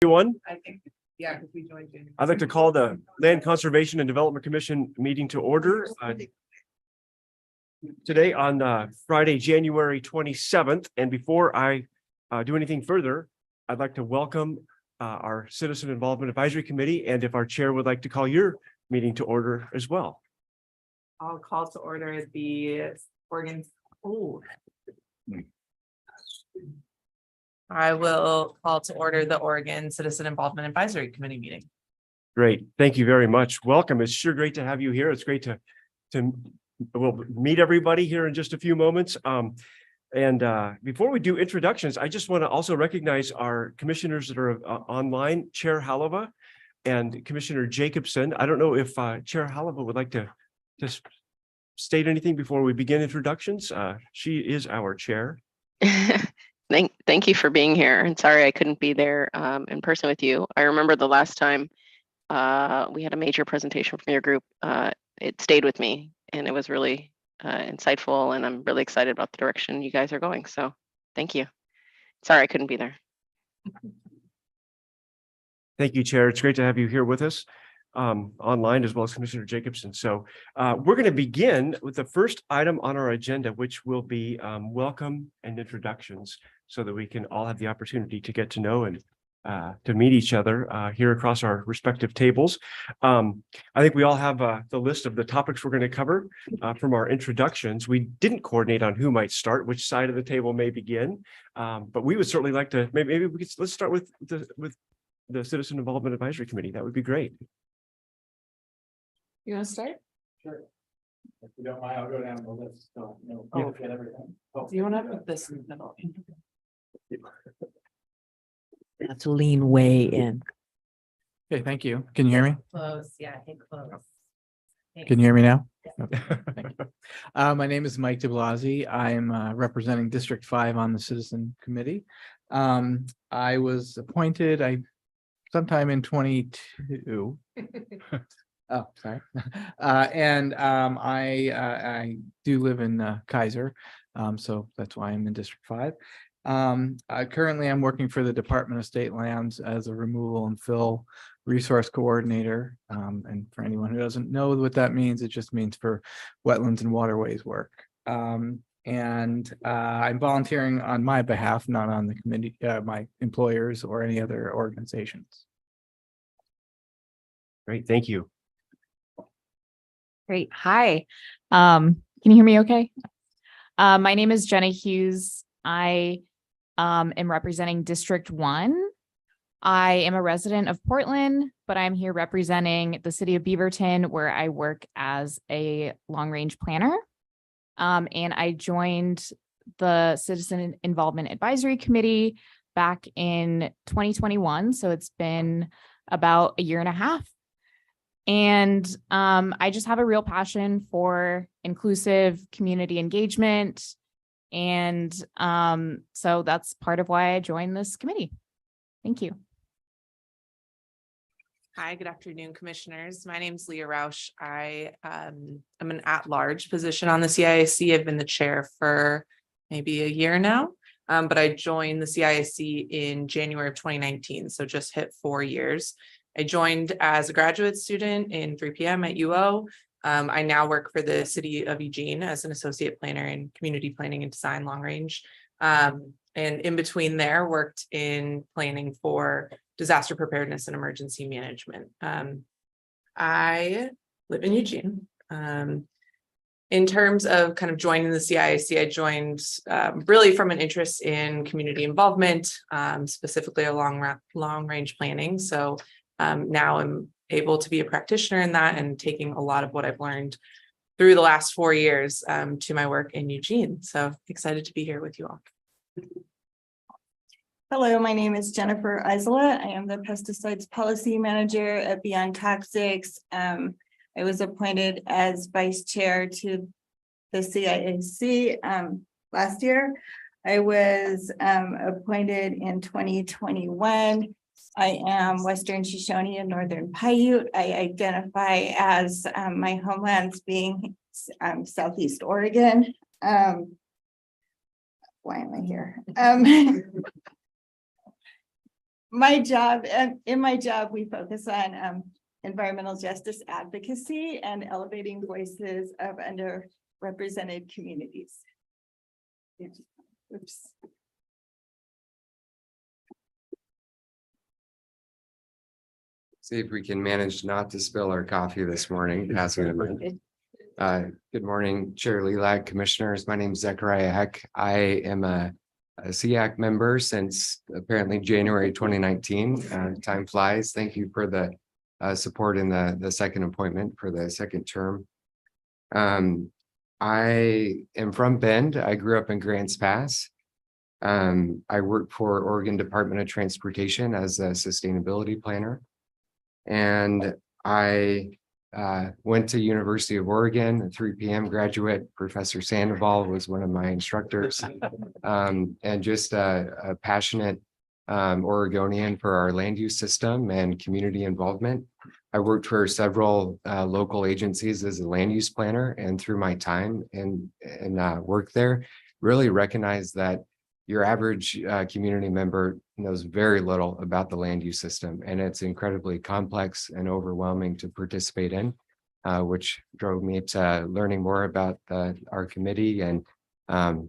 Everyone, Because we joined in. I'd like to call the Land Conservation and Development Commission meeting to order today on Friday, January 27th. And before I do anything further, I'd like to welcome our Citizen Involvement Advisory Committee, and if our chair would like to call your meeting to order as well. I'll call to order the Oregon. I will call to order the Oregon Citizen Involvement Advisory Committee meeting. Great. Thank you very much. Welcome. It's sure great to have you here. It's great to we'll meet everybody here in just a few moments. Before we do introductions, I just want to also recognize our commissioners that are online, Chair Halova and Commissioner Jacobson. I don't know if Chair Halova would like to just state anything before we begin introductions. She is our chair. Thank you for being here, and sorry I couldn't be there in person with you. I remember the last time we had a major presentation from your group. It stayed with me, and it was really insightful, and I'm really excited about the direction you guys are going. So thank you. Sorry I couldn't be there. Thank you, Chair. It's great to have you here with us online, as well as Commissioner Jacobson. So we're going to begin with the first item on our agenda, which will be welcome and introductions, so that we can all have the opportunity to get to know and to meet each other here across our respective tables. I think we all have the list of the topics we're going to cover from our introductions. We didn't coordinate on who might start, which side of the table may begin, but we would certainly like to, maybe we could, let's start with the Citizen Involvement Advisory Committee. That would be great. You want to start? Sure. If you don't mind, I'll go down the list. So, get everything. Do you want to put this in the middle? Have to lean way in. Okay, thank you. Can you hear me? Close, yeah, I think close. Can you hear me now? Okay, thank you. My name is Mike DeBlasi. I'm representing District 5 on the Citizen Committee. I was appointed sometime in 22. Oh, sorry. I do live in Kaiser, so that's why I'm in District 5. Currently, I'm working for the Department of State Lands as a removal and fill resource coordinator. And for anyone who doesn't know what that means, it just means for wetlands and waterways work. I'm volunteering on my behalf, not on the committee, my employers or any other organizations. Great, thank you. Great. Hi. Can you hear me okay? My name is Jenna Hughes. I am representing District 1. I am a resident of Portland, but I'm here representing the city of Beaverton, where I work as a long-range planner. And I joined the Citizen Involvement Advisory Committee back in 2021. So it's been about a year and a half. And I just have a real passion for inclusive community engagement. And so that's part of why I joined this committee. Thank you. Hi, good afternoon, commissioners. My name is Leah Rausch. I am an at-large position on the CIAC. I've been the chair for maybe a year now, but I joined the CIAC in January of 2019, so just hit 4 years. I joined as a graduate student in 3 p.m. at UO. I now work for the city of Eugene as an associate planner in community planning and design long range. And in between there, worked in planning for disaster preparedness and emergency management. I live in Eugene. In terms of kind of joining the CIAC, I joined really from an interest in community involvement, specifically along long range planning. So now I'm able to be a practitioner in that and taking a lot of what I've learned through the last 4 years to my work in Eugene. So excited to be here with you all. Hello, my name is Jennifer Isola. I am the pesticides policy manager at Beyond Toxics. I was appointed as vice chair to the CIAC last year. I was appointed in 2021. I am Western Shoshone and Northern Paiute. I identify as my homelands being Southeast Oregon. Why am I here? my job, and in my job, we focus on environmental justice advocacy and elevating voices of underrepresented communities. Oops. See if we can manage not to spill our coffee this morning. Passing it around. Good morning, Chair Lelag, Commissioners. My name is Zechariah Heck. I am a SEAC member since apparently January 2019. Time flies. Thank you for the support in the second appointment for the second term. I am from Bend. I grew up in Grants Pass. I worked for Oregon Department of Transportation as a sustainability planner. And I went to University of Oregon, a 3 p.m. graduate. Professor Sandoval was one of my instructors, and just a passionate Oregonian for our land use system and community involvement. I worked for several local agencies as a land use planner, and through my time and work there, really recognized that your average community member knows very little about the land use system, and it's incredibly complex and overwhelming to participate in, which drove me to learning more about our committee and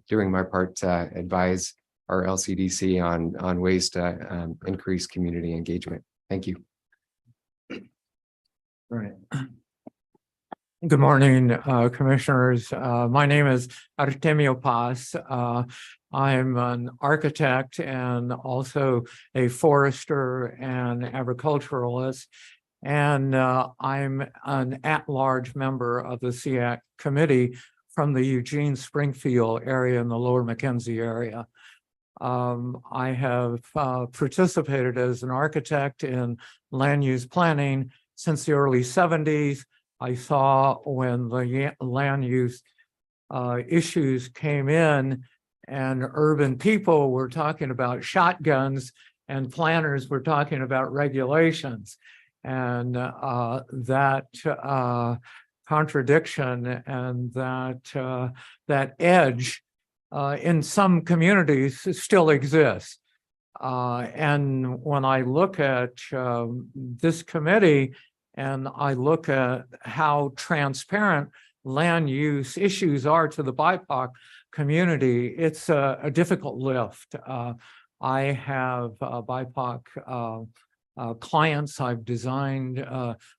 doing my part to advise our LCDC on ways to increase community engagement. Thank you. Right. Good morning, commissioners. My name is Artemio Paz. I'm an architect and also a forester and agriculturalist. And I'm an at-large member of the SEAC committee from the Eugene Springfield area in the Lower Mackenzie area. I have participated as an architect in land use planning since the early 70s. I saw when the land use issues came in and urban people were talking about shotguns and planners were talking about regulations. And that contradiction and that edge in some communities still exists. And when I look at this committee and I look at how transparent land use issues are to the BIPOC community, it's a difficult lift. I have BIPOC clients. I've designed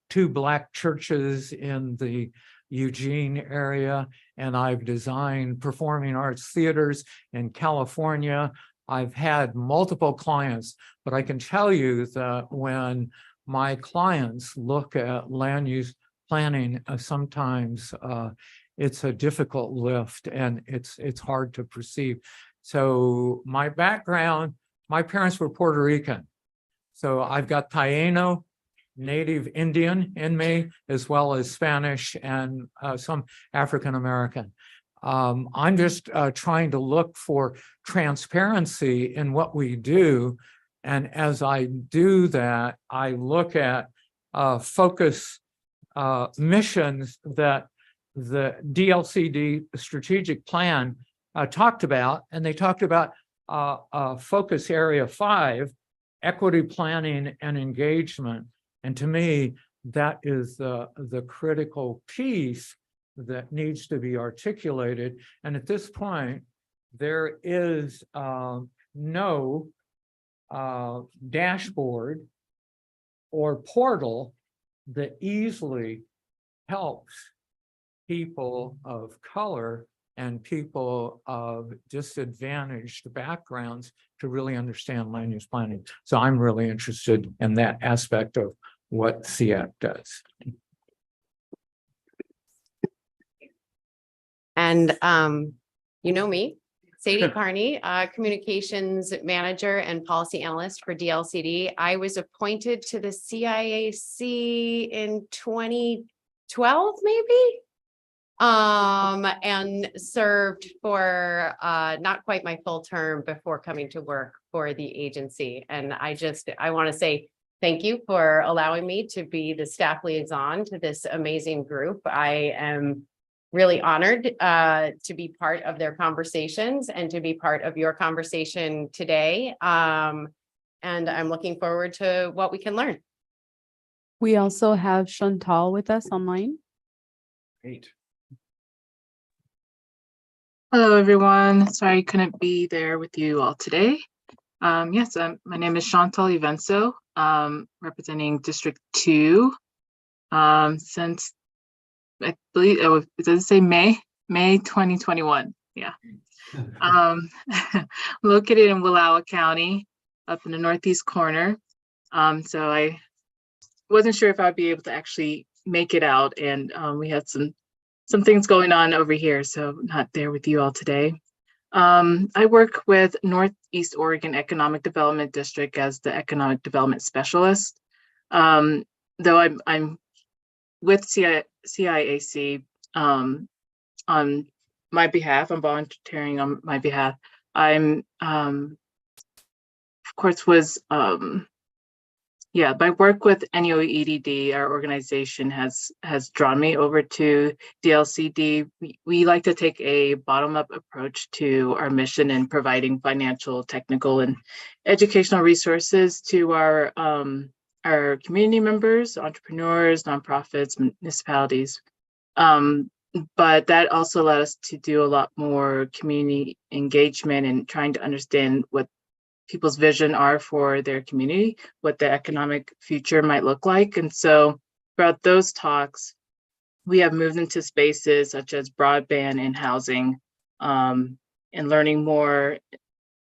2 Black churches in the Eugene area, and I've designed performing arts theaters in California. I've had multiple clients, but I can tell you that when my clients look at land use planning, sometimes it's a difficult lift and it's hard to perceive. So my background, my parents were Puerto Rican. So I've got Taino, Native Indian in me, as well as Spanish and some African American. I'm just trying to look for transparency in what we do. And as I do that, I look at focus missions that the DLCD strategic plan talked about, and they talked about focus area 5, equity planning and engagement. And to me, that is the critical piece that needs to be articulated. And at this point, there is no dashboard or portal that easily helps people of color and people of disadvantaged backgrounds to really understand land use planning. So I'm really interested in that aspect of what SEAC does. And you know me, Sadie Carney, communications manager and policy analyst for DLCD. I was appointed to the CIAC in 2012, maybe, and served for not quite my full term before coming to work for the agency. And I want to say thank you for allowing me to be the staff liaison to this amazing group. I am really honored to be part of their conversations and to be part of your conversation today. and I'm looking forward to what we can learn. We also have Chantal with us online. Great. Hello, everyone. Sorry I couldn't be there with you all today. Yes, my name is Chantal Evans, representing District 2. Since I believe, it doesn't say May 2021. Yeah. Located in Wallowa County, up in the northeast corner. So I wasn't sure if I'd be able to actually make it out, and we had some things going on over here, so I'm not there with you all today. I work with Northeast Oregon Economic Development District as the Economic Development Specialist. Though I'm with CIAC on my behalf, I'm volunteering on my behalf. I'm of course was my work with NEOEDD, our organization has drawn me over to DLCD. We like to take a bottom-up approach to our mission in providing financial, technical, and educational resources to our community members, entrepreneurs, nonprofits, municipalities. But that also led us to do a lot more community engagement and trying to understand what people's vision are for their community, what the economic future might look like. And so throughout those talks, we have moved into spaces such as broadband and housing, and learning more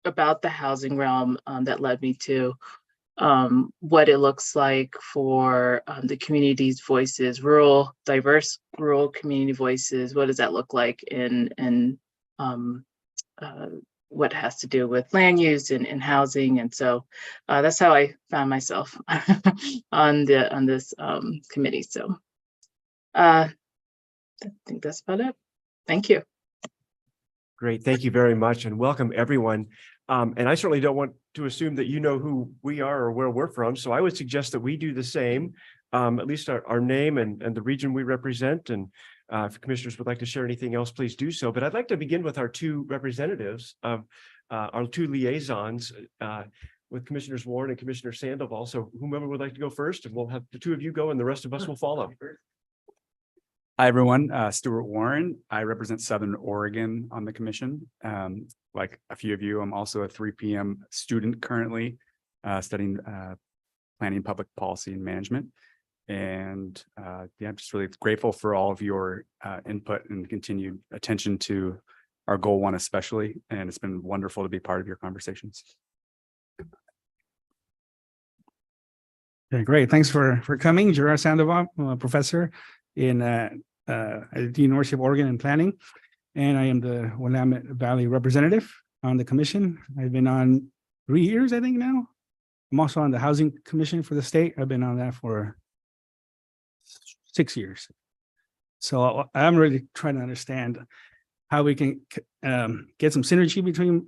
about the housing realm that led me to what it looks like for the community's voices, diverse rural community voices. What does that look like in what has to do with land use and housing. And so that's how I found myself on this committee. So I think that's about it. Thank you. Great. Thank you very much, and welcome everyone. And I certainly don't want to assume that you know who we are or where we're from. So I would suggest that we do the same, at least our name and the region we represent. And if commissioners would like to share anything else, please do so. But I'd like to begin with our two representatives of our two liaisons with Commissioners Warren and Commissioner Sandoval. So whomever would like to go first, and we'll have the two of you go and the rest of us will follow. Hi, everyone. Stuart Warren. I represent Southern Oregon on the commission. Like a few of you, I'm also a 3 p.m. student currently studying planning, public policy, and management. And I'm just really grateful for all of your input and continued attention to our goal one especially. And it's been wonderful to be part of your conversations. Okay, great. Thanks for coming. Gerard Sandoval, professor at the University of Oregon in planning. And I am the Willamette Valley representative on the commission. I've been on 3 years, I think now. I'm also on the Housing Commission for the state. I've been on that for 6 years. So I'm really trying to understand how we can get some synergy between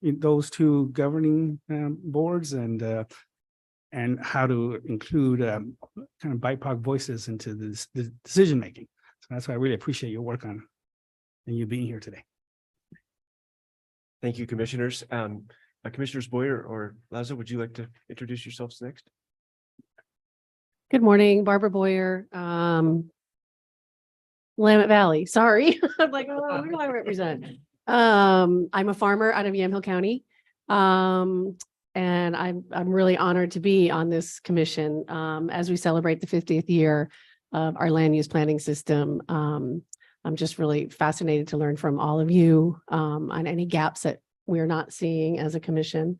those two governing boards and how to include kind of BIPOC voices into this decision making. So that's why I really appreciate your work on and you being here today. Thank you, commissioners. Commissioners Boyer or Lazo, would you like to introduce yourselves next? Good morning, Barbara Boyer, Willamette Valley. Sorry. I'm like, oh, who do I represent? I'm a farmer out of Yamhill County. And I'm really honored to be on this commission as we celebrate the 50th year of our land use planning system. I'm just really fascinated to learn from all of you on any gaps that we're not seeing as a commission.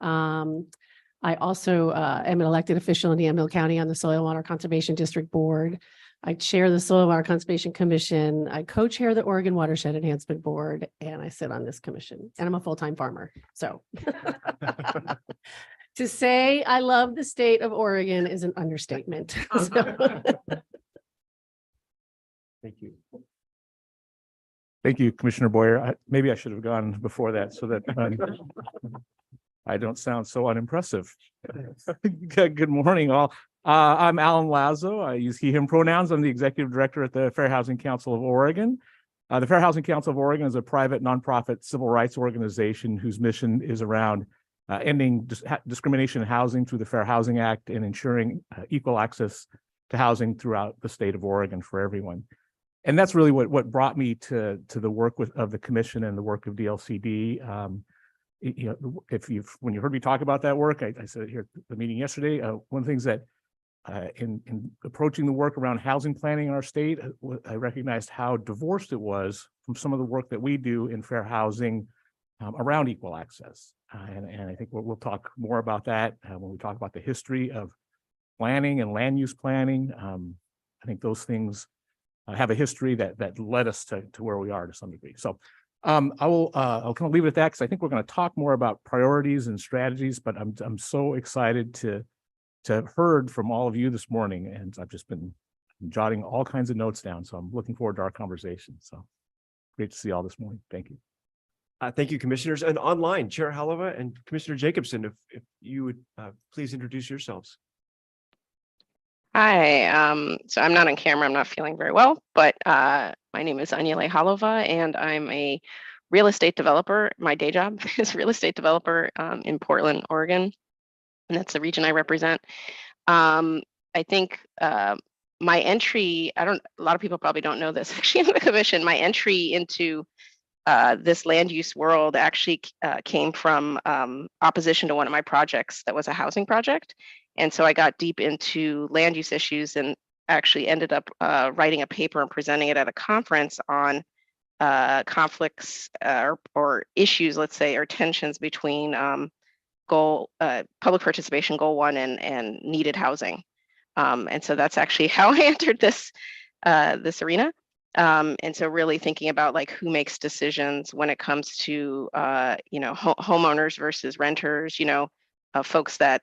I also am an elected official in Yamhill County on the Soil and Water Conservation District Board. I chair the Soil and Water Conservation Commission. I co-chair the Oregon Watershed Enhancement Board, and I sit on this commission. And I'm a full-time farmer. So to say I love the state of Oregon is an understatement. So. Thank you. Thank you, Commissioner Boyer. Maybe I should have gone before that so that I don't sound so unimpressive. Good morning, all. I'm Alan Lazo. I use he, him pronouns. I'm the executive director at the Fair Housing Council of Oregon. The Fair Housing Council of Oregon is a private nonprofit civil rights organization whose mission is around ending discrimination in housing through the Fair Housing Act, and ensuring equal access to housing throughout the state of Oregon for everyone. And that's really what brought me to the work of the commission and the work of DLCD. When you heard me talk about that work, I said here at the meeting yesterday, one of the things that in approaching the work around housing planning in our state, I recognized how divorced it was from some of the work that we do in fair housing around equal access. And I think we'll talk more about that when we talk about the history of planning and land use planning. I think those things have a history that led us to where we are to some degree. So I'll kind of leave it at that, because I think we're going to talk more about priorities and strategies, but I'm so excited to have heard from all of you this morning, and I've just been jotting all kinds of notes down. So I'm looking forward to our conversation. So great to see you all this morning. Thank you. Thank you, commissioners. And online, Chair Halova and Commissioner Jacobson, if you would please introduce yourselves. Hi, so I'm not on camera, I'm not feeling very well, but my name is Anyalaylahova, and I'm a real estate developer. My day job is real estate developer in Portland, Oregon, and that's the region I represent. I think my entry, a lot of people probably don't know this actually in the commission, my entry into this land use world actually came from opposition to one of my projects that was a housing project. And so I got deep into land use issues and actually ended up writing a paper and presenting it at a conference on conflicts or issues, let's say, or tensions between public participation goal 1 and needed housing. And so that's actually how I entered this arena. And so really thinking about like who makes decisions when it comes to homeowners versus renters, folks that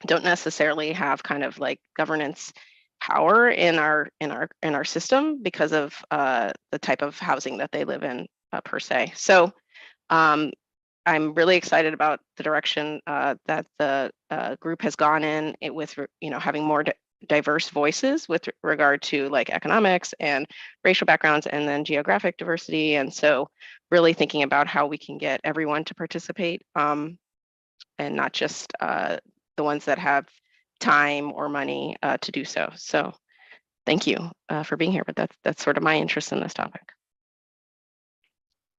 don't necessarily have kind of like governance power in our system because of the type of housing that they live in per se. So I'm really excited about the direction that the group has gone in it with having more diverse voices with regard to like economics and racial backgrounds and then geographic diversity. And so really thinking about how we can get everyone to participate and not just the ones that have time or money to do so. So thank you for being here, but that's sort of my interest in this topic.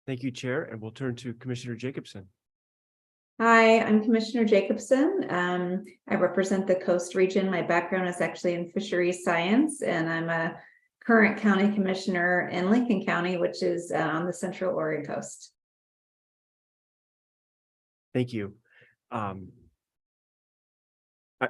Thank you, Chair, and we'll turn to Commissioner Jacobson. Hi, I'm Commissioner Jacobson. I represent the Coast region. My background is actually in fisheries science, and I'm a current county commissioner in Lincoln County, which is on the Central Oregon coast. Thank you.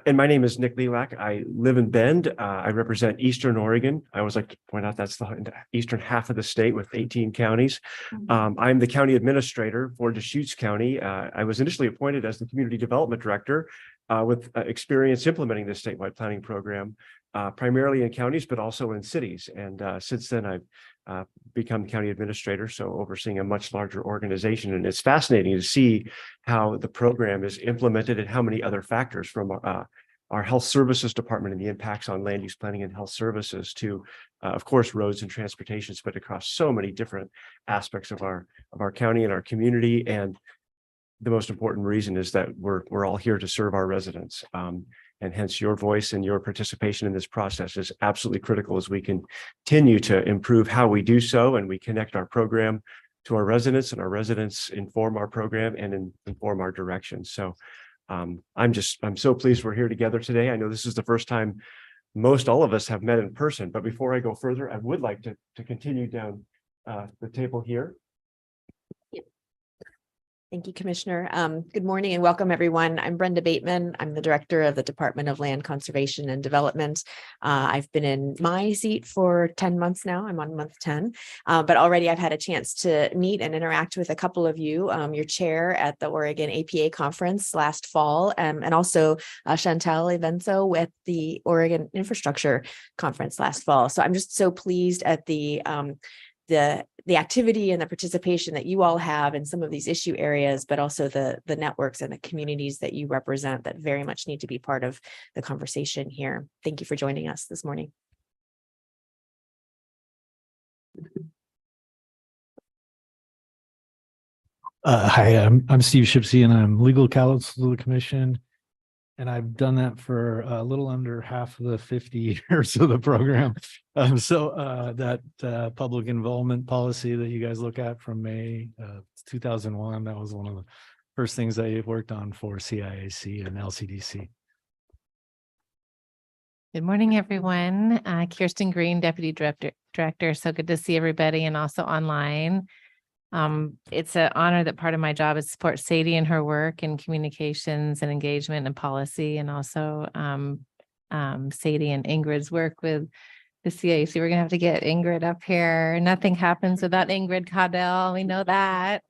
And my name is Nick Lelak. I live in Bend. I represent Eastern Oregon. I always like to point out that's the eastern half of the state with 18 counties. I'm the county administrator for Deschutes County. I was initially appointed as the community development director with experience implementing this statewide planning program, primarily in counties, but also in cities. And since then, I've become county administrator, so overseeing a much larger organization. And it's fascinating to see how the program is implemented and how many other factors from our health services department and the impacts on land use planning and health services to, of course, roads and transportations, but across so many different aspects of our county and our community. And the most important reason is that we're all here to serve our residents. And hence your voice and your participation in this process is absolutely critical as we continue to improve how we do so, and we connect our program to our residents, and our residents inform our program and inform our direction. So I'm so pleased we're here together today. I know this is the first time most all of us have met in person, but before I go further, I would like to continue down the table here. Thank you, Commissioner. Good morning and welcome, everyone. I'm Brenda Bateman. I'm the Director of the Department of Land Conservation and Development. I've been in my seat for 10 months now. I'm on month 10, but already I've had a chance to meet and interact with a couple of you, your chair at the Oregon APA conference last fall, and also Chantal Evans with the Oregon Infrastructure Conference last fall. So I'm just so pleased at the activity and the participation that you all have in some of these issue areas, but also the networks and the communities that you represent that very much need to be part of the conversation here. Thank you for joining us this morning. Hi, I'm Steve Shipsey and I'm legal counsel to the commission. And I've done that for a little under half of the 50 years of the program. That public involvement policy that you guys look at from May 2001, that was one of the first things I worked on for CIAC and LCDC. Good morning, everyone. Kirsten Green, Deputy Director. So good to see everybody and also online. It's an honor that part of my job is to support Sadie in her work in communications and engagement and policy, and also Sadie and Ingrid's work with the CAC. We're gonna have to get Ingrid up here. Nothing happens without Ingrid Caudell. We know that.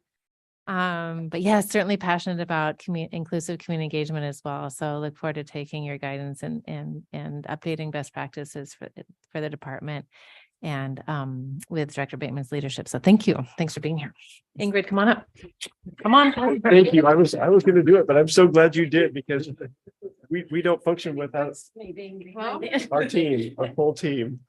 But yeah, certainly passionate about inclusive community engagement as well. So look forward to taking your guidance and updating best practices for the department and with Director Bateman's leadership. So thank you. Thanks for being here. Teingrid, come on up. Come on. Thank you. I was going to do it, but I'm so glad you did, because we don't function without our team, our whole team.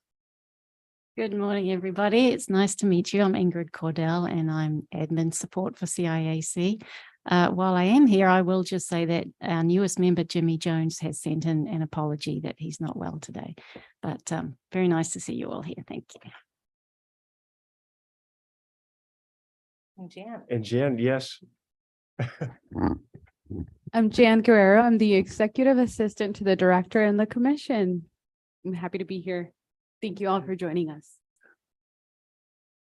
Good morning, everybody. It's nice to meet you. I'm Ingrid Cordell and I'm admin support for CIAC. While I am here, I will just say that our newest member, Jimmy Jones, has sent in an apology that he's not well today. But very nice to see you all here. Thank you. And Jan, yes. I'm Jan Guerrero. I'm the executive assistant to the director and the commission. I'm happy to be here. Thank you all for joining us.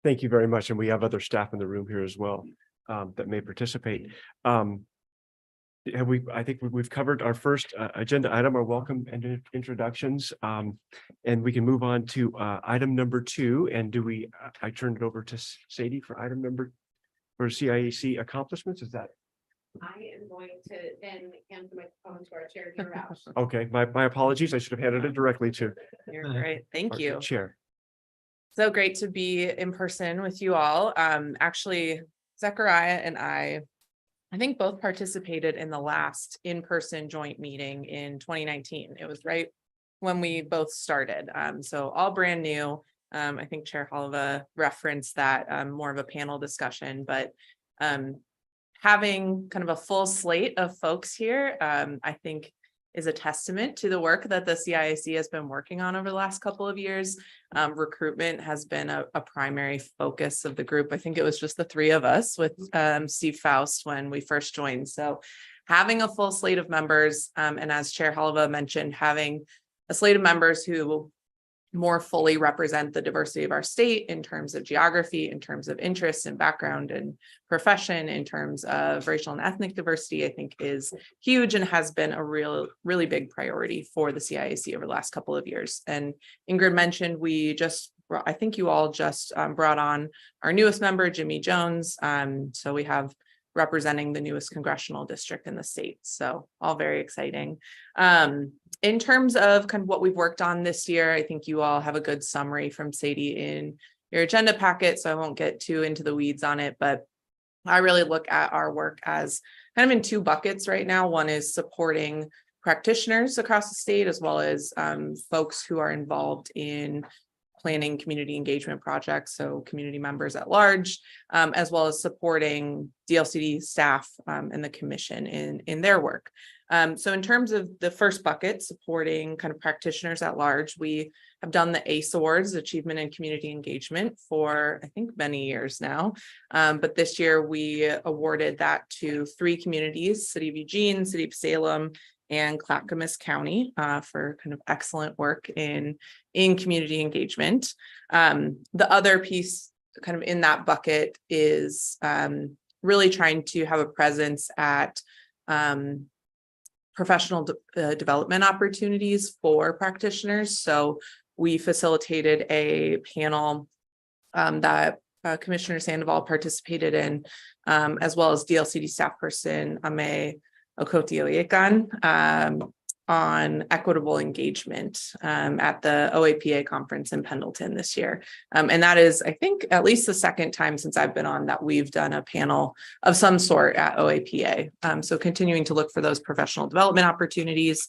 Thank you very much. And we have other staff in the room here as well that may participate. I think we've covered our first agenda item, our welcome and introductions. And we can move on to item number 2. And I turn it over to Sadie for item number for CIAC accomplishments. Is that? I am going to then hand the microphone to our chair, Roush. Okay, my apologies. I should have handed it directly to. You're great. Thank you. Chair. So great to be in person with you all. Actually, Zechariah and I think both participated in the last in-person joint meeting in 2019. It was right when we both started. So all brand new. I think Chair Halava referenced that more of a panel discussion, but having kind of a full slate of folks here, I think is a testament to the work that the CIAC has been working on over the last couple of years. Recruitment has been a primary focus of the group. I think it was just the 3 of us with Steve Faust when we first joined. So having a full slate of members, and as Chair Halava mentioned, having a slate of members who more fully represent the diversity of our state in terms of geography, in terms of interests and background and profession, in terms of racial and ethnic diversity, I think is huge and has been a really big priority for the CIAC over the last couple of years. And Ingrid mentioned I think you all just brought on our newest member, Jimmy Jones. So we have representing the newest congressional district in the state. So all very exciting. In terms of kind of what we've worked on this year, I think you all have a good summary from Sadie in your agenda packet, so I won't get too into the weeds on it, but I really look at our work as kind of in 2 buckets right now. One is supporting practitioners across the state, as well as folks who are involved in planning community engagement projects, so community members at large, as well as supporting DLCD staff and the commission in their work. So in terms of the first bucket, supporting kind of practitioners at large, we have done the ACE Awards, Achievement in Community Engagement, for I think many years now. But this year we awarded that to 3 communities: City of Eugene, City of Salem, and Clackamas County for kind of excellent work in community engagement. The other piece kind of in that bucket is really trying to have a presence at professional development opportunities for practitioners. So we facilitated a panel that Commissioner Sandoval participated in, as well as DLCD staff person Ame Okotioyekan, on equitable engagement at the OAPA conference in Pendleton this year. And that is, I think, at least the second time since I've been on that we've done a panel of some sort at OAPA. So continuing to look for those professional development opportunities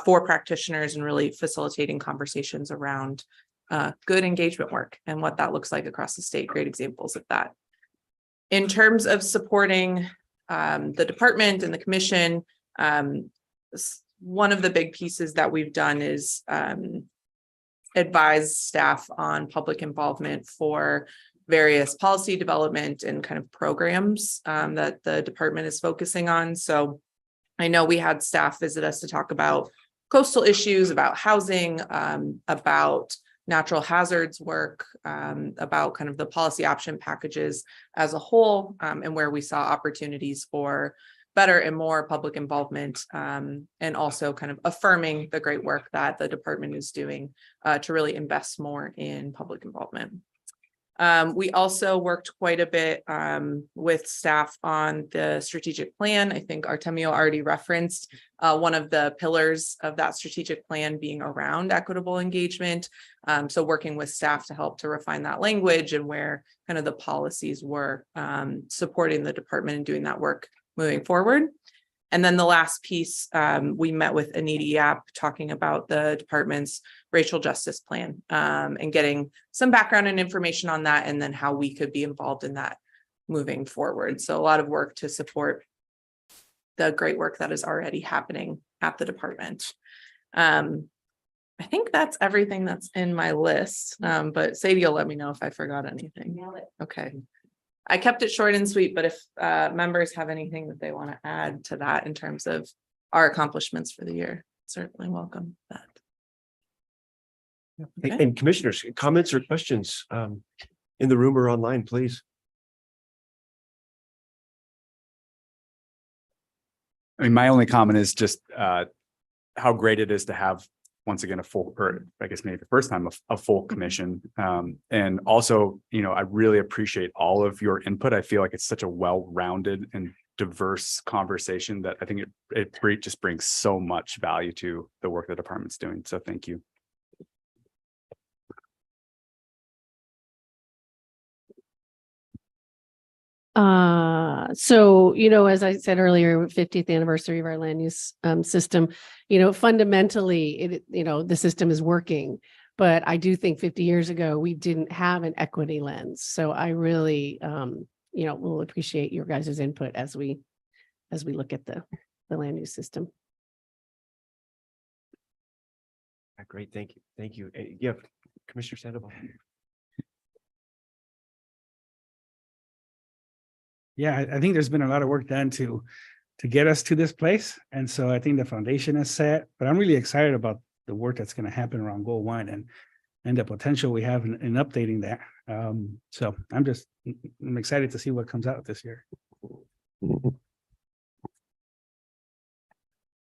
for practitioners and really facilitating conversations around good engagement work and what that looks like across the state. Great examples of that. In terms of supporting the department and the commission, one of the big pieces that we've done is advise staff on public involvement for various policy development and kind of programs that the department is focusing on. So I know we had staff visit us to talk about coastal issues, about housing, about natural hazards work, about kind of the policy option packages as a whole, and where we saw opportunities for better and more public involvement, and also kind of affirming the great work that the department is doing to really invest more in public involvement. We also worked quite a bit with staff on the strategic plan. I think Artemio already referenced one of the pillars of that strategic plan being around equitable engagement. So working with staff to help to refine that language and where kind of the policies were supporting the department and doing that work moving forward. And then the last piece, we met with Anita Yap talking about the department's racial justice plan and getting some background and information on that, and then how we could be involved in that moving forward. So a lot of work to support the great work that is already happening at the department. I think that's everything that's in my list, but Sadie will let me know if I forgot anything. Okay. I kept it short and sweet, but if members have anything that they want to add to that in terms of our accomplishments for the year, certainly welcome that. Okay. And commissioners, comments or questions in the room or online, please. I mean, my only comment is just how great it is to have, once again, a full, or I guess maybe the first time, a full commission. And also, I really appreciate all of your input. I feel like it's such a well-rounded and diverse conversation that I think it just brings so much value to the work the department's doing. So thank you. So, as I said earlier, 50th anniversary of our land use system, fundamentally, the system is working, but I do think 50 years ago, we didn't have an equity lens. So I really, will appreciate your guys' input as we look at the land use system. Great, thank you. Thank you. Yeah, Commissioner Sandoval. Yeah, I think there's been a lot of work done to get us to this place. And so I think the foundation is set, but I'm really excited about the work that's going to happen around Goal 1 and the potential we have in updating that. So I'm excited to see what comes out this year.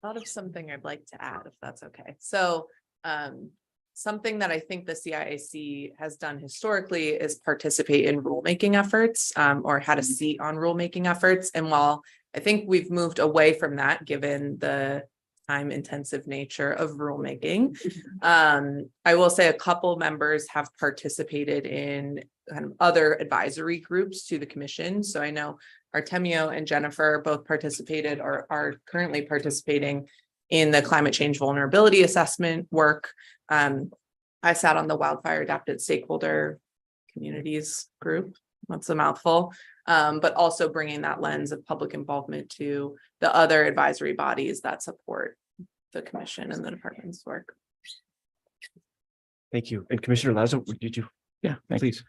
Thought of something I'd like to add, if that's okay. So something that I think the CIAC has done historically is participate in rulemaking efforts, or had a seat on rulemaking efforts. And while I think we've moved away from that, given the time-intensive nature of rulemaking, I will say a couple members have participated in kind of other advisory groups to the commission. So I know Artemio and Jennifer both participated or are currently participating in the climate change vulnerability assessment work. I sat on the wildfire adapted stakeholder communities group. That's a mouthful, but also bringing that lens of public involvement to the other advisory bodies that support the commission and the department's work. Thank you. And Commissioner Lazo, did you? Yeah, please.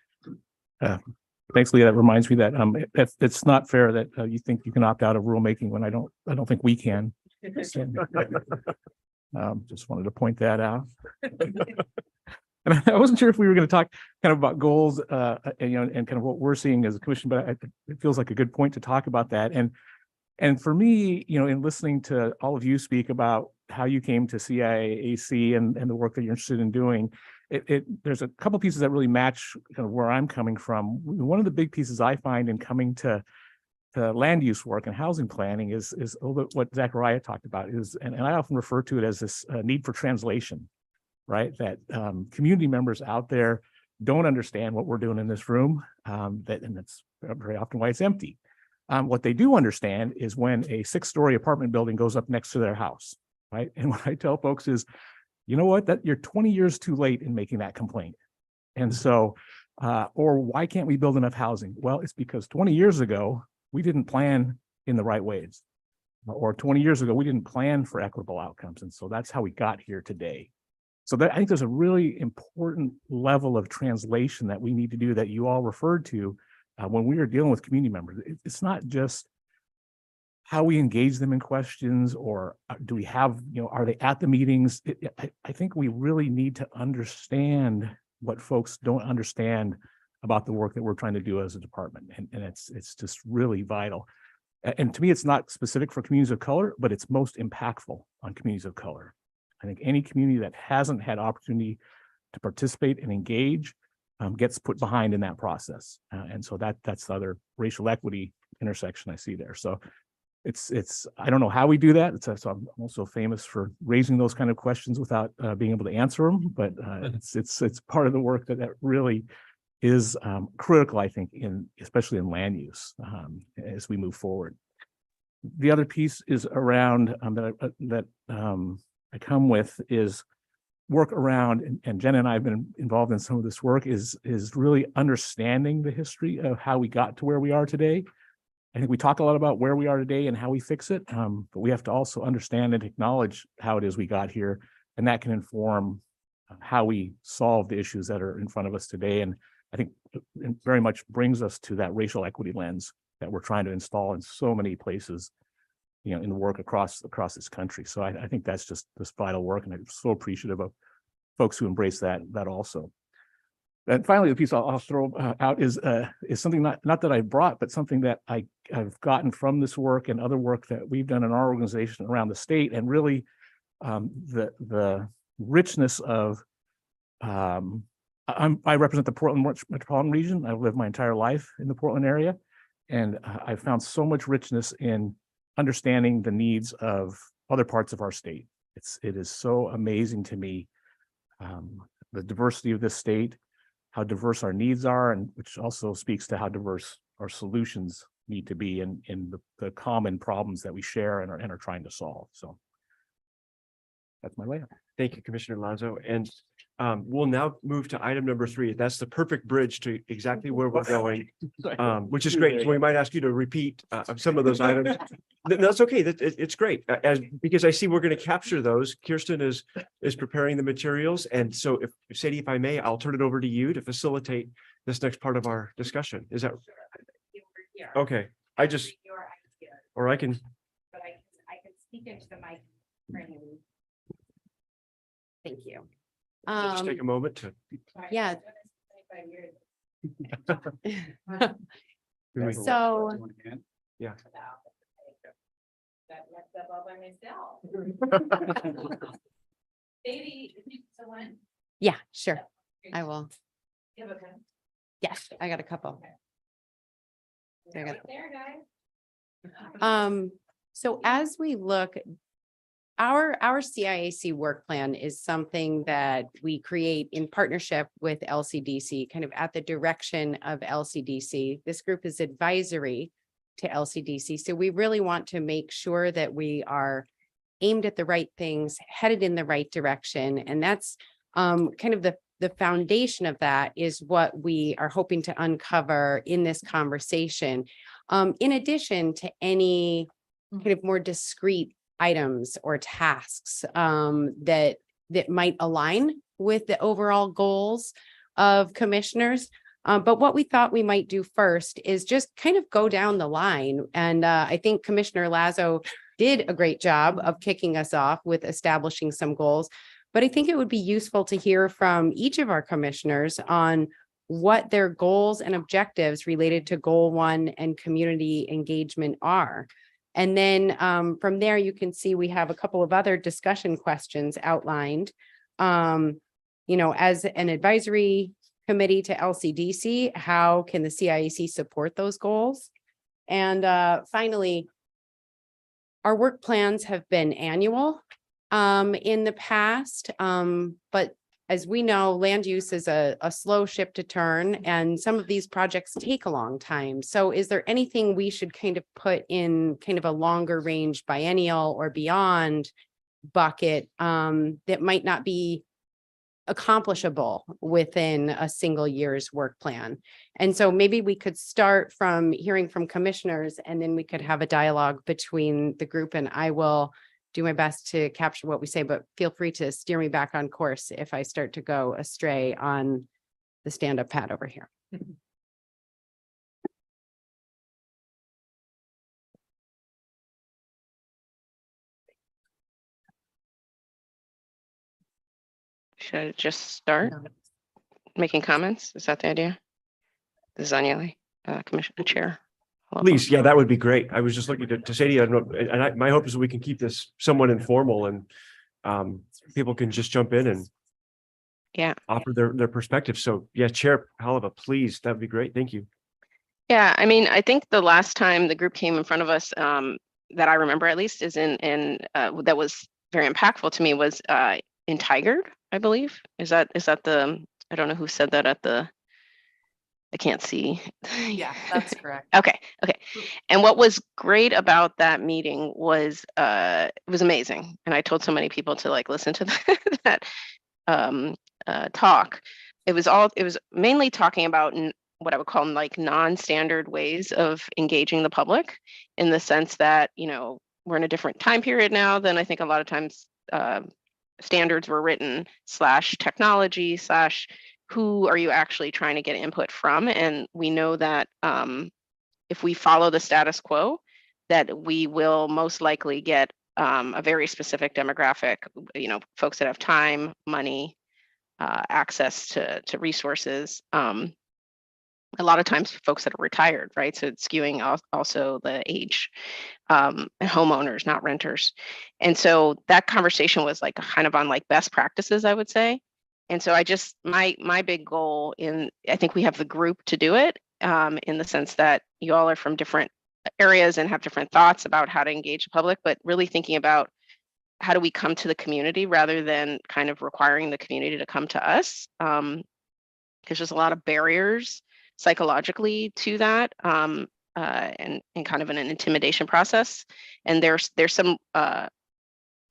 Thanks, Leah. That reminds me that it's not fair that you think you can opt out of rulemaking when I don't think we can. Just wanted to point that out. And I wasn't sure if we were going to talk kind of about goals, and kind of what we're seeing as a commission, but it feels like a good point to talk about that. And for me, in listening to all of you speak about how you came to CIAC and the work that you're interested in doing, there's a couple pieces that really match kind of where I'm coming from. One of the big pieces I find in coming to land use work and housing planning is a little bit what Zechariah talked about and I often refer to it as this need for translation, right? That community members out there don't understand what we're doing in this room, and that's very often why it's empty. What they do understand is when a 6-story apartment building goes up next to their house, right? And what I tell folks is, you know what, that you're 20 years too late in making that complaint. And so Or why can't we build enough housing? Well, it's because 20 years ago, we didn't plan in the right ways. Or 20 years ago, we didn't plan for equitable outcomes. And so that's how we got here today. So I think there's a really important level of translation that we need to do that you all referred to when we are dealing with community members. It's not just how we engage them in questions, or do we have, are they at the meetings? I think we really need to understand what folks don't understand about the work that we're trying to do as a department. And it's just really vital. And to me, it's not specific for communities of color, but it's most impactful on communities of color. I think any community that hasn't had opportunity to participate and engage gets put behind in that process. And so that's the other racial equity intersection I see there. So I don't know how we do that. So I'm also famous for raising those kind of questions without being able to answer them, but it's part of the work that really is critical, I think, especially in land use as we move forward. The other piece is around that I come with is work around, and Jen and I have been involved in some of this work, is really understanding the history of how we got to where we are today. I think we talk a lot about where we are today and how we fix it, but we have to also understand and acknowledge how it is we got here, and that can inform how we solve the issues that are in front of us today. And I think it very much brings us to that racial equity lens that we're trying to install in so many places, in the work across this country. So I think that's just this vital work, and I'm so appreciative of folks who embrace that also. And finally, the piece I'll throw out is something not that I brought, but something that I've gotten from this work and other work that we've done in our organization around the state, and really the richness of I represent the Portland metropolitan region. I've lived my entire life in the Portland area, and I've found so much richness in understanding the needs of other parts of our state. It is so amazing to me, the diversity of this state, how diverse our needs are, and which also speaks to how diverse our solutions need to be in the common problems that we share and are trying to solve. So that's my layout. Thank you, Commissioner Lazo. And we'll now move to item number 3. That's the perfect bridge to exactly where we're going, which is great. So we might ask you to repeat some of those items. That's okay. It's great, because I see we're going to capture those. Kirsten is preparing the materials. And so if Sadie, if I may, I'll turn it over to you to facilitate this next part of our discussion. Is that okay? Or I can. But I can speak into the mic. Thank you. Just take a moment to. Yeah. So. Yeah. That messed up all by myself. Baby, yeah, sure. I will. Yes, I got a couple. So as we look, our CIAC work plan is something that we create in partnership with LCDC, kind of at the direction of LCDC. This group is advisory to LCDC. So we really want to make sure that we are aimed at the right things, headed in the right direction. And that's kind of the foundation of that is what we are hoping to uncover in this conversation. In addition to any kind of more discrete items or tasks that might align with the overall goals of commissioners. But what we thought we might do first is just kind of go down the line. And I think Commissioner Lazo did a great job of kicking us off with establishing some goals. But I think it would be useful to hear from each of our commissioners on what their goals and objectives related to Goal 1 and community engagement are. And then from there, you can see we have a couple of other discussion questions outlined. As an advisory committee to LCDC, how can the CIAC support those goals? And finally, our work plans have been annual in the past, but as we know, land use is a slow ship to turn, and some of these projects take a long time. So is there anything we should kind of put in kind of a longer range biennial or beyond bucket that might not be accomplishable within a single year's work plan. And so maybe we could start from hearing from commissioners, and then we could have a dialogue between the group, and I will do my best to capture what we say, but feel free to steer me back on course if I start to go astray on the stand-up pad over here. Should I just start making comments? Is that the idea? This is Anyalaylahova, Commissioner Chair. Please, yeah, that would be great. I was just looking to say to you, I don't know, and my hope is that we can keep this somewhat informal and people can just jump in and offer their perspective. So yeah, Chair Halava, please, that would be great. Thank you. Yeah, I mean, I think the last time the group came in front of us, that I remember at least, is that was very impactful to me, was in Tigard, I believe. Is that the, I don't know who said that I can't see. Yeah, that's correct. Okay. And what was great about that meeting was it was amazing. And I told so many people to like listen to that talk. It was mainly talking about what I would call like non-standard ways of engaging the public, in the sense that, you know, we're in a different time period now than I think a lot of times standards were written, / technology / who are you actually trying to get input from? And we know that if we follow the status quo, that we will most likely get a very specific demographic, you know, folks that have time, money, access to resources. A lot of times folks that are retired, right? So it's skewing also the age, homeowners, not renters. And so that conversation was like kind of on like best practices, I would say. And so I just, my big goal I think we have the group to do it, in the sense that you all are from different areas and have different thoughts about how to engage the public, but really thinking about how do we come to the community rather than kind of requiring the community to come to us. Because there's a lot of barriers psychologically to that, and kind of an intimidation process. And there's some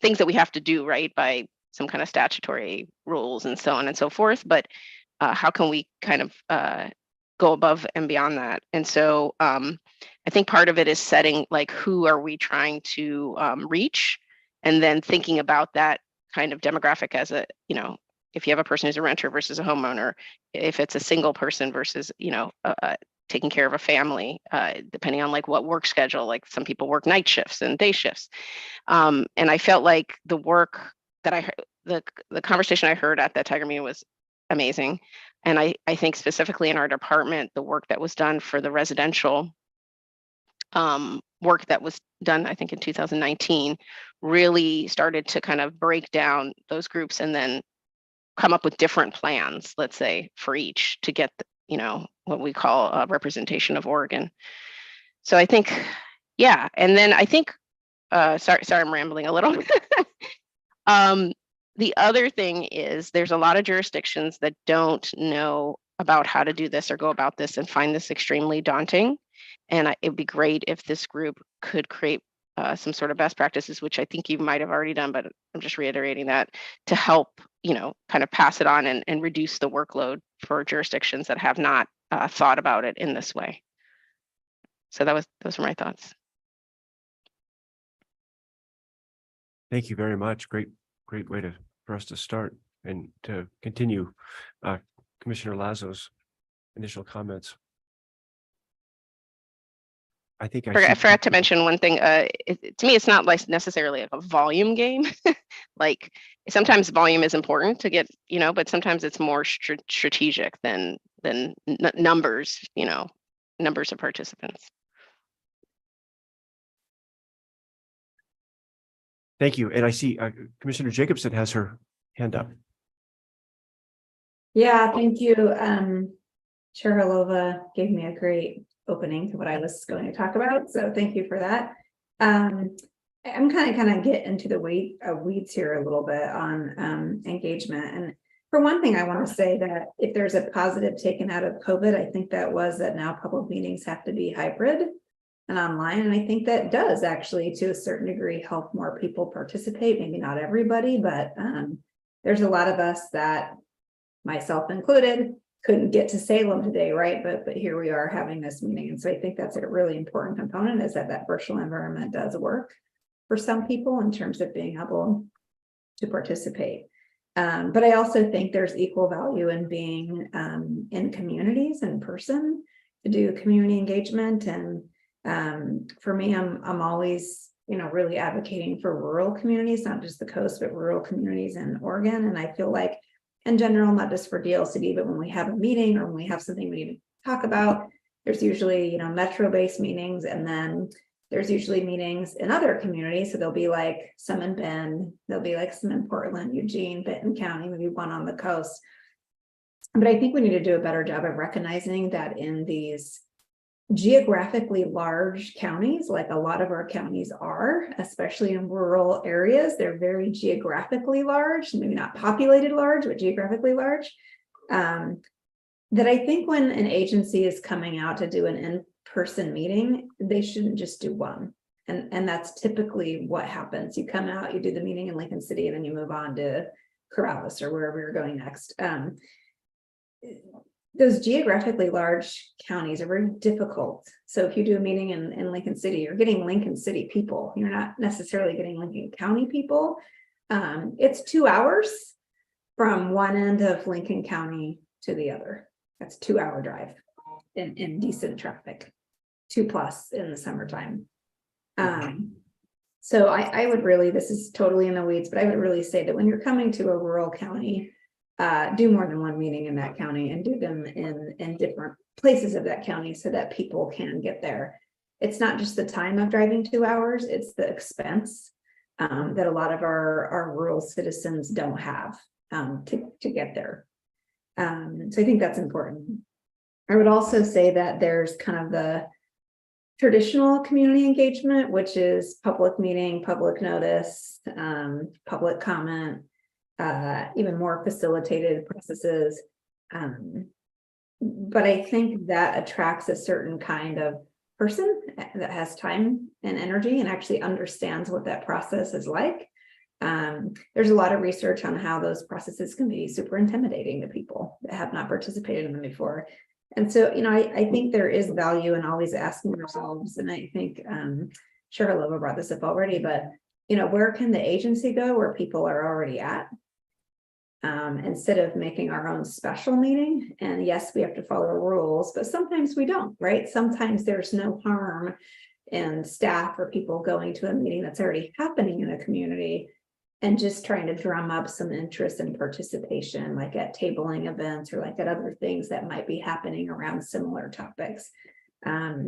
things that we have to do, right, by some kind of statutory rules and so on and so forth. But how can we kind of go above and beyond that? And so I think part of it is setting like, who are we trying to reach? And then thinking about that kind of demographic as a, you know, if you have a person who's a renter versus a homeowner, if it's a single person versus, you know, taking care of a family, depending on like what work schedule, like some people work night shifts and day shifts. And I felt like the work that the conversation I heard at that Tiger meeting was amazing. And I think specifically in our department, the work that was done for the residential work that was done, I think in 2019, really started to kind of break down those groups and then come up with different plans, let's say, for each to get, you know, what we call a representation of Oregon. So I think, yeah. And then I think, sorry, I'm rambling a little. The other thing is there's a lot of jurisdictions that don't know about how to do this or go about this and find this extremely daunting. And it'd be great if this group could create some sort of best practices, which I think you might have already done, but I'm just reiterating that, to help, you know, kind of pass it on and reduce the workload for jurisdictions that have not thought about it in this way. So those are my thoughts. Thank you very much. Great way for us to start and to continue Commissioner Lazo's initial comments. I think I forgot to mention one thing. To me, it's not like necessarily a volume game. Like sometimes volume is important to get, you know, but sometimes it's more strategic than numbers, you know, numbers of participants. Thank you. And I see Commissioner Jacobson has her hand up. Yeah, thank you. Chair Halova gave me a great opening to what I was going to talk about. So thank you for that. I'm kind of get into the weeds here a little bit on engagement. And for one thing, I want to say that if there's a positive taken out of COVID, I think that was that now public meetings have to be hybrid and online. And I think that does actually, to a certain degree, help more people participate. Maybe not everybody, but there's a lot of us that, myself included, couldn't get to Salem today, right? But here we are having this meeting. And so I think that's a really important component, is that that virtual environment does work for some people in terms of being able to participate. But I also think there's equal value in being in communities in person to do community engagement. And for me, I'm always, really advocating for rural communities, not just the coast, but rural communities in Oregon. And I feel like in general, not just for DLCD, but when we have a meeting or when we have something we need to talk about, there's usually, metro-based meetings, and then there's usually meetings in other communities. So there'll be like some in Bend, there'll be like some in Portland, Eugene, Benton County, maybe one on the coast. But I think we need to do a better job of recognizing that in these geographically large counties, like a lot of our counties are, especially in rural areas, they're very geographically large, maybe not populated large, but geographically large. That I think when an agency is coming out to do an in-person meeting, they shouldn't just do one. And that's typically what happens. You come out, you do the meeting in Lincoln City, and then you move on to Corvallis or wherever you're going next. Those geographically large counties are very difficult. So if you do a meeting in Lincoln City, you're getting Lincoln City people. You're not necessarily getting Lincoln County people. It's 2 hours from one end of Lincoln County to the other. That's 2-hour drive in decent traffic, 2+ in the summertime. So I would really, this is totally in the weeds, but I would really say that when you're coming to a rural county, do more than one meeting in that county, and do them in different places of that county so that people can get there. It's not just the time of driving 2 hours, it's the expense that a lot of our rural citizens don't have to get there. So I think that's important. I would also say that there's kind of the traditional community engagement, which is public meeting, public notice, public comment, even more facilitated processes. But I think that attracts a certain kind of person that has time and energy and actually understands what that process is like. There's a lot of research on how those processes can be super intimidating to people that have not participated in them before. And so, I think there is value in always asking ourselves, and I think Chantal brought this up already, but where can the agency go where people are already at? Instead of making our own special meeting. And yes, we have to follow rules, but sometimes we don't, right? Sometimes there's no harm in staff or people going to a meeting that's already happening in a community and just trying to drum up some interest and participation, like at tabling events or like at other things that might be happening around similar topics. I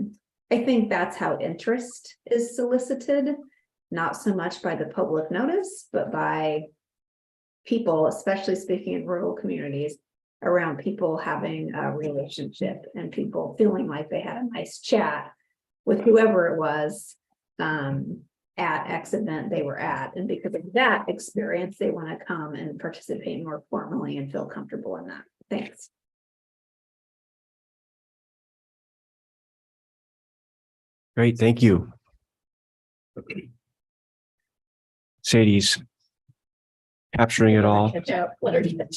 think that's how interest is solicited, not so much by the public notice, but by people, especially speaking in rural communities, around people having a relationship and people feeling like they had a nice chat with whoever it was at X event they were at. And because of that experience, they want to come and participate more formally and feel comfortable in that. Thanks. Great, thank you. Sadie's capturing it all.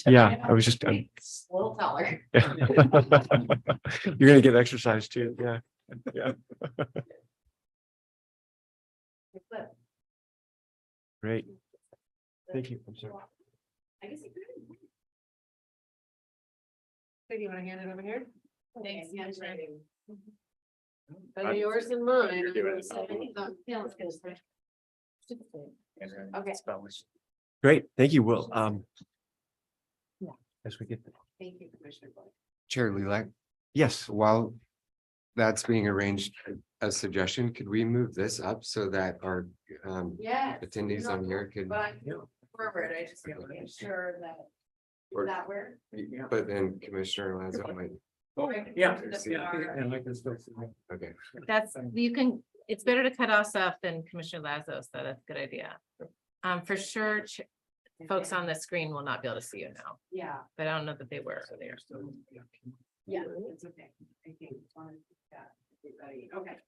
Yeah, I was just a little taller. You're gonna get exercise too. Yeah. Yeah. Great. Thank you. I'm sorry. I guess you could. So do you want to hand it over here? Thanks. Better yours than mine. Yeah, let's get it. Okay. Great, thank you, Will. As we get there. Thank you, Commissioner Boyd. Chair Lelak, Yes, while that's being arranged, a suggestion, could we move this up so that our Yeah. attendees on here could, But forward, I just want to make sure that Or- that where. but then Commissioner Lazo might. Yeah. Okay. That's, you can, it's better to cut us off than Commissioner Lazo, so that's a good idea. For sure, folks on the screen will not be able to see you now, Yeah, but I don't know that they were there. yeah, it's okay. I think it's fine. Yeah, everybody, okay.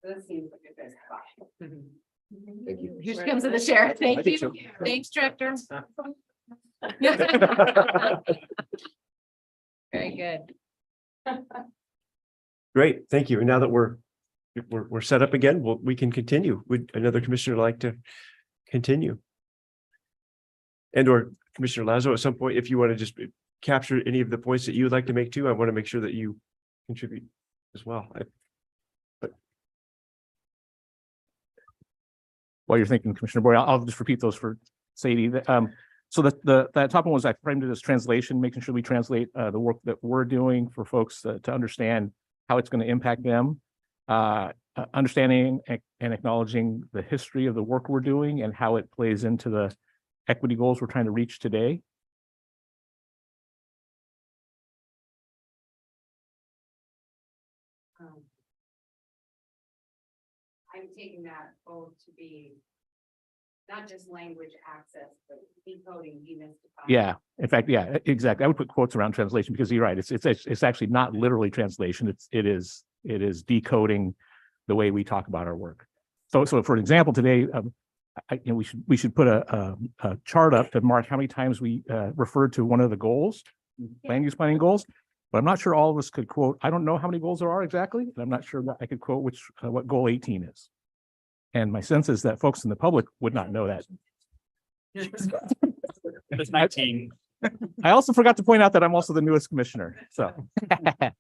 That seems like a good spot. Thank you. Here she comes to the chair. Thank I think you. so. Thanks, Director. Very good. Great, thank you. And now that we're set up again, we can continue. Would another commissioner like to continue? And or Commissioner Lazo, at some point, if you want to just capture any of the points that you would like to make too, I want to make sure that you contribute as well. While you're thinking, Commissioner Boyd, I'll just repeat those for Sadie. So that top one was I framed it as translation, making sure we translate the work that we're doing for folks to understand how it's going to impact them. Understanding and acknowledging the history of the work we're doing and how it plays into the equity goals we're trying to reach today. I'm taking that both to be not just language access, but decoding, demystifying. Yeah, in fact, yeah, exactly. I would put quotes around translation because you're right. It's actually not literally translation. It is decoding the way we talk about our work. So for an example today, we should put a chart up to mark how many times we referred to one of the goals, land use planning goals. But I'm not sure all of us could quote. I don't know how many goals there are exactly, and I'm not sure that I could quote what goal 18 is. And my sense is that folks in the public would not know that. It's 19. I also forgot to point out that I'm also the newest commissioner. So, and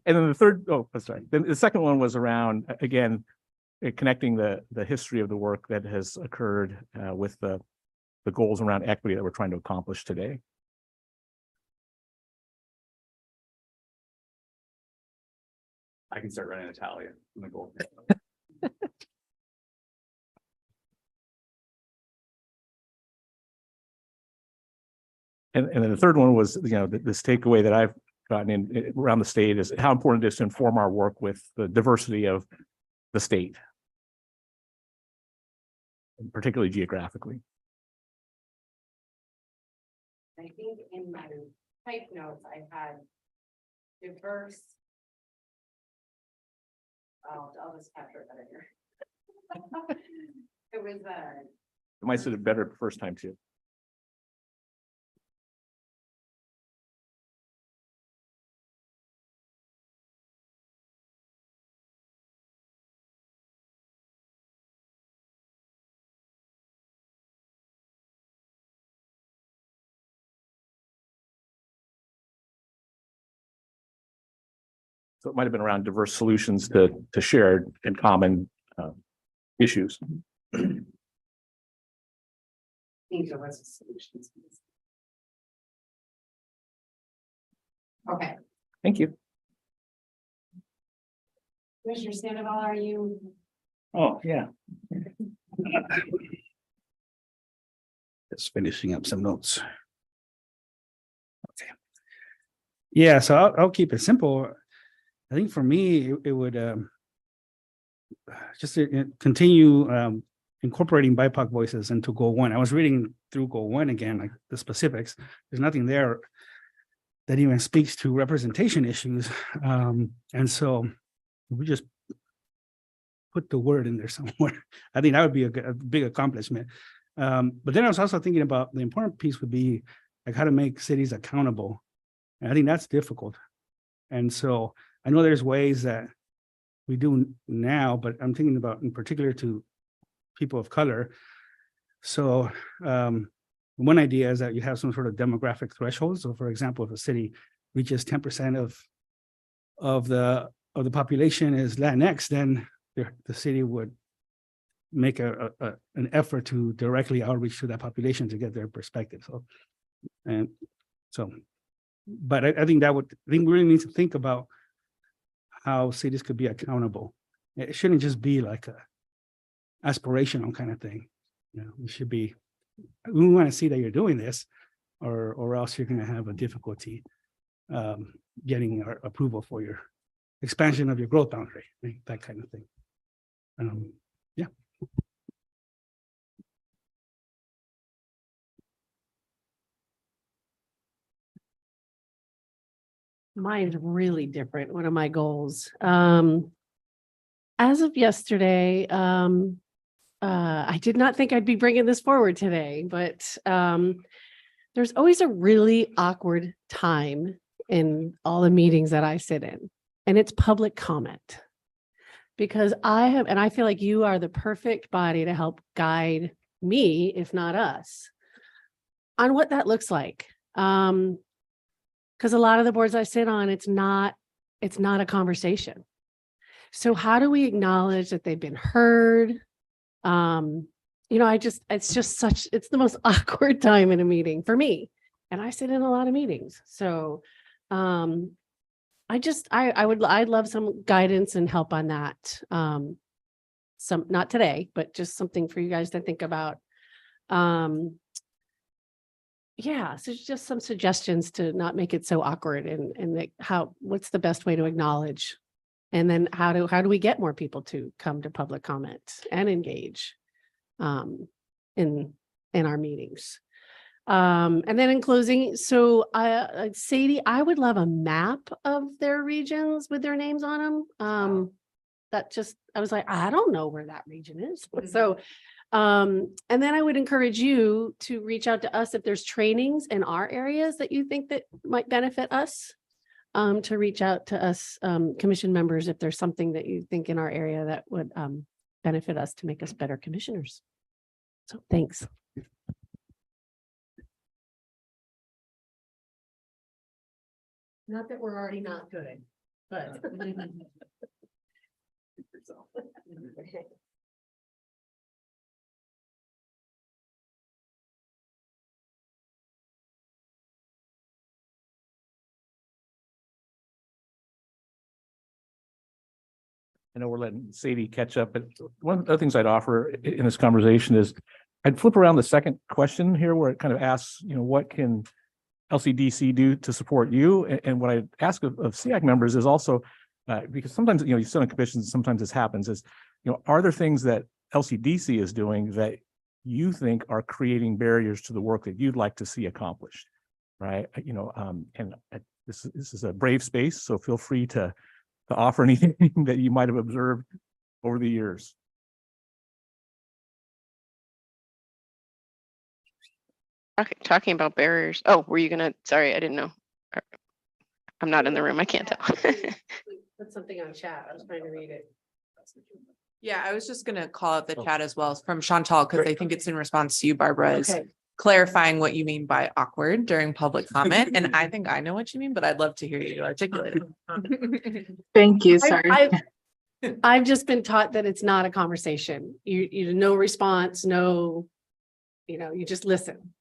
then the third, sorry. Then the second one was around, again, connecting the history of the work that has occurred with the goals around equity that we're trying to accomplish today. I can start running a tally on the goal. And then the third one was, this takeaway that I've gotten in around the state is how important it is to inform our work with the diversity of the state, and particularly geographically. I think in my type notes, I had diverse. I'll just capture it better here. It was I might have said it better the first time too. So it might have been around diverse solutions to shared and common issues. I think there was a solution. Okay. Thank you. Commissioner Sandoval, are you? Oh, yeah. Just finishing up some notes. Okay. Yeah, so I'll keep it simple. I think for me, it would just continue incorporating BIPOC voices into goal 1. I was reading through goal 1 again, like the specifics. There's nothing there that even speaks to representation issues. And so we just put the word in there somewhere. I think that would be a big accomplishment. But then I was also thinking about the important piece would be like how to make cities accountable. And I think that's difficult. And so I know there's ways that we do now, but I'm thinking about in particular to people of color. So one idea is that you have some sort of demographic threshold. So for example, if a city reaches 10% of the population is Latinx, then the city would make an effort to directly outreach to that population to get their perspective. But I think we really need to think about how cities could be accountable. It shouldn't just be like a aspirational kind of thing. It should be, we want to see that you're doing this, or else you're going to have a difficulty getting our approval for your expansion of your growth boundary, that kind of thing. Yeah. Mine's really different. One of my goals. As of yesterday, I did not think I'd be bringing this forward today, but there's always a really awkward time in all the meetings that I sit in, and it's public comment. Because I feel like you are the perfect body to help guide me, if not us, on what that looks like. Because a lot of the boards I sit on, it's not a conversation. So how do we acknowledge that they've been heard? It's the most awkward time in a meeting for me. And I sit in a lot of meetings. So I'd love some guidance and help on that. Not today, but just something for you guys to think about. So just some suggestions to not make it so awkward and what's the best way to acknowledge? And then how do we get more people to come to public comment and engage in our meetings? And then in closing, so Sadie, I would love a map of their regions with their names on them. I was like, I don't know where that region is. So, and then I would encourage you to reach out to us if there's trainings in our areas that you think that might benefit us, to reach out to us, commission members, if there's something that you think in our area that would benefit us to make us better commissioners. So thanks. Not that we're already not good, but. I know we're letting Sadie catch up, but one of the things I'd offer in this conversation is I'd flip around the second question here where it kind of asks, what can LCDC do to support you? And what I ask of SEAC members is also, because sometimes, you sit on commissions, sometimes this happens, is, are there things that LCDC is doing that you think are creating barriers to the work that you'd like to see accomplished, right? This is a brave space, so feel free to offer anything that you might have observed over the years. Talking about barriers. Oh, were you sorry, I didn't know. I'm not in the room. I can't tell. Put something on chat. I was trying to read it. Yeah, I was just gonna call out the chat as well from Chantal, because I think it's in response to you, Barbara, is Okay. clarifying what you mean by awkward during public comment. And I think I know what you mean, but I'd love to hear you articulate it. Thank you. Sorry. I've just been taught that it's not a conversation. You no response, no, you just listen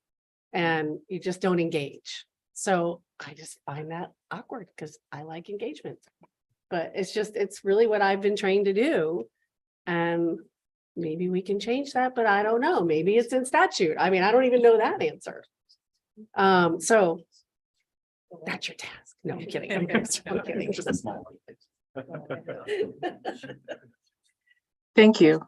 and you just don't engage. So I just find that awkward because I like engagement, but it's really what I've been trained to do. And maybe we can change that, but I don't know. Maybe it's in statute. I mean, I don't even know that answer. So that's your task. No, I'm kidding. I'm kidding. Just a small one. Thank you.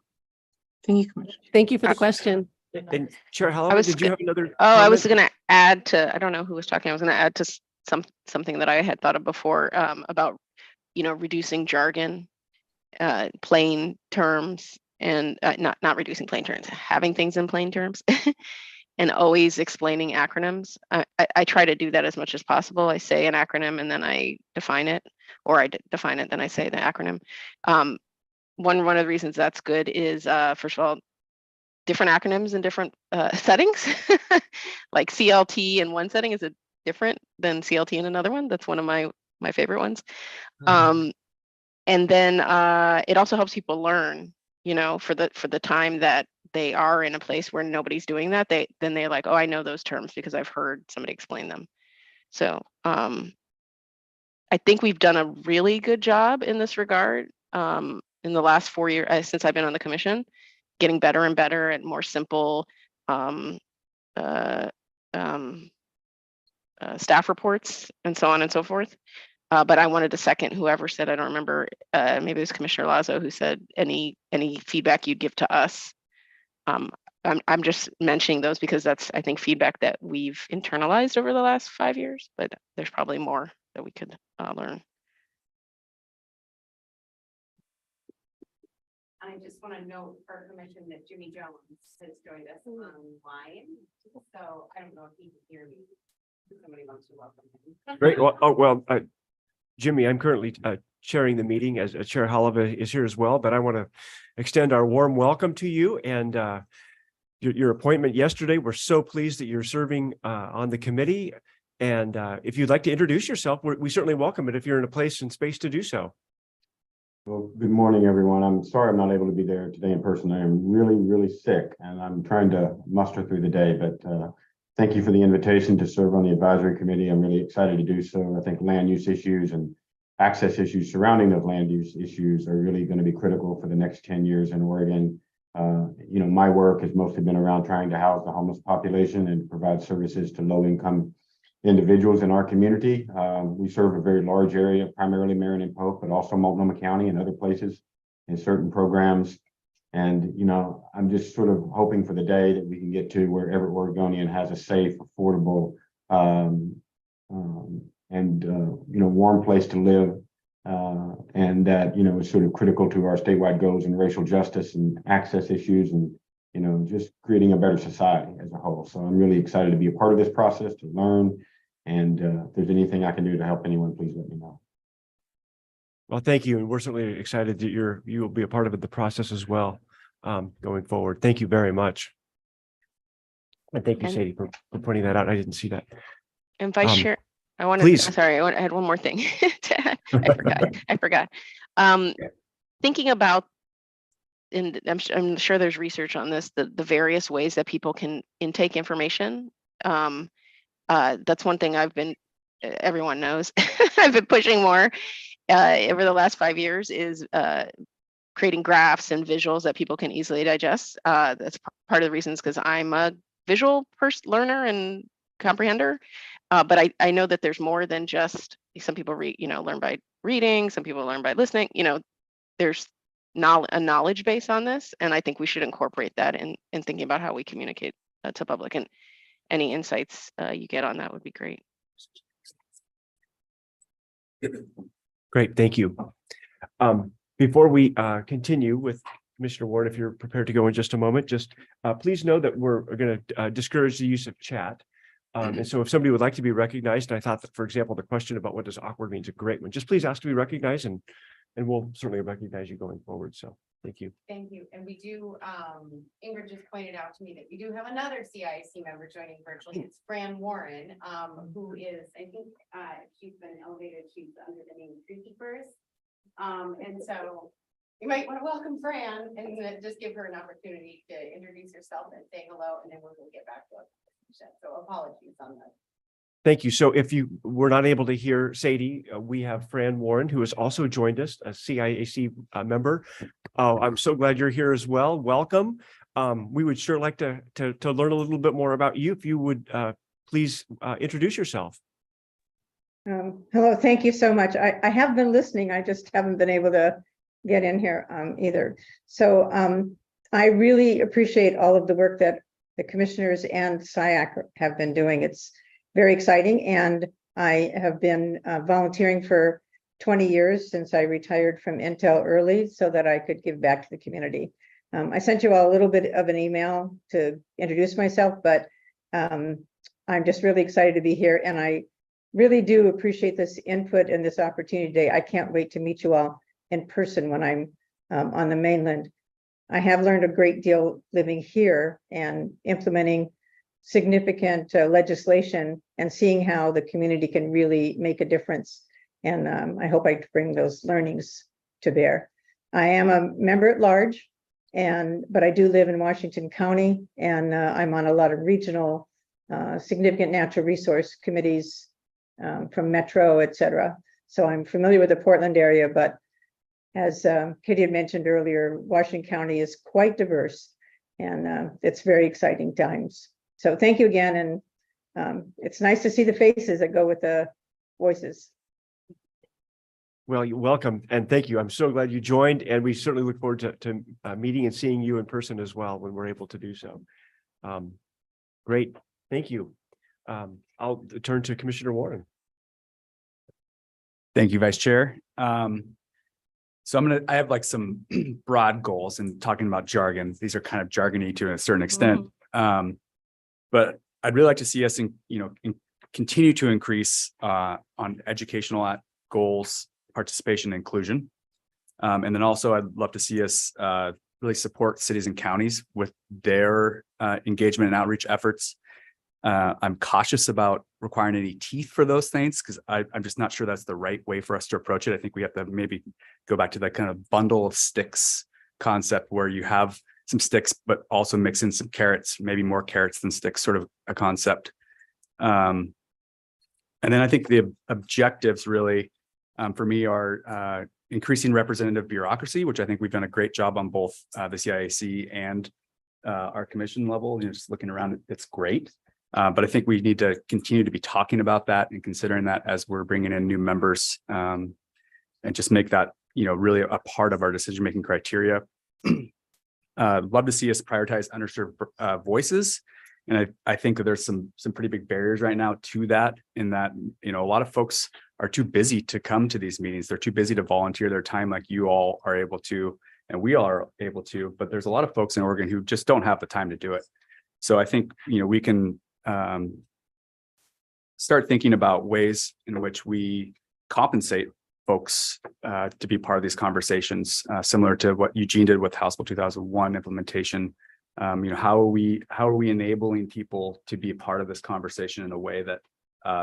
Thank you, Commissioner. Thank you for the question. And Chair Holloway, did you have another? I was comment? going to add to, I don't know who was talking. I was going to add to something that I had thought of before, about, reducing jargon, plain terms, and not reducing plain terms, having things in plain terms, and always explaining acronyms. I try to do that as much as possible. I say an acronym and then I define it, or I define it, then I say the acronym. One of the reasons that's good is, first of all, different acronyms in different settings. Like CLT in one setting is different than CLT in another one. That's one of my favorite ones. And then it also helps people learn, for the time that they are in a place where nobody's doing that, then they're like, oh, I know those terms because I've heard somebody explain them. So I think we've done a really good job in this regard in the last 4 years since I've been on the commission, getting better and better at more simple staff reports and so on and so forth. But I wanted to second whoever said, I don't remember, maybe it was Commissioner Lazo who said any feedback you'd give to us. I'm just mentioning those because that's, I think, feedback that we've internalized over the last 5 years, but there's probably more that we could learn. I just want to note for commission that Jimmy Jones has joined us online. So I don't know if he can hear me. If somebody wants to welcome him. Great. Jimmy, I'm currently chairing the meeting as Chair Halava is here as well, but I want to extend our warm welcome to you and your appointment yesterday. We're so pleased that you're serving on the committee. And if you'd like to introduce yourself, we certainly welcome it if you're in a place and space to do so. Well, good morning, everyone. I'm sorry I'm not able to be there today in person. I am really, really sick and I'm trying to muster through the day, but thank you for the invitation to serve on the advisory committee. I'm really excited to do so. I think land use issues and access issues surrounding those land use issues are really going to be critical for the next 10 years in Oregon. My work has mostly been around trying to house the homeless population and provide services to low-income individuals in our community. We serve a very large area, primarily Marion and Polk, but also Multnomah County and other places in certain programs. And, I'm just sort of hoping for the day that we can get to where every Oregonian has a safe, affordable, warm place to live. And that, is sort of critical to our statewide goals in racial justice and access issues and, just creating a better society as a whole. So I'm really excited to be a part of this process, to learn. And if there's anything I can do to help anyone, please let me know. Well, thank you. And we're certainly excited that you will be a part of the process as well going forward. Thank you very much. And thank you, Sadie, for pointing that out. I didn't see that. And Vice Chair, I had one more thing to add. I forgot. Thinking about, and I'm sure there's research on this, the various ways that people can intake information. That's one thing everyone knows, I've been pushing more over the last 5 years is creating graphs and visuals that people can easily digest. That's part of the reasons because I'm a visual learner and comprehender. But I know that there's more than just some people learn by reading, some people learn by listening. There's a knowledge base on this, and I think we should incorporate that in thinking about how we communicate to public. And any insights you get on that would be great. Great, thank you. Before we continue with Commissioner Warren, if you're prepared to go in just a moment, just please know that we're going to discourage the use of chat. And so if somebody would like to be recognized, and I thought that, for example, the question about what does awkward mean is a great one, just please ask to be recognized and we'll certainly recognize you going forward. So thank you. Thank you. And we do, Ingrid just pointed out to me that we do have another CIAC member joining virtually. It's Fran Warren, who is, I think she's been elevated. She's under the name Tree Keepers. And so you might want to welcome Fran and just give her an opportunity to introduce herself and say hello, and then we'll get back to it. So apologies on that. Thank you. So if you were not able to hear Sadie, we have Fran Warren, who has also joined us, a CIAC member. I'm so glad you're here as well. Welcome. We would sure like to learn a little bit more about you. If you would please introduce yourself. Hello, thank you so much. I have been listening. I just haven't been able to get in here either. So I really appreciate all of the work that the commissioners and SIAC have been doing. It's very exciting. And I have been volunteering for 20 years since I retired from Intel early so that I could give back to the community. I sent you all a little bit of an email to introduce myself, but I'm just really excited to be here. And I really do appreciate this input and this opportunity today. I can't wait to meet you all in person when I'm on the mainland. I have learned a great deal living here and implementing significant legislation and seeing how the community can really make a difference. And I hope I bring those learnings to bear. I am a member at large, but I do live in Washington County, and I'm on a lot of regional significant natural resource committees from Metro, et cetera. So I'm familiar with the Portland area, but as Kitty had mentioned earlier, Washington County is quite diverse, and it's very exciting times. So thank you again, and it's nice to see the faces that go with the voices. Well, you're welcome, and thank you. I'm so glad you joined, and we certainly look forward to meeting and seeing you in person as well when we're able to do so. Great, thank you. I'll turn to Commissioner Warren. Thank you, Vice Chair. So I have like some broad goals and talking about jargon. These are kind of jargony to a certain extent. But I'd really like to see us continue to increase on educational goals, participation, and inclusion. And then also I'd love to see us really support cities and counties with their engagement and outreach efforts. I'm cautious about requiring any teeth for those things because I'm just not sure that's the right way for us to approach it. I think we have to maybe go back to that kind of bundle of sticks concept where you have some sticks, but also mix in some carrots, maybe more carrots than sticks, sort of a concept. And then I think the objectives really for me are increasing representative bureaucracy, which I think we've done a great job on both the CIAC and our commission level. Just looking around, it's great. But I think we need to continue to be talking about that and considering that as we're bringing in new members and just make that, really a part of our decision-making criteria. Love to see us prioritize underserved voices. And I think that there's some pretty big barriers right now to that, in that, a lot of folks are too busy to come to these meetings. They're too busy to volunteer their time like you all are able to, and we all are able to, but there's a lot of folks in Oregon who just don't have the time to do it. So I think, we can start thinking about ways in which we compensate folks to be part of these conversations, similar to what Eugene did with House Bill 2001 implementation. How are we enabling people to be a part of this conversation in a way that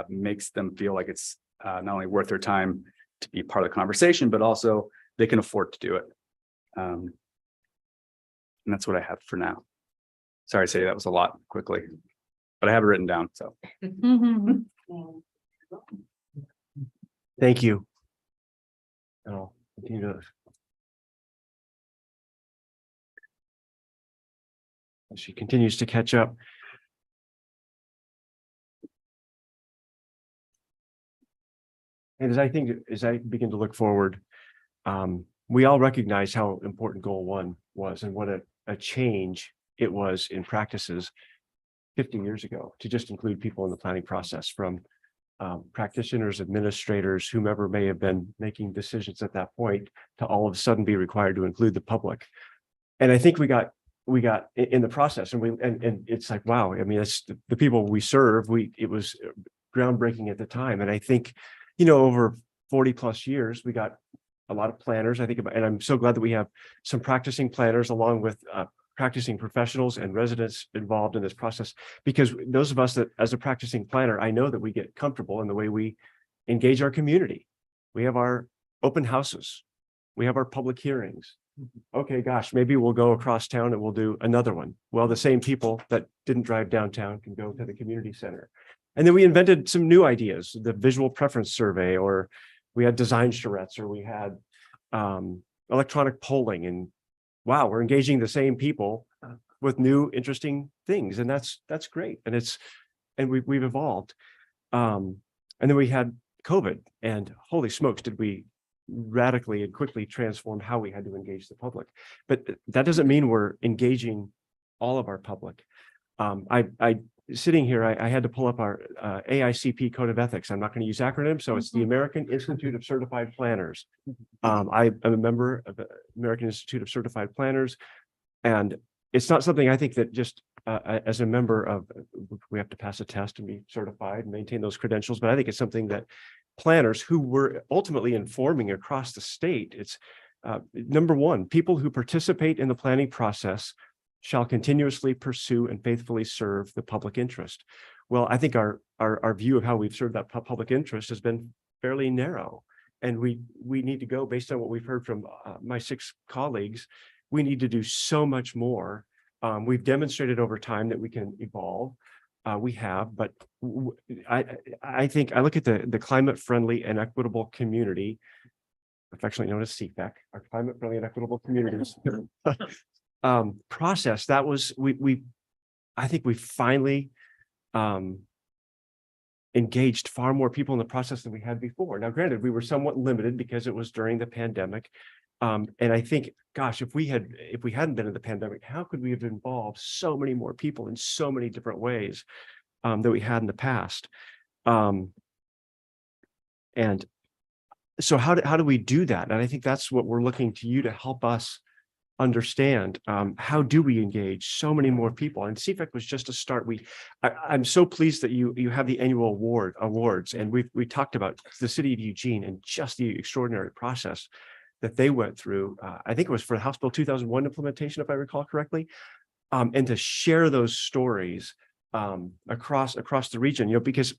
makes them feel like it's not only worth their time to be part of the conversation, but also they can afford to do it. And that's what I have for now. Sorry to say that was a lot quickly, but I have it written down. So Thank you. And I'll continue to. As she continues to catch up. And as I begin to look forward, we all recognize how important goal one was and what a change it was in practices 50 years ago to just include people in the planning process, from practitioners, administrators, whomever may have been making decisions at that point, to all of a sudden be required to include the public. And I think we got in the process, and it's like, wow, I mean, it's the people we serve, it was groundbreaking at the time. And I think, over 40 plus years, we got a lot of planners, and I'm so glad that we have some practicing planners along with practicing professionals and residents involved in this process, because those of us that, as a practicing planner, I know that we get comfortable in the way we engage our community. We have our open houses. We have our public hearings. Okay, gosh, maybe we'll go across town and we'll do another one. Well, the same people that didn't drive downtown can go to the community center. And then we invented some new ideas, the visual preference survey, or we had design charrettes, or we had electronic polling. And wow, we're engaging the same people with new, interesting things. And that's great. And we've evolved. And then we had COVID, and holy smokes, did we radically and quickly transform how we had to engage the public. But that doesn't mean we're engaging all of our public. Sitting here, I had to pull up our AICP Code of Ethics. I'm not going to use acronyms, so it's the American Institute of Certified Planners. I'm a member of the American Institute of Certified Planners, and it's not something I think that just as a member of, we have to pass a test and be certified and maintain those credentials, but I think it's something that planners who were ultimately informing across the state, it's number one, people who participate in the planning process shall continuously pursue and faithfully serve the public interest. Well, I think our view of how we've served that public interest has been fairly narrow, and we need to go, based on what we've heard from my 6 colleagues, we need to do so much more. We've demonstrated over time that we can evolve. We have, but I think I look at the climate friendly and equitable community, affectionately known as CFEC, our climate friendly and equitable communities process. That was, I think we finally engaged far more people in the process than we had before. Now, granted, we were somewhat limited because it was during the pandemic. And I think, gosh, if we hadn't been in the pandemic, how could we have involved so many more people in so many different ways that we had in the past? And So how do we do that? And I think that's what we're looking to you to help us understand. How do we engage so many more people? And CFEC was just a start. I'm so pleased that you have the annual awards, and we talked about the city of Eugene and just the extraordinary process that they went through. I think it was for House Bill 2001 implementation, if I recall correctly, and to share those stories across the region, because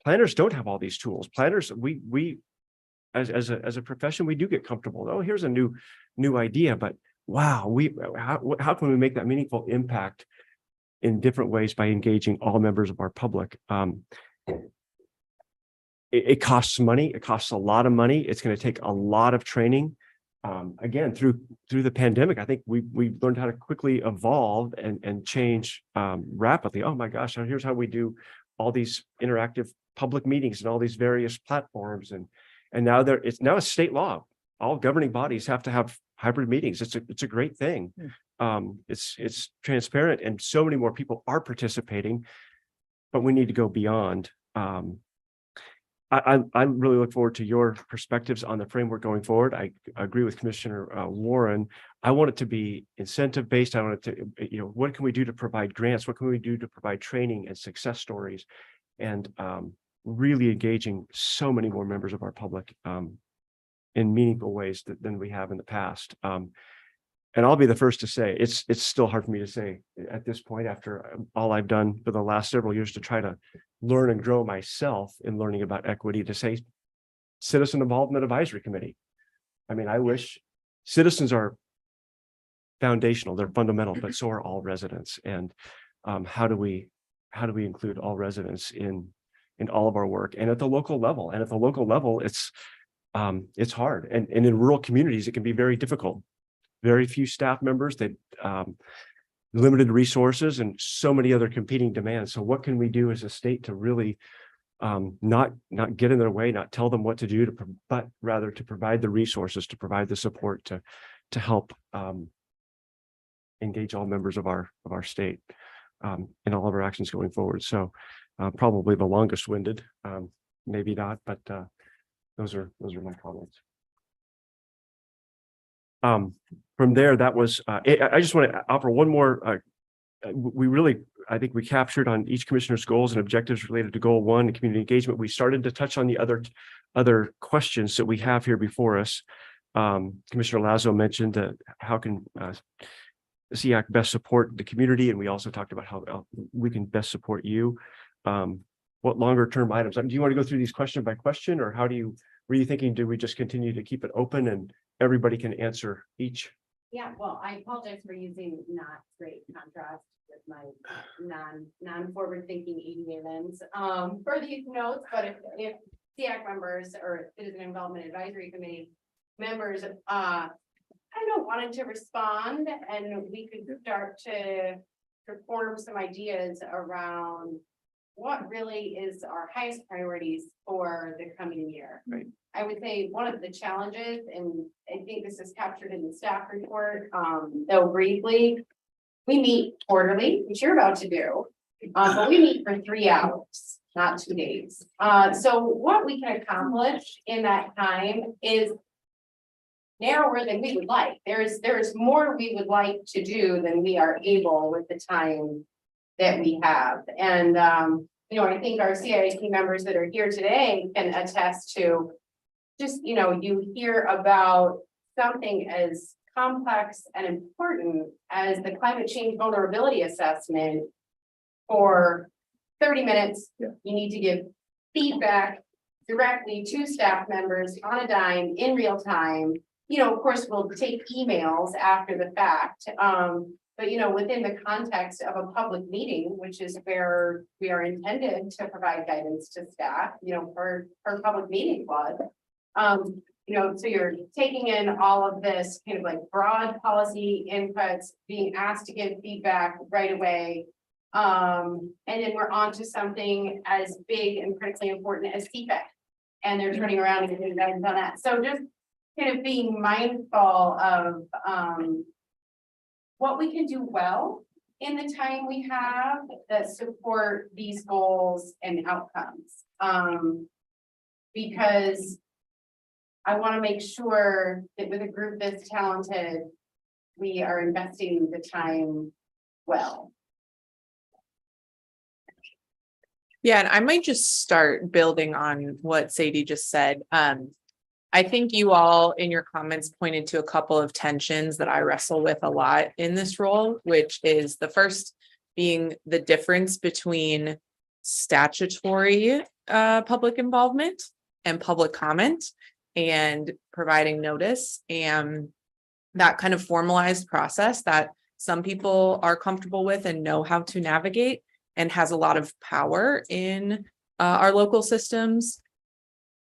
planners don't have all these tools. Planners, we as a profession, we do get comfortable. Oh, here's a new idea, but wow, how can we make that meaningful impact in different ways by engaging all members of our public? It costs money. It costs a lot of money. It's going to take a lot of training. Again, through the pandemic, I think we learned how to quickly evolve and change rapidly. Oh my gosh, here's how we do all these interactive public meetings and all these various platforms, and now it's a state law. All governing bodies have to have hybrid meetings. It's a great thing. It's transparent, and so many more people are participating, but we need to go beyond. I really look forward to your perspectives on the framework going forward. I agree with Commissioner Warren. I want it to be incentive based. I want it to, what can we do to provide grants? What can we do to provide training and success stories, and really engaging so many more members of our public in meaningful ways than we have in the past. And I'll be the first to say it's still hard for me to say at this point, after all I've done for the last several years to try to learn and grow myself in learning about equity, to say Citizen Involvement Advisory Committee. I mean, I wish citizens are foundational, they're fundamental, but so are all residents. And how do we include all residents in all of our work, and at the local level? And at the local level, it's hard. And in rural communities, it can be very difficult. Very few staff members, that limited resources, and so many other competing demands. So what can we do as a state to really not get in their way, not tell them what to do, but rather to provide the resources, to provide the support to help engage all members of our state in all of our actions going forward. So probably the longest winded, maybe not, but those are my comments. From there, that was, I just want to offer one more. I think we captured on each commissioner's goals and objectives related to goal 1, community engagement. We started to touch on the other questions that we have here before us. Commissioner Lazo mentioned how can SEAC best support the community, and we also talked about how we can best support you. What longer term items? Do you want to go through these question by question, or were you thinking, do we just continue to keep it open and everybody can answer each? Yeah, well, I apologize for using not great contrast with my non-forward thinking ADA lens for these notes, but if SEAC members or Citizen Involvement Advisory Committee members I don't know, wanted to respond, and we could start to form some ideas around what really is our highest priorities for the coming year. Right. I would say one of the challenges, and I think this is captured in the staff report, though briefly, we meet quarterly, which you're about to do, but we meet for 3 hours, not 2 days. So what we can accomplish in that time is narrower than we would like. There's more we would like to do than we are able with the time that we have. And I think our CIC members that are here today can attest to just, you hear about something as complex and important as the climate change vulnerability assessment for 30 minutes. Yeah. You need to give feedback directly to staff members on a dime in real time. Of course, we'll take emails after the fact. But within the context of a public meeting, which is where we are intended to provide guidance to staff, for public meeting clause. So you're taking in all of this kind of like broad policy inputs, being asked to give feedback right away. And then we're on to something as big and critically important as CFEC. And they're turning around and doing that. So just kind of being mindful of what we can do well in the time we have that support these goals and outcomes. Because I want to make sure that with a group this talented, we are investing the time well. Yeah, and I might just start building on what Sadie just said. I think you all in your comments pointed to a couple of tensions that I wrestle with a lot in this role, which is the first being the difference between statutory public involvement and public comment and providing notice, and that kind of formalized process that some people are comfortable with and know how to navigate and has a lot of power in our local systems.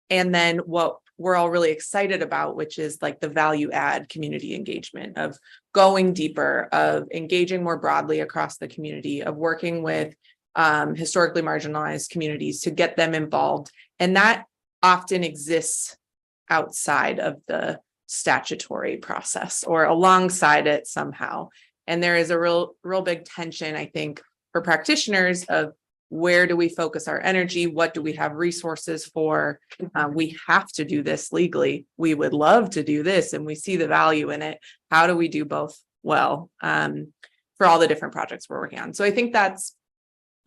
And then what we're all really excited about, which is like the value add community engagement of going deeper, of engaging more broadly across the community, of working with historically marginalized communities to get them involved. And that often exists outside of the statutory process or alongside it somehow. And there is a real big tension, I think, for practitioners of where do we focus our energy? What do we have resources for? We have to do this legally. We would love to do this and we see the value in it. How do we do both well for all the different projects we're working on? So I think that's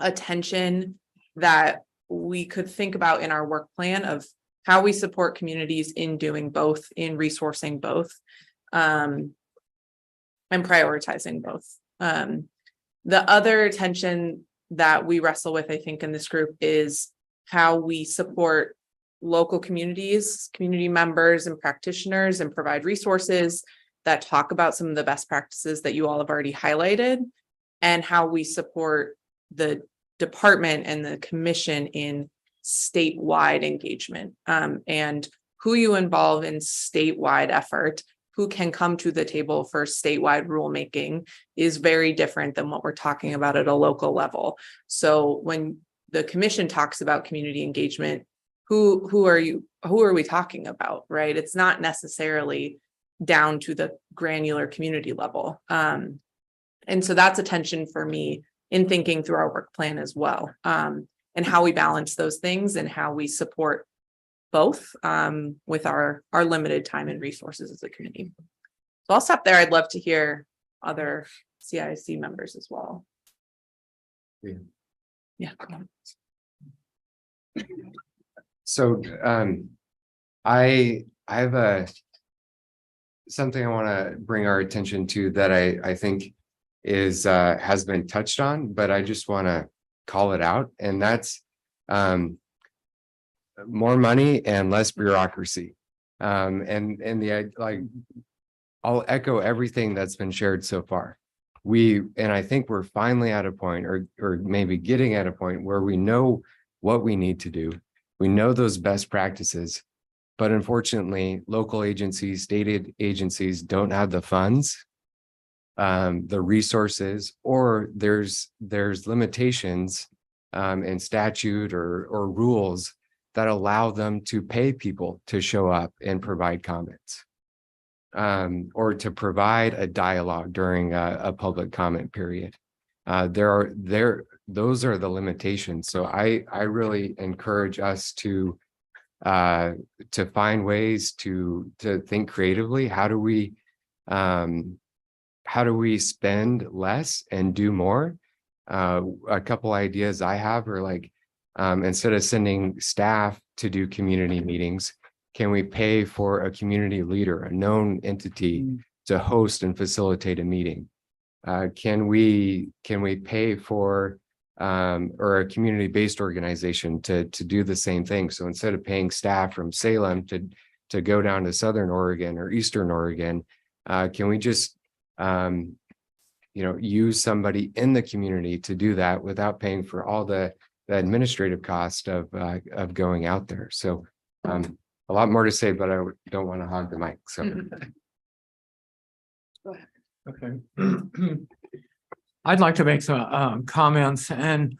a tension that we could think about in our work plan of how we support communities in doing both, in resourcing both, and prioritizing both. The other tension that we wrestle with, I think, in this group is how we support local communities, community members and practitioners, and provide resources that talk about some of the best practices that you all have already highlighted, and how we support the department and the commission in statewide engagement, and who you involve in statewide effort, who can come to the table for statewide rulemaking is very different than what we're talking about at a local level. So when the commission talks about community engagement, who are we talking about, right? It's not necessarily down to the granular community level. And so that's a tension for me in thinking through our work plan as well, and how we balance those things and how we support both with our limited time and resources as a community. So I'll stop there. I'd love to hear other CIC members as well. Yeah. So I have something I want to bring our attention to that I think is has been touched on, but I just want to call it out, and that's more money and less bureaucracy. And I'll echo everything that's been shared so far. I think we're finally at a point, or maybe getting at a point where we know what we need to do. We know those best practices, but unfortunately, local agencies, state agencies don't have the funds, the resources, or there's limitations in statute or rules that allow them to pay people to show up and provide comments, or to provide a dialogue during a public comment period. Those are the limitations. So I really encourage us to find ways to think creatively. How do we spend less and do more? A couple ideas I have are like, instead of sending staff to do community meetings, can we pay for a community leader, a known entity, to host and facilitate a meeting? Can we pay for or a community-based organization to do the same thing? So instead of paying staff from Salem to go down to Southern Oregon or Eastern Oregon, can we just use somebody in the community to do that without paying for all the administrative cost of going out there? So a lot more to say, but I don't want to hog the mic. So Go ahead. Okay. I'd like to make some comments, and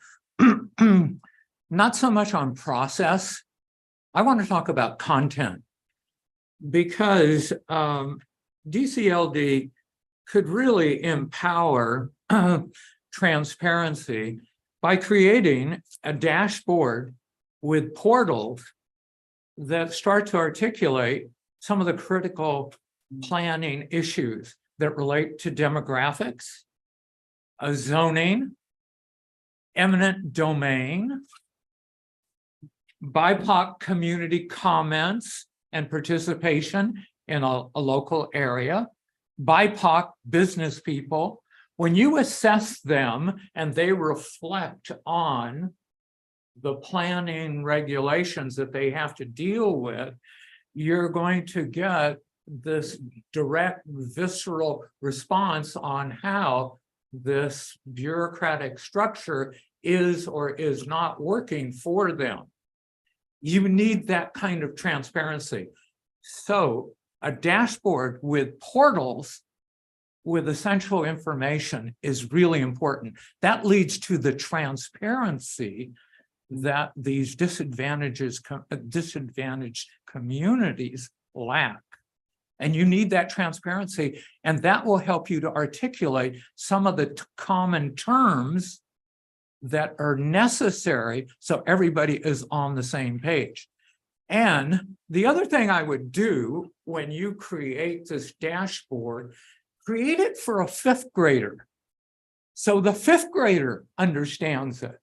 not so much on process. I want to talk about content, because DCLD could really empower transparency by creating a dashboard with portals that start to articulate some of the critical planning issues that relate to demographics, zoning, eminent domain, BIPOC community comments and participation in a local area, BIPOC business people. When you assess them and they reflect on the planning regulations that they have to deal with, you're going to get this direct, visceral response on how this bureaucratic structure is or is not working for them. You need that kind of transparency. So a dashboard with portals with essential information is really important. That leads to the transparency that these disadvantaged communities lack. And you need that transparency, and that will help you to articulate some of the common terms that are necessary so everybody is on the same page. And the other thing I would do when you create this dashboard, create it for a fifth grader. So the fifth grader understands it.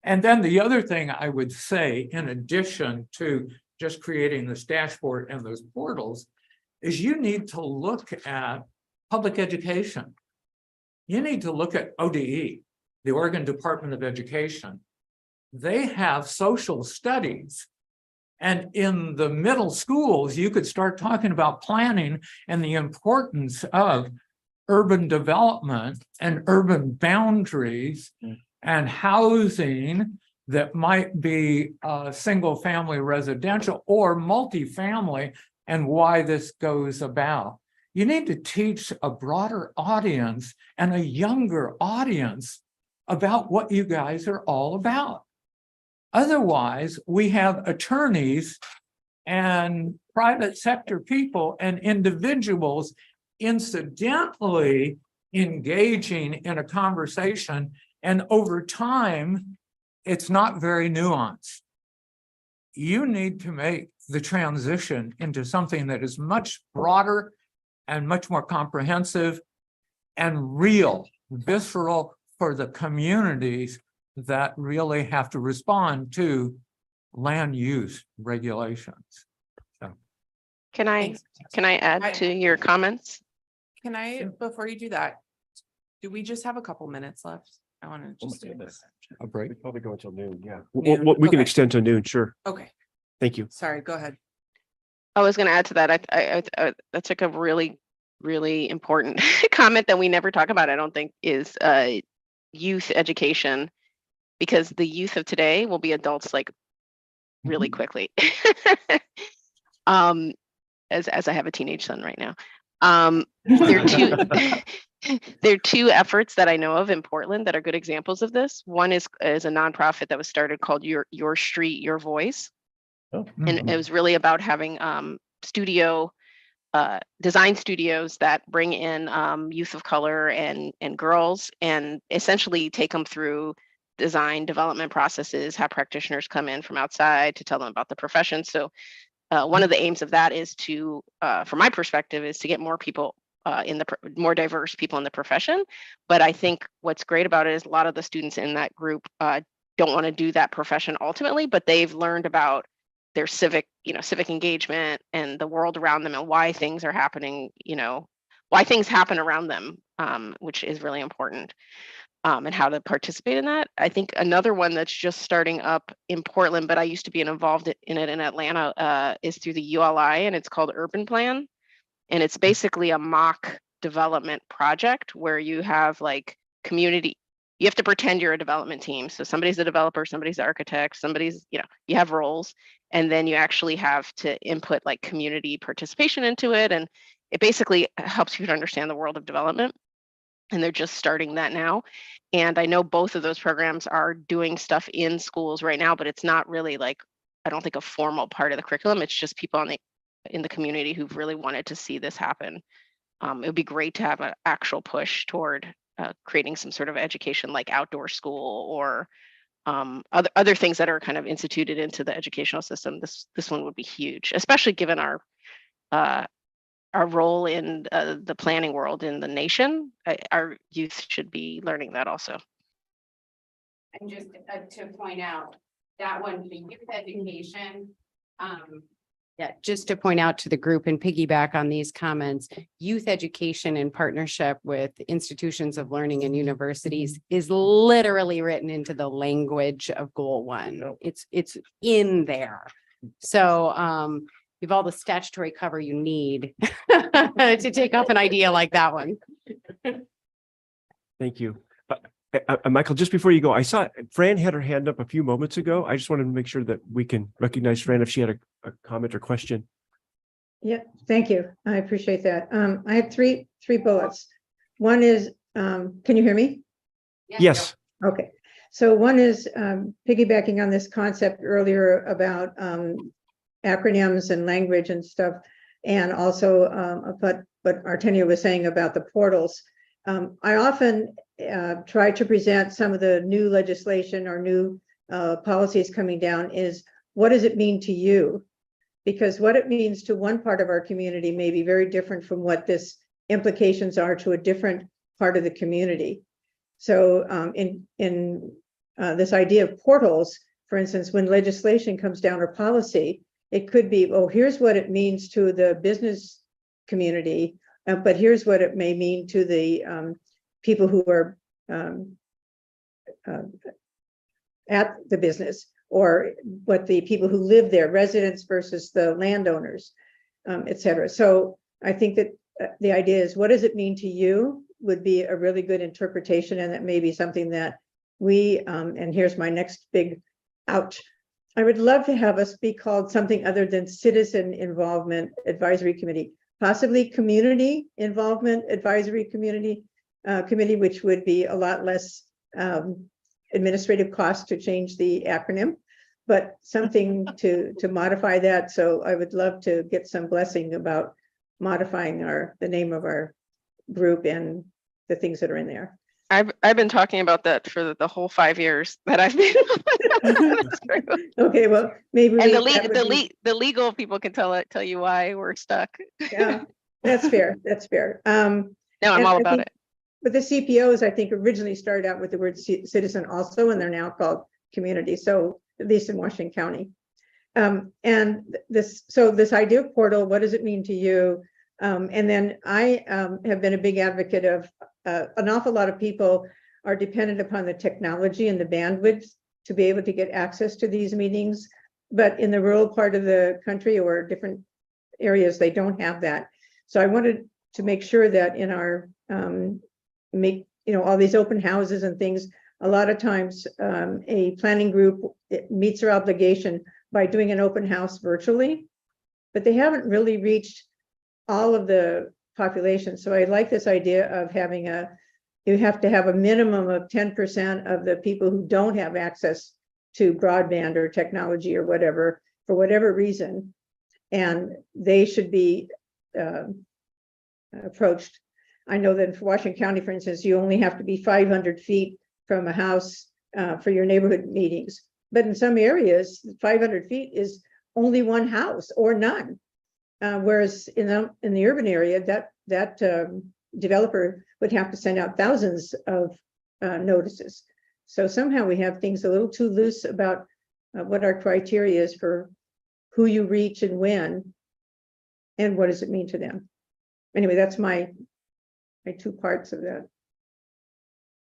And then the other thing I would say, in addition to just creating this dashboard and those portals, is you need to look at public education. You need to look at ODE, the Oregon Department of Education. They have social studies. And in the middle schools, you could start talking about planning and the importance of urban development and urban boundaries and housing that might be single family residential or multifamily, and why this goes about. You need to teach a broader audience and a younger audience about what you guys are all about. Otherwise, we have attorneys and private sector people and individuals incidentally engaging in a conversation, and over time, it's not very nuanced. You need to make the transition into something that is much broader and much more comprehensive and real, visceral for the communities that really have to respond to land use regulations. So, Can I add to your comments? Can I, before you do that, do we just have a couple minutes left? I want to just do this. A break? We probably go until noon, yeah. Noon, We can okay. extend to noon, sure. Okay, Thank you. sorry, go ahead. I was going to add to that. I that's like a really, really important comment that we never talk about, I don't think, is youth education, because the youth of today will be adults like really quickly. As I have a teenage son right now. There are two efforts that I know of in Portland that are good examples of this. One is a nonprofit that was started called Your Street, Your Voice. And it was really about having design studios that bring in youth of color and girls, and essentially take them through design development processes, have practitioners come in from outside to tell them about the profession. So one of the aims of that is to, from my perspective, is to get more people more diverse people in the profession. But I think what's great about it is a lot of the students in that group don't want to do that profession ultimately, but they've learned about their civic engagement and the world around them and why things are happening, why things happen around them, which is really important, and how to participate in that. I think another one that's just starting up in Portland, but I used to be involved in it in Atlanta, is through the ULI, and it's called Urban Plan. And it's basically a mock development project where you have like community, you have to pretend you're a development team. So somebody's a developer, somebody's an architect, somebody's, you have roles, and then you actually have to input like community participation into it. And it basically helps you to understand the world of development. And they're just starting that now. And I know both of those programs are doing stuff in schools right now, but it's not really like, I don't think, a formal part of the curriculum. It's just people in the community who've really wanted to see this happen. It would be great to have an actual push toward creating some sort of education like outdoor school or other things that are kind of instituted into the educational system. This one would be huge, especially given our our role in the planning world in the nation. Our youth should be learning that also. And just to point out that one, the youth education, yeah, just to point out to the group and piggyback on these comments, youth education in partnership with institutions of learning and universities is literally written into the language of Goal 1. It's in there. So you have all the statutory cover you need to take off an idea like that one. Thank you. Michael, just before you go, I saw Fran had her hand up a few moments ago. I just wanted to make sure that we can recognize Fran if she had a comment or question. Yeah, thank you. I appreciate that. I have three bullets. One is, can you hear me? Yes. Okay. So one is piggybacking on this concept earlier about acronyms and language and stuff, and also what Artenia was saying about the portals. I often try to present some of the new legislation or new policies coming down is, what does it mean to you? Because what it means to one part of our community may be very different from what this implications are to a different part of the community. So in this idea of portals, for instance, when legislation comes down or policy, it could be, oh, here's what it means to the business community, but here's what it may mean to the people who are at the business, or what the people who live there, residents versus the landowners, et cetera. So I think that the idea is, what does it mean to you would be a really good interpretation, and that may be something that we, and here's my next big ouch, I would love to have us be called something other than Citizen Involvement Advisory Committee, possibly Community Involvement Advisory Committee, which would be a lot less administrative cost to change the acronym, but something to modify that. So I would love to get some blessing about modifying the name of our group and the things that are in there. I've been talking about that for the whole 5 years that I've been. That's true. Okay, well, maybe and the legal people can tell you why we're stuck. Yeah, that's fair. That's fair. No, I'm all about it. But the CPOs, I think, originally started out with the word citizen also, and they're now called community. So at least in Washington County. And this idea of portal, what does it mean to you? And then I have been a big advocate of an awful lot of people are dependent upon the technology and the bandwidth to be able to get access to these meetings. But in the rural part of the country or different areas, they don't have that. So I wanted to make sure that in our all these open houses and things, a lot of times a planning group meets their obligation by doing an open house virtually, but they haven't really reached all of the population. So I like this idea of having you have to have a minimum of 10% of the people who don't have access to broadband or technology or whatever, for whatever reason, and they should be approached. I know that for Washington County, for instance, you only have to be 500 feet from a house for your neighborhood meetings. But in some areas, 500 feet is only one house or none. Whereas in the urban area, that developer would have to send out thousands of notices. So somehow we have things a little too loose about what our criteria is for who you reach and when, and what does it mean to them. Anyway, that's my two parts of that.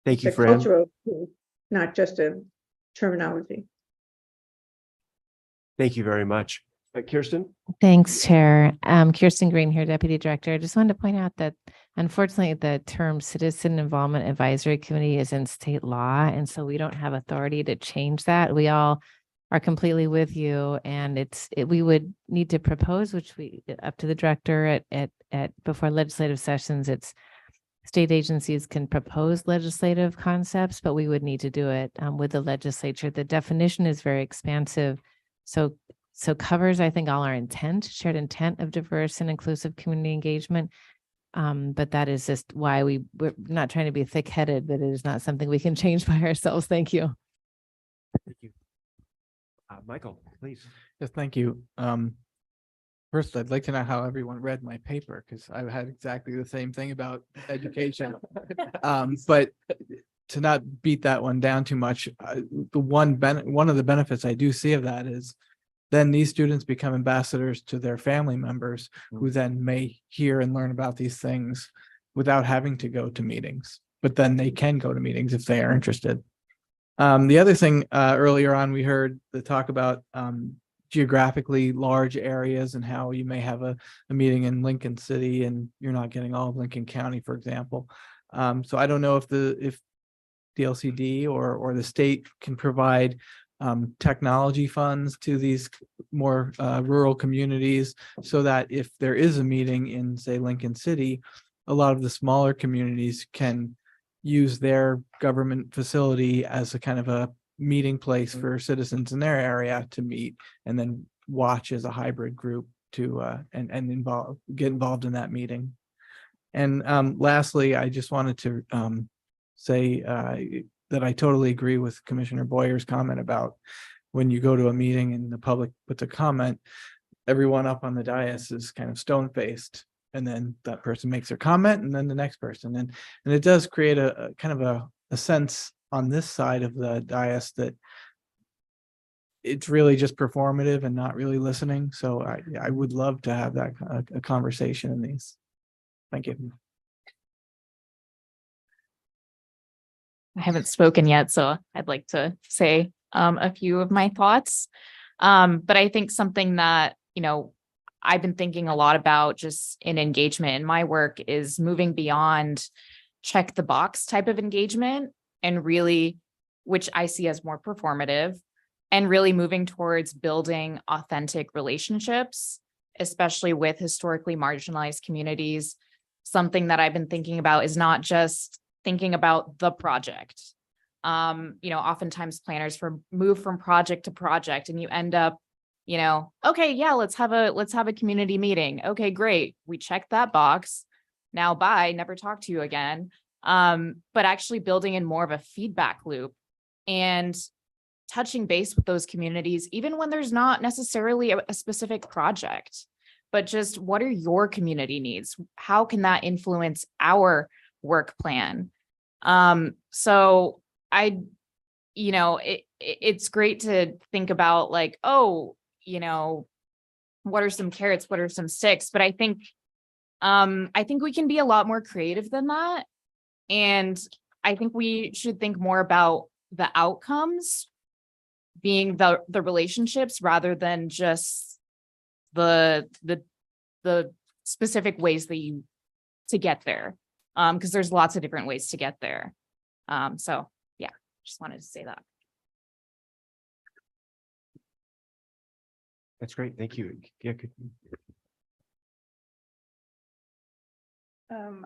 Thank you, It's a Fran. cultural, not just a terminology. Thank you very much. Kirsten? Thanks, Chair. Kirsten Green here, Deputy Director. I just wanted to point out that unfortunately the term Citizen Involvement Advisory Committee is in state law, and so we don't have authority to change that. We all are completely with you, and we would need to propose, which we up to the director at before legislative sessions. It's state agencies can propose legislative concepts, but we would need to do it with the legislature. The definition is very expansive, so covers, I think, all our shared intent of diverse and inclusive community engagement. But that is just why we're not trying to be thick-headed, but it is not something we can change by ourselves. Thank you. Thank you. Michael, please. Yes, thank you. First, I'd like to know how everyone read my paper, because I've had exactly the same thing about education. But to not beat that one down too much, one of the benefits I do see of that is then these students become ambassadors to their family members, who then may hear and learn about these things without having to go to meetings. But then they can go to meetings if they are interested. The other thing, earlier on, we heard the talk about geographically large areas and how you may have a meeting in Lincoln City and you're not getting all of Lincoln County, for example. So I don't know if the LCD or the state can provide technology funds to these more rural communities, so that if there is a meeting in, say, Lincoln City, a lot of the smaller communities can use their government facility as a kind of a meeting place for citizens in their area to meet, and then watch as a hybrid group to and get involved in that meeting. And lastly, I just wanted to say that I totally agree with Commissioner Boyer's comment about when you go to a meeting and the public puts a comment, everyone up on the dais is kind of stone-faced, and then that person makes their comment, and then the next person, and it does create a kind of a sense on this side of the dais that it's really just performative and not really listening. So I would love to have that a conversation in these. Thank you. I haven't spoken yet, so I'd like to say a few of my thoughts. But I think something that, I've been thinking a lot about just in engagement in my work is moving beyond check the box type of engagement, and really, which I see as more performative, and really moving towards building authentic relationships, especially with historically marginalized communities. Something that I've been thinking about is not just thinking about the project. Oftentimes planners move from project to project, and you end up, okay, yeah, let's have a community meeting. Okay, great. We checked that box. Now, bye, never talk to you again. But actually building in more of a feedback loop and touching base with those communities, even when there's not necessarily a specific project, but just what are your community needs? How can that influence our work plan? So it's great to think about like, what are some carrots? What are some sticks? But I think we can be a lot more creative than that. And I think we should think more about the outcomes being the relationships rather than just the specific ways to get there. Because there's lots of different ways to get there. So yeah, just wanted to say that. That's great. Thank you. Yeah, good.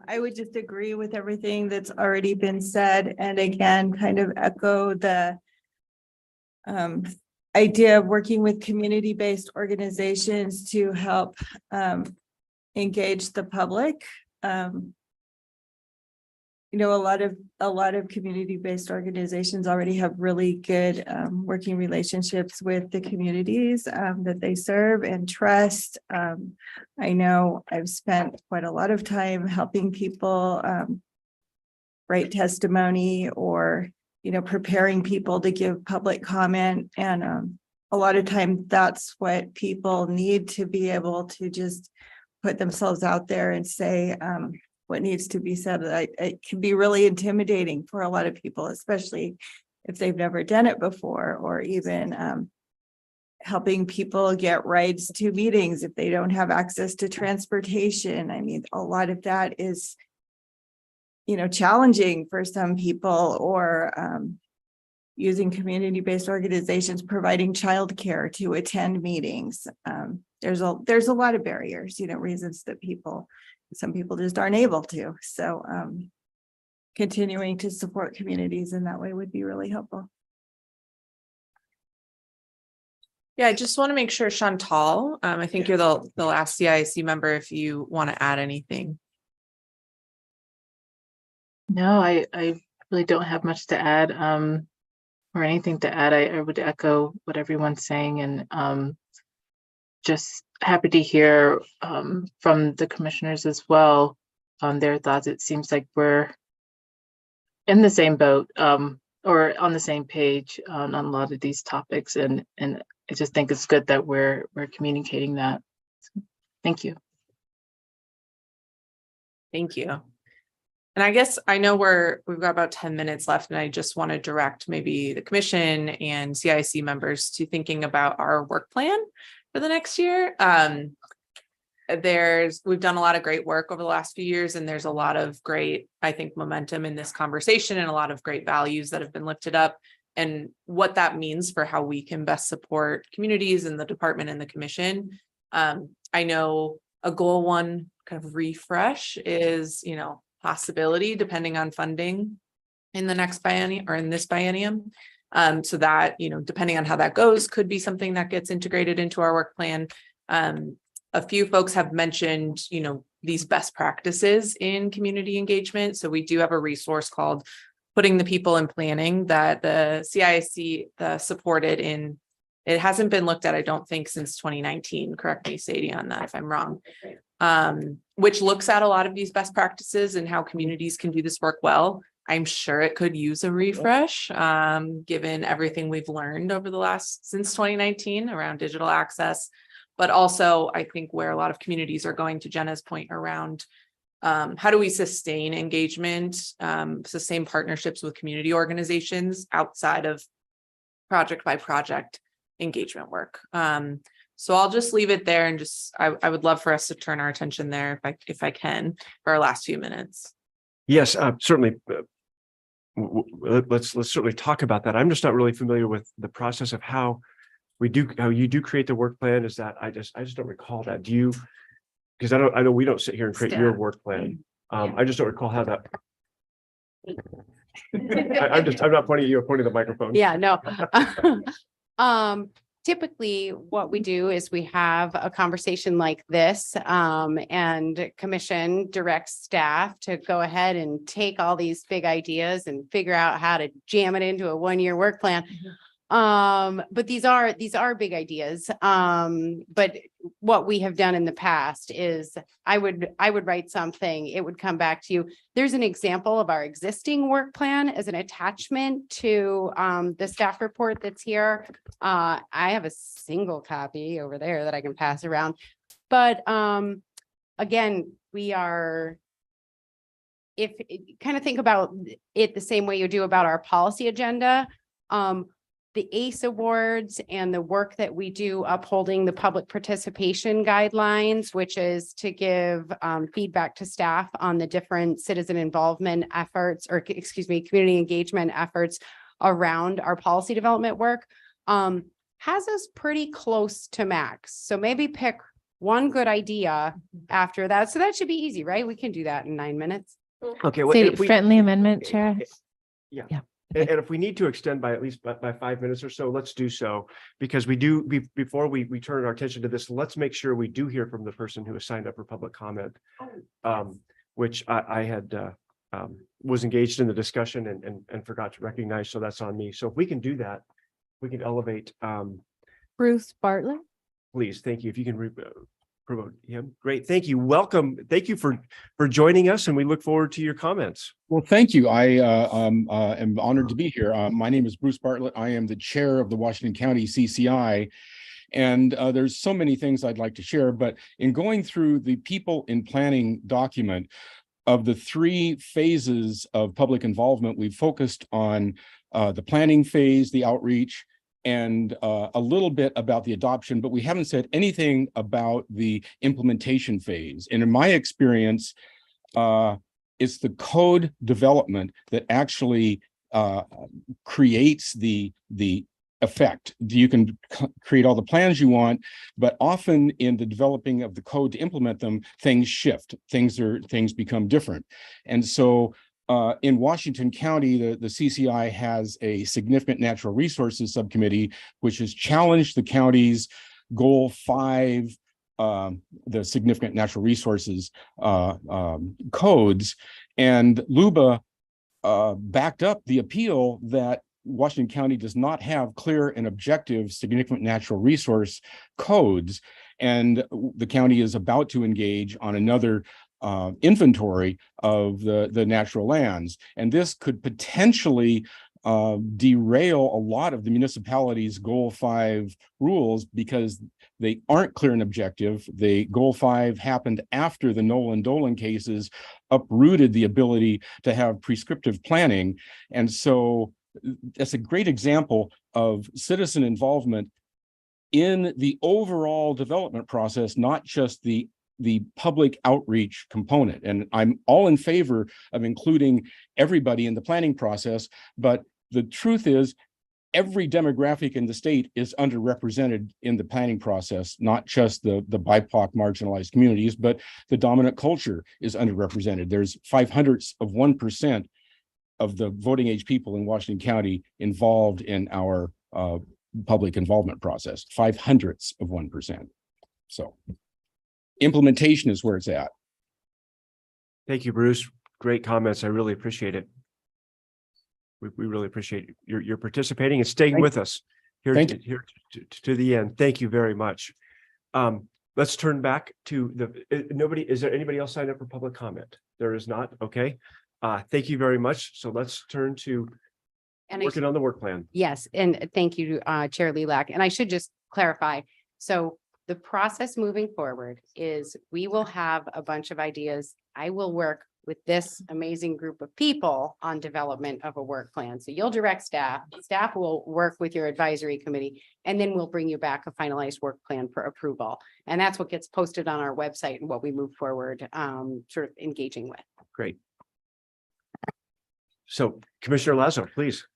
I would just agree with everything that's already been said, and again, kind of echo the idea of working with community-based organizations to help engage the public. A lot of community-based organizations already have really good working relationships with the communities that they serve and trust. I know I've spent quite a lot of time helping people write testimony or, preparing people to give public comment. And a lot of time that's what people need to be able to just put themselves out there and say, what needs to be said. It can be really intimidating for a lot of people, especially if they've never done it before, or even helping people get rides to meetings if they don't have access to transportation. I mean, a lot of that is, challenging for some people, or using community-based organizations, providing childcare to attend meetings. There's a lot of barriers, reasons that some people just aren't able to. So continuing to support communities in that way would be really helpful. Yeah, I just want to make sure, Chantal, I think you're the last CIC member, if you want to add anything. No, I really don't have much to add or anything to add. I would echo what everyone's saying, and just happy to hear from the commissioners as well on their thoughts. It seems like we're in the same boat or on the same page on a lot of these topics, and I just think it's good that we're communicating that. So, thank you. Thank you. And I guess I know we've got about 10 minutes left, and I just want to direct maybe the commission and CIC members to thinking about our work plan for the next year. We've done a lot of great work over the last few years, and there's a lot of great, I think, momentum in this conversation and a lot of great values that have been lifted up, and what that means for how we can best support communities and the department and the commission. I know a goal one kind of refresh is, possibility depending on funding in the next biennium or in this biennium. So that, depending on how that goes, could be something that gets integrated into our work plan. A few folks have mentioned, these best practices in community engagement. So we do have a resource called Putting the People in Planning that the CISC supported in. It hasn't been looked at, I don't think, since 2019. Correct me, Sadie, on that if I'm wrong. Which looks at a lot of these best practices and how communities can do this work well. I'm sure it could use a refresh, given everything we've learned over since 2019 around digital access, but also I think where a lot of communities are going, to Jenna's point around how do we sustain engagement, sustain partnerships with community organizations outside of project by project engagement work. So I'll just leave it there, and I would love for us to turn our attention there if I can for our last few minutes. Yes, certainly. Let's certainly talk about that. I'm just not really familiar with the process of how you do create the work plan. Is that I just don't recall that. Do you? Because I know we don't sit here and create your work plan. I just don't recall how that. I'm not pointing at you, I'm pointing at the microphone. Yeah, no. Typically what we do is we have a conversation like this, and commission directs staff to go ahead and take all these big ideas and figure out how to jam it into a 1-year work plan. But these are big ideas. But what we have done in the past is I would write something, it would come back to you. There's an example of our existing work plan as an attachment to the staff report that's here. I have a single copy over there that I can pass around. But again, if kind of think about it the same way you do about our policy agenda. The ACE awards and the work that we do upholding the public participation guidelines, which is to give feedback to staff on the different citizen involvement efforts, or community engagement efforts around our policy development work, has us pretty close to max. So maybe pick one good idea after that. So that should be easy, right? We can do that in 9 minutes. Okay. Well, friendly amendment, Chair. Yeah. And if we need to extend by at least by 5 minutes or so, let's do so, because before we turn our attention to this, let's make sure we do hear from the person who has signed up for public comment, which I had was engaged in the discussion and forgot to recognize. So that's on me. So if we can do that, we can elevate Bruce Bartlett. Please. Thank you. If you can promote him. Great. Thank you. Welcome. Thank you for joining us, and we look forward to your comments. Well, thank you. I am honored to be here. My name is Bruce Bartlett. I am the chair of the Washington County CCI, and there's so many things I'd like to share, but in going through the People in Planning document, of the 3 phases of public involvement, we've focused on the planning phase, the outreach, and a little bit about the adoption, but we haven't said anything about the implementation phase. And in my experience, it's the code development that actually creates the effect. You can create all the plans you want, but often in the developing of the code to implement them, things shift, things become different. And so in Washington County, the CCI has a significant natural resources subcommittee, which has challenged the county's goal 5, the significant natural resources codes. And LUBA backed up the appeal that Washington County does not have clear and objective significant natural resource codes. And the county is about to engage on another inventory of the natural lands. And this could potentially derail a lot of the municipality's Goal 5 rules because they aren't clear and objective. The Goal 5 happened after the Nolan Dolan cases uprooted the ability to have prescriptive planning. And so that's a great example of citizen involvement in the overall development process, not just the public outreach component. And I'm all in favor of including everybody in the planning process, but the truth is every demographic in the state is underrepresented in the planning process, not just the BIPOC marginalized communities, but the dominant culture is underrepresented. There's 0.05% of the voting age people in Washington County involved in our public involvement process, 0.05%. So implementation is where it's at. Thank you, Bruce. Great comments. I really appreciate it. We really appreciate your participating and staying with us here to the end. Thank you very much. Let's turn back to is there anybody else signed up for public comment? There is not. Okay. Thank you very much. So let's turn to working on the work plan. Yes, and thank you, Chair Lilac. And I should just clarify. So the process moving forward is we will have a bunch of ideas. I will work with this amazing group of people on development of a work plan. So you'll direct staff, staff will work with your advisory committee, and then we'll bring you back a finalized work plan for approval. And that's what gets posted on our website and what we move forward, sort of engaging with. Great. So Commissioner Lazo, please.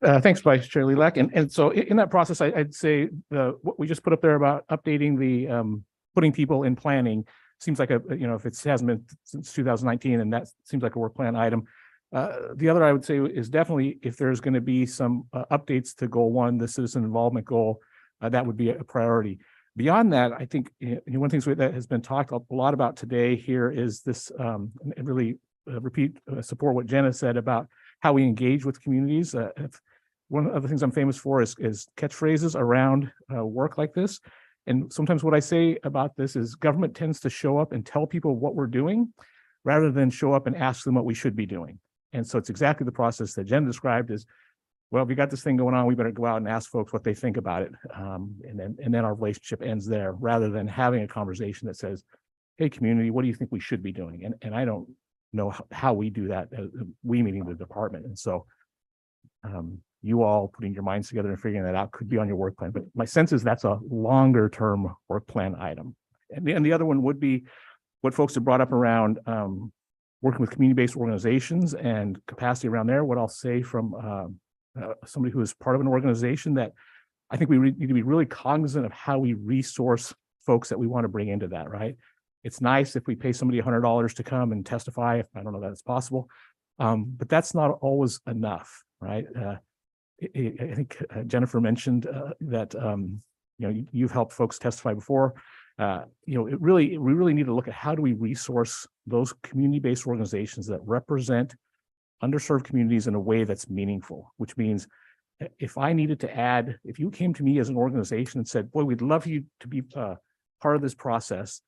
Thanks, Vice Chair Lilac. And so in that process, I'd say what we just put up there about updating the putting people in planning seems like if it hasn't been since 2019, and that seems like a work plan item. The other I would say is definitely if there's going to be some updates to Goal 1, the citizen involvement goal, that would be a priority. Beyond that, I think one of the things that has been talked a lot about today here is this, and really support what Jenna said about how we engage with communities. One of the things I'm famous for is catchphrases around work like this. And sometimes what I say about this is government tends to show up and tell people what we're doing rather than show up and ask them what we should be doing. And so it's exactly the process that Jen described is, well, we got this thing going on, we better go out and ask folks what they think about it. And then our relationship ends there rather than having a conversation that says, hey, community, what do you think we should be doing? And I don't know how we do that, we meaning the department. And so you all putting your minds together and figuring that out could be on your work plan. But my sense is that's a longer term work plan item. And the other one would be what folks have brought up around working with community-based organizations and capacity around there. What I'll say from somebody who is part of an organization that I think we need to be really cognizant of how we resource folks that we want to bring into that, right? It's nice if we pay somebody $100 to come and testify. I don't know that it's possible, but that's not always enough, right? I think Jennifer mentioned that you've helped folks testify before. We really need to look at how do we resource those community-based organizations that represent underserved communities in a way that's meaningful, which means if I needed to add, if you came to me as an organization and said, boy, we'd love you to be part of this process.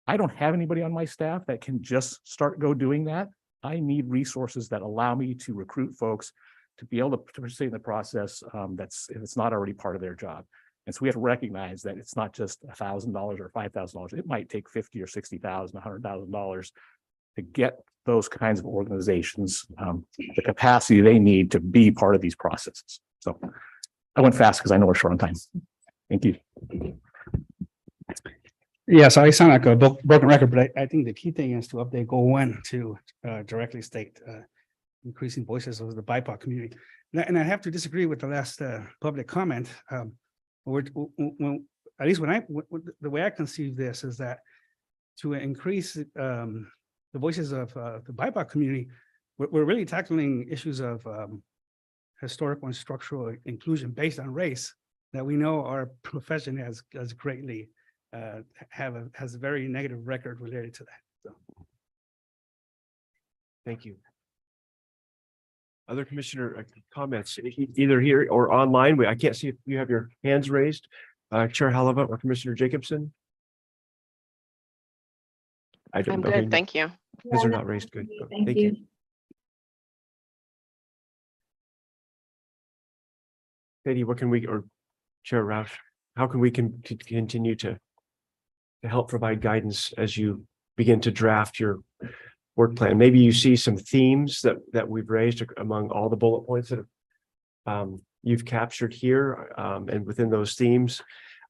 I don't have anybody on my staff that can just go doing that. I need resources that allow me to recruit folks to be able to participate in the process if it's not already part of their job. And so we have to recognize that it's not just $1,000 or $5,000. It might take $50,000 or $60,000, $100,000 to get those kinds of organizations the capacity they need to be part of these processes. So I went fast because I know we're short on time. Thank you. Yeah, so I sound like a broken record, but I think the key thing is to update Goal 1 to directly state increasing voices of the BIPOC community. And I have to disagree with the last public comment. At least the way I conceive this is that to increase the voices of the BIPOC community, we're really tackling issues of historical and structural inclusion based on race that we know our profession has greatly has a very negative record related to that. So. Thank you. Other commissioner comments, either here or online? I can't see if you have your hands raised. Chair Halava or Commissioner Jacobson? I don't I'm know. good, thank you. These are not raised. Good. Thank you. Katie, what can we, or Chair Roush, how can we continue to help provide guidance as you begin to draft your work plan? Maybe you see some themes that we've raised among all the bullet points that you've captured here, and within those themes.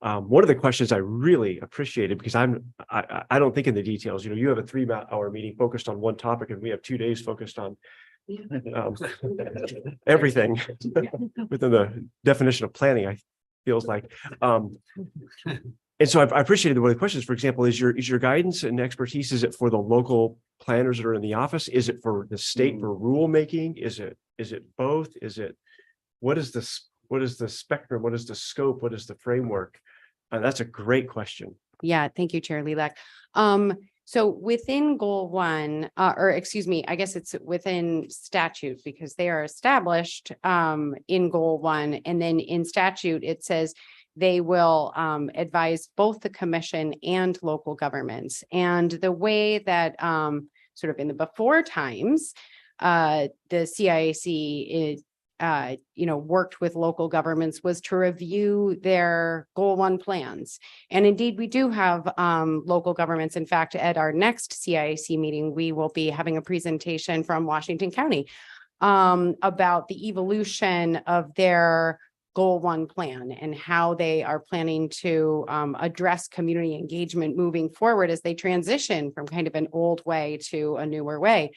One of the questions I really appreciated, because I don't think in the details, you have a 3-hour meeting focused on one topic, and we have 2 days focused on everything within the definition of planning, I feels like. And so I appreciated one of the questions, for example, is your guidance and expertise, is it for the local planners that are in the office? Is it for the state for rulemaking? Is it both? What is the spectrum? What is the scope? What is the framework? That's a great question. Yeah, thank you, Chair Lilac. So within goal 1, or excuse me, I guess it's within statute, because they are established in goal 1. And then in statute, it says they will advise both the commission and local governments. And the way that sort of in the before times, the CIAC is worked with local governments was to review their goal 1 plans. And indeed, we do have local governments. In fact, at our next CIAC meeting, we will be having a presentation from Washington County about the evolution of their goal 1 plan and how they are planning to address community engagement moving forward as they transition from kind of an old way to a newer way.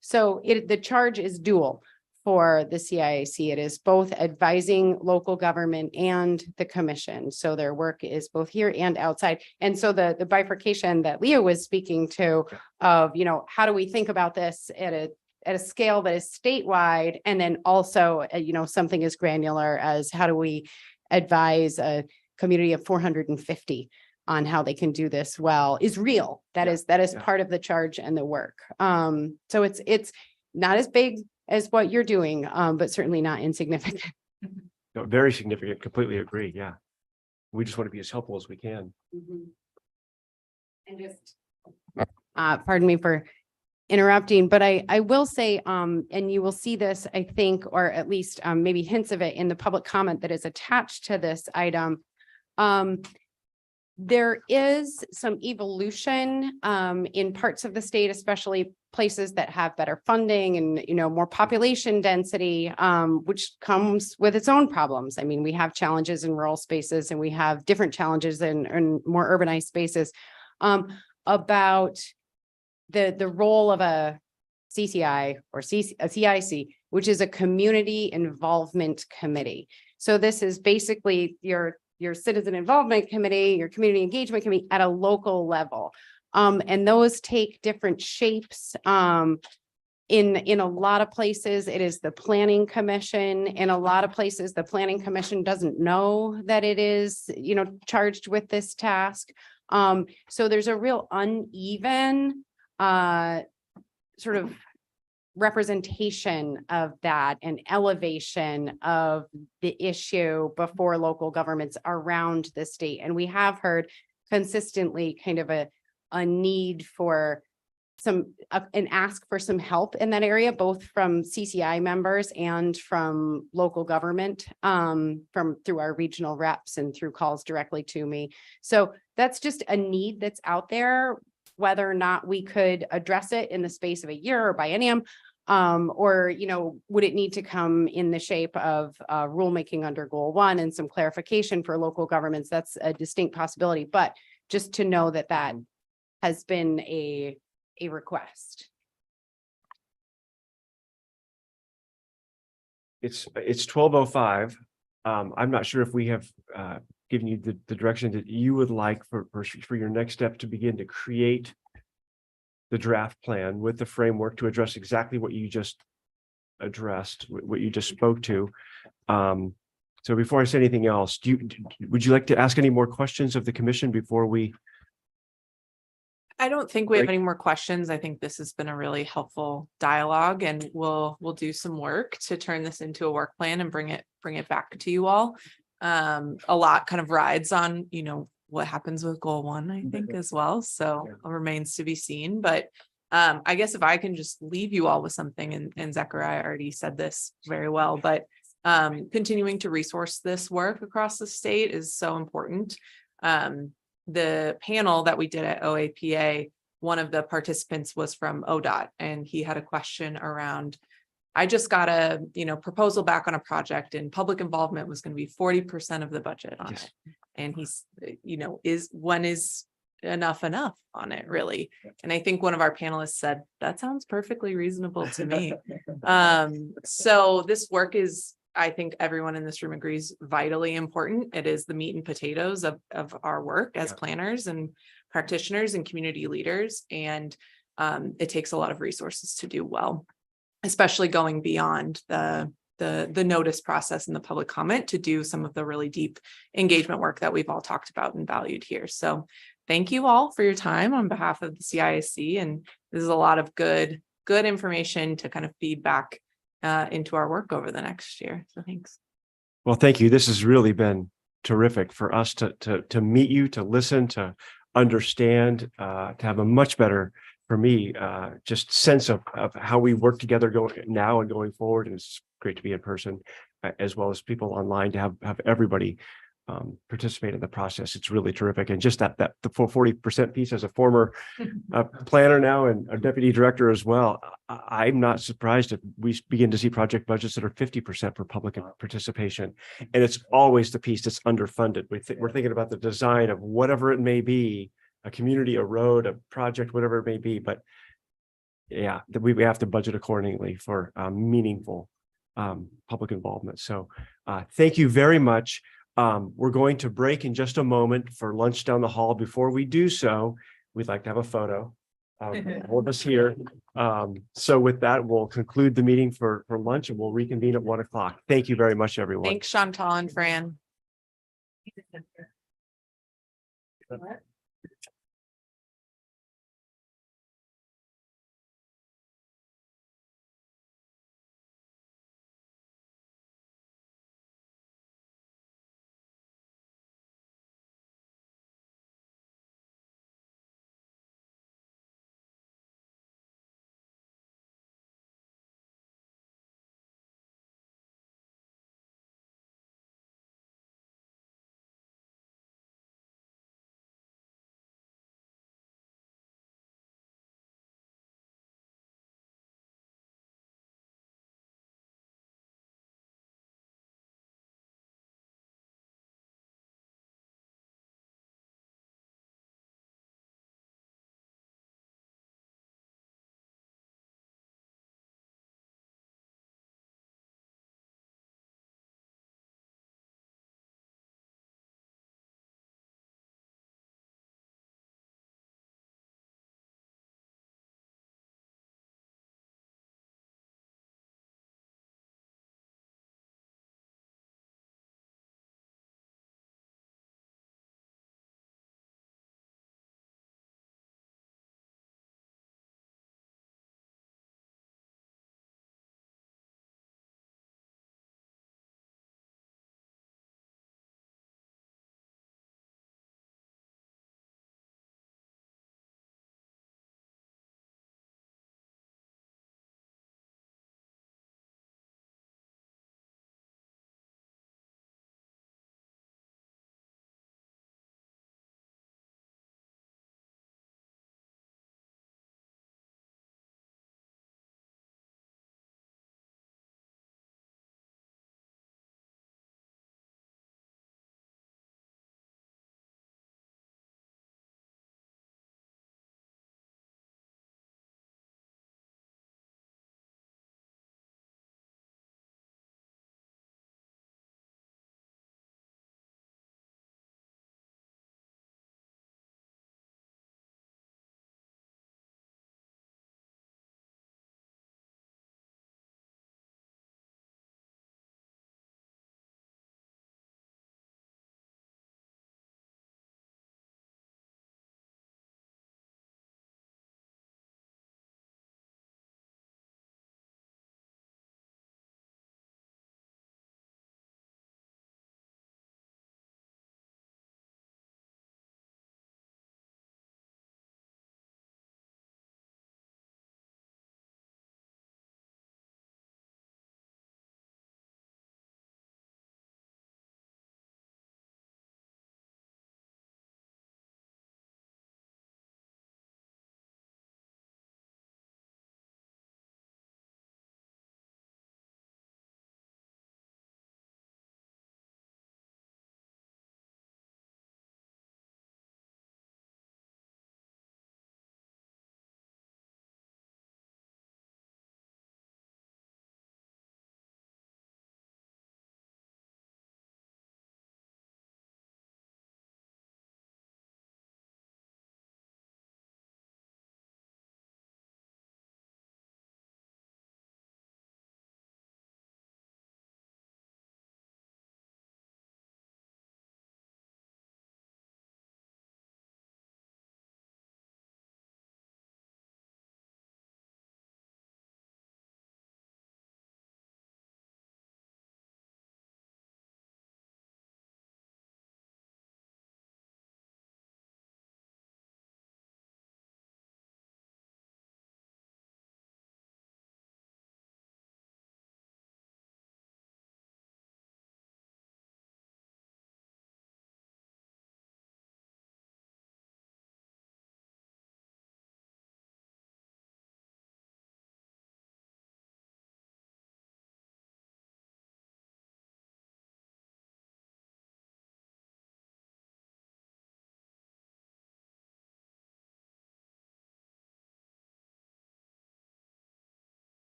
So the charge is dual. For the CIAC, it is both advising local government and the commission. So their work is both here and outside. And so the bifurcation that Leah was speaking to of, how do we think about this at a scale that is statewide, and then also, something as granular as how do we advise a community of 450 on how they can do this well is real. That is part of the charge and the work. So it's not as big as what you're doing, but certainly not insignificant. No, very significant. Completely agree. Yeah. We just want to be as helpful as we can. And just, pardon me for interrupting, but I will say, and you will see this, I think, or at least maybe hints of it in the public comment that is attached to this item. There is some evolution in parts of the state, especially places that have better funding and, more population density, which comes with its own problems. I mean, we have challenges in rural spaces and we have different challenges in more urbanized spaces, about the role of a CCI or a CIC, which is a community involvement committee. So this is basically your citizen involvement committee, your community engagement committee at a local level. And those take different shapes. In a lot of places, it is the planning commission. In a lot of places, the planning commission doesn't know that it is, charged with this task. So there's a real uneven sort of representation of that and elevation of the issue before local governments around the state. And we have heard consistently kind of a need for an ask for some help in that area, both from CCI members and from local government, through our regional reps and through calls directly to me. So that's just a need that's out there. Whether or not we could address it in the space of a year or biennium, or, would it need to come in the shape of rulemaking under goal 1 and some clarification for local governments? That's a distinct possibility, but just to know that that has been a request. It's 12:05. I'm not sure if we have given you the direction that you would like for your next step to begin to create the draft plan with the framework to address exactly what you just addressed, what you just spoke to. So before I say anything else, would you like to ask any more questions of the commission before we I don't think we have Great. any more questions. I think this has been a really helpful dialogue, and we'll do some work to turn this into a work plan and bring it back to you all. A lot kind of rides on, what happens with goal one, I think, as well. So it remains to be seen. But I guess if I can just leave you all with something, and Zechariah already said this very well, but continuing to resource this work across the state is so important. The panel that we did at OAPA, one of the participants was from ODOT, and he had a question around, I just got a, proposal back on a project, and public involvement was going to be 40% of the budget on it. And he's, when is enough on it, really? And I think one of our panelists said, that sounds perfectly reasonable to me. So this work is, I think everyone in this room agrees, vitally important. It is the meat and potatoes of our work as planners and practitioners and community leaders. And it takes a lot of resources to do well, especially going beyond the notice process and the public comment to do some of the really deep engagement work that we've all talked about and valued here. So thank you all for your time on behalf of the CISC. And this is a lot of good information to kind of feed back into our work over the next year. So thanks. Well, thank you. This has really been terrific for us to meet you, to listen, to understand, to have a much better, for me, just sense of how we work together now and going forward. And it's great to be in person, as well as people online, to have everybody participate in the process. It's really terrific. And just the 40% piece, as a former planner now and a deputy director as well, I'm not surprised if we begin to see project budgets that are 50% for public participation. And it's always the piece that's underfunded. We're thinking about the design of whatever it may be, a community, a road, a project, whatever it may be. But yeah, we have to budget accordingly for meaningful public involvement. So thank you very much. We're going to break in just a moment for lunch down the hall. Before we do so, we'd like to have a photo of all of us here. So with that, we'll conclude the meeting for lunch, and we'll reconvene at 1 o'clock. Thank you very much, everyone. Thanks, Chantal and Fran.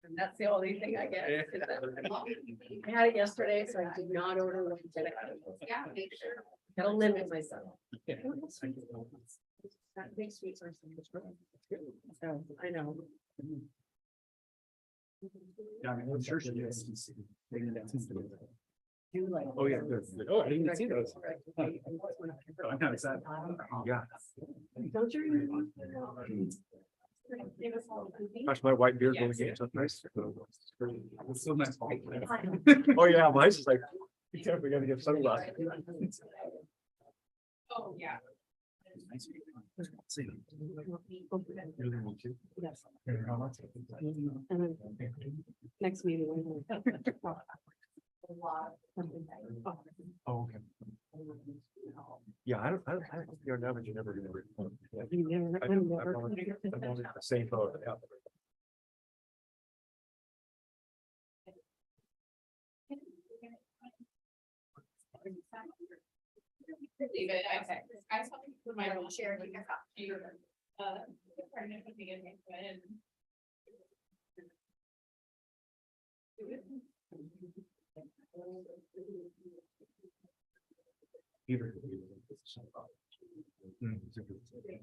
And that's the only thing I get. I had it yesterday, so I did not order one today. Yeah, make sure. Gotta limit myself. That big sweets are so I know. Yeah, I'm sure she is. Oh, yeah, good. Oh, I didn't see those. I know, exactly. Yeah. Don't you? Gosh, my white beard really gets up nice. It's so nice. Oh, yeah, mine's just like, be careful, we gotta get sunglasses. Oh, yeah. Next meeting. Oh, okay. Yeah, I don't think you're never, you never. I'm on the same boat. Yeah. Leave it. I saw people in my wheelchair. Pregnant with me and Peter.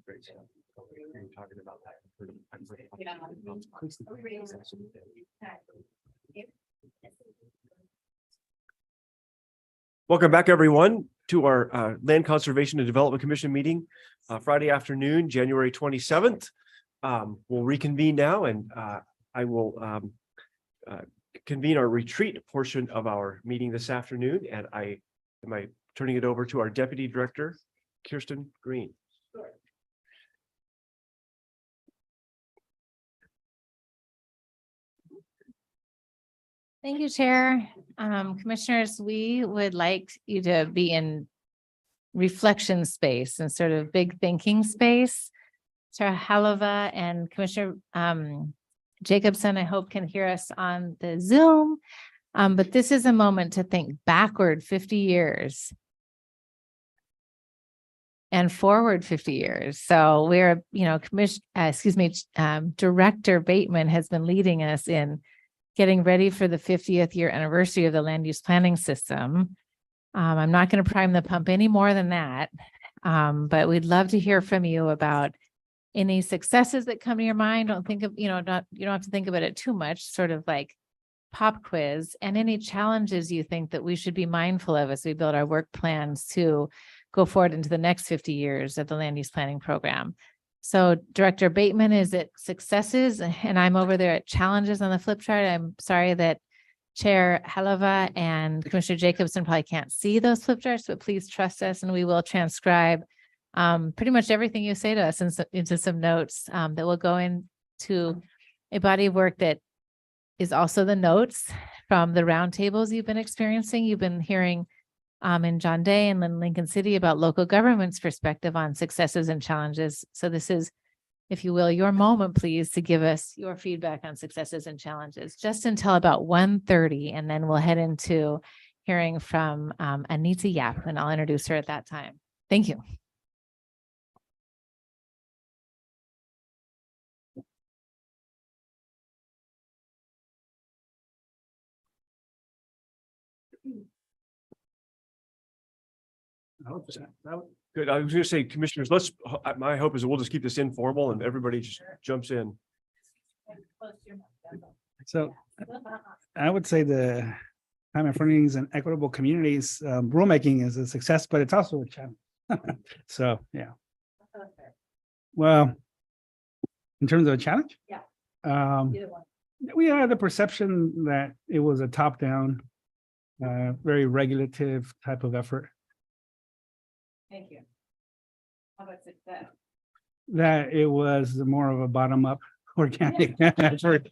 Great stuff. You're talking about that. Welcome back, everyone, to our Land Conservation and Development Commission meeting, Friday afternoon, January 27th. We'll reconvene now, and I will convene our retreat portion of our meeting this afternoon. And I turning it over to our Deputy Director, Kirsten Green. Thank you, Chair. Commissioners, we would like you to be in reflection space and sort of big thinking space. Sarah Halova and Commissioner Jacobson, I hope, can hear us on the Zoom. But this is a moment to think backward 50 years and forward 50 years. So we're, Director Bateman has been leading us in getting ready for the 50th year anniversary of the land use planning system. I'm not going to prime the pump any more than that, but we'd love to hear from you about any successes that come to your mind. Don't think of, you don't have to think about it too much, sort of like pop quiz, and any challenges you think that we should be mindful of as we build our work plans to go forward into the next 50 years of the land use planning program. So Director Bateman is at successes, and I'm over there at challenges on the flip chart. I'm sorry that Chair Halova and Commissioner Jacobson probably can't see those flip charts, but please trust us, and we will transcribe pretty much everything you say to us into some notes that will go into a body of work that is also the notes from the roundtables you've been experiencing. You've been hearing in John Day and Lincoln City about local government's perspective on successes and challenges. So this is, if you will, your moment, please, to give us your feedback on successes and challenges, just until about 1:30, and then we'll head into hearing from Anita Yap, and I'll introduce her at that time. Thank you. Good. I was going to say, commissioners, my hope is that we'll just keep this informal and everybody just jumps in. So I would say the climate friendly and equitable communities rulemaking is a success, but it's also a challenge. So, yeah. Well, in terms of a challenge, we had the perception that it was a top-down, very regulative type of effort. Thank you. How about success? That it was more of a bottom-up organic effort.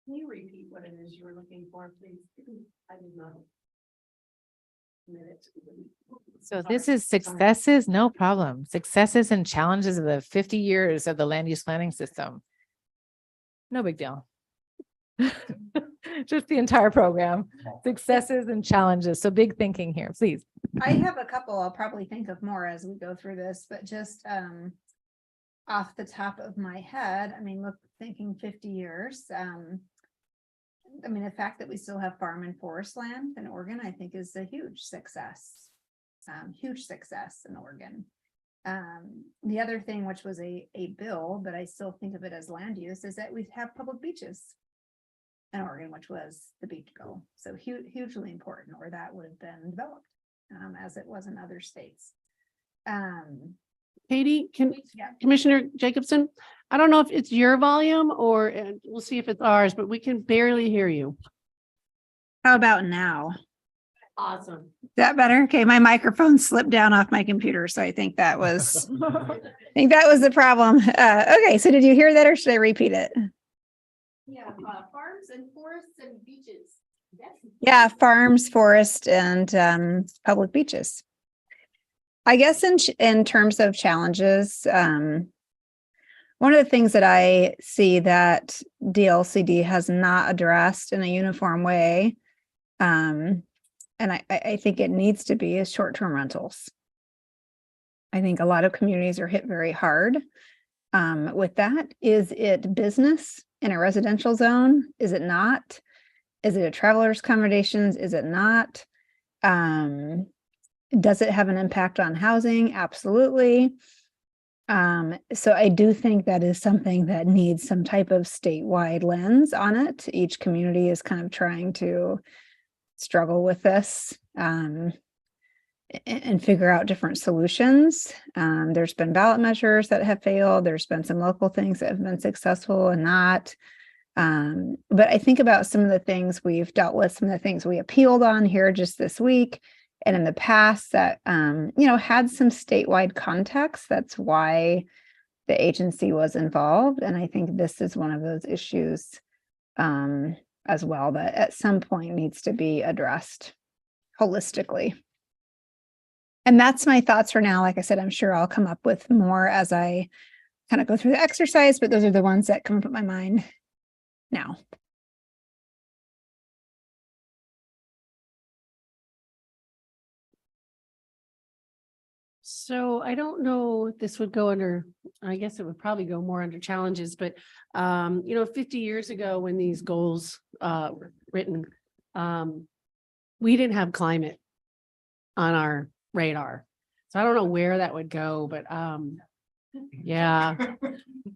Can you repeat what it is you were looking for, please? I did not. So this is successes, no problem. Successes and challenges of the 50 years of the land use planning system. No big deal. Just the entire program, successes and challenges. So big thinking here, please. I have a couple. I'll probably think of more as we go through this, but just off the top of my head, I mean, look, thinking 50 years. I mean, the fact that we still have farm and forest land in Oregon, I think is a huge success. Huge success in Oregon. The other thing, which was a bill, but I still think of it as land use, is that we have public beaches in Oregon, which was the beach bill. So hugely important, or that would have been developed as it was in other states. Katie, Yeah. Commissioner Jacobson, I don't know if it's your volume or we'll see if it's ours, but we can barely hear you. How about now? Awesome. Is that better? Okay, my microphone slipped down off my computer, so I think that was the problem. Okay, so did you hear that, or should I repeat it? Yeah, farms and forests and beaches. Yeah, farms, forest, and public beaches. I guess in terms of challenges, one of the things that I see that DLCD has not addressed in a uniform way, and I think it needs to be, is short-term rentals. I think a lot of communities are hit very hard with that. Is it business in a residential zone? Is it not? Is it a traveler's accommodations? Is it not? Does it have an impact on housing? Absolutely. So I do think that is something that needs some type of statewide lens on it. Each community is kind of trying to struggle with this and figure out different solutions. There's been ballot measures that have failed. There's been some local things that have been successful and not. But I think about some of the things we've dealt with, some of the things we appealed on here just this week and in the past that, had some statewide context. That's why the agency was involved. And I think this is one of those issues as well that at some point needs to be addressed holistically. And that's my thoughts for now. Like I said, I'm sure I'll come up with more as I kind of go through the exercise, but those are the ones that come up in my mind now. So I don't know if this would go under, I guess it would probably go more under challenges, but 50 years ago when these goals were written, we didn't have climate on our radar. So I don't know where that would go, but yeah,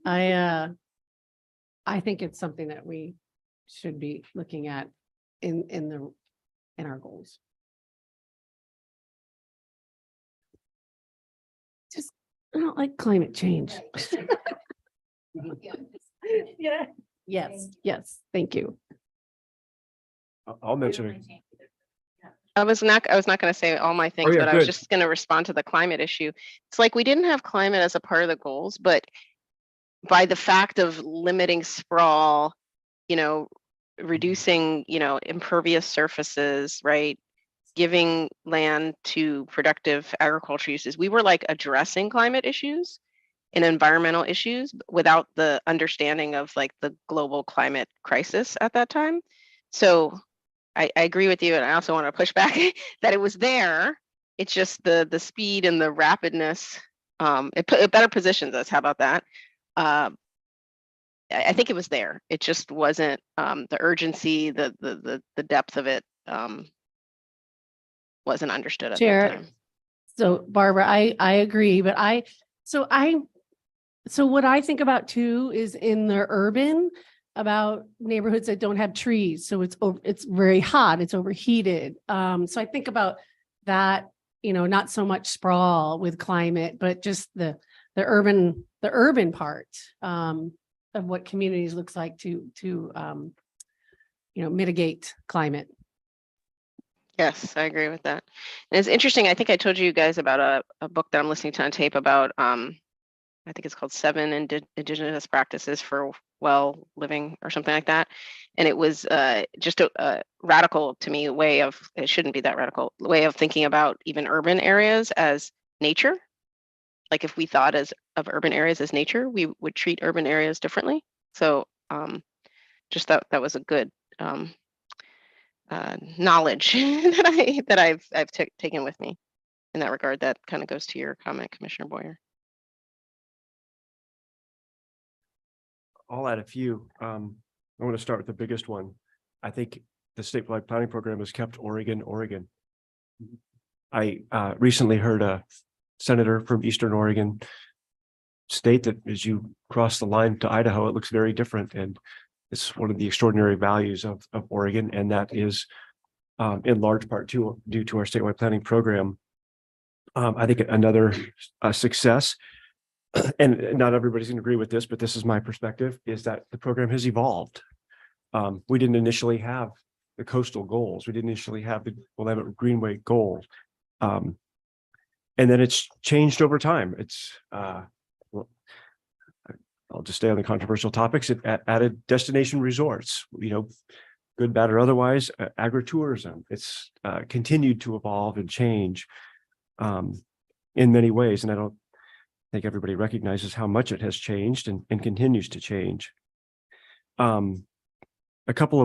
I think it's something that we should be looking at in our goals. Just, I don't like climate change. Yeah. Yes. Thank you. I'll mention it. I was not going to say all my things, yeah, but I was good. just going to respond to the climate issue. It's like we didn't have climate as a part of the goals, but by the fact of limiting sprawl, reducing, impervious surfaces, right? Giving land to productive agriculture uses, we were like addressing climate issues and environmental issues without the understanding of like the global climate crisis at that time. So I agree with you, and I also want to push back that it was there. It's just the speed and the rapidness. It better positions us. How about that? I think it was there. It just wasn't the urgency, the depth of it wasn't understood at that time. So Barbara, I agree, but so what I think about too is in the urban, about neighborhoods that don't have trees. So it's very hot, it's overheated. So I think about that, not so much sprawl with climate, but just the urban part of what communities looks like to mitigate climate. Yes, I agree with that. And it's interesting. I think I told you guys about a book that I'm listening to on tape about, I I think it's called 7 Indigenous Practices for Well Living or something like that. And it was just a radical, to me, way of, it shouldn't be that radical, way of thinking about even urban areas as nature. Like if we thought of urban areas as nature, we would treat urban areas differently. So just that was a good knowledge that I've taken with me in that regard. That kind of goes to your comment, Commissioner Boyer. I'll add a few. I want to start with the biggest one. I think the statewide planning program has kept Oregon. I recently heard a senator from Eastern Oregon state that as you cross the line to Idaho, it looks very different. And it's one of the extraordinary values of Oregon. And that is in large part due to our statewide planning program. I think another success, and not everybody's going to agree with this, but this is my perspective, is that the program has evolved. We didn't initially have the coastal goals. We didn't initially have the Willamette Greenway goal. And then it's changed over time. It's, I'll just stay on the controversial topics. It added destination resorts, good, bad, or otherwise, agritourism. It's continued to evolve and change in many ways. And I don't think everybody recognizes how much it has changed and continues to change. A couple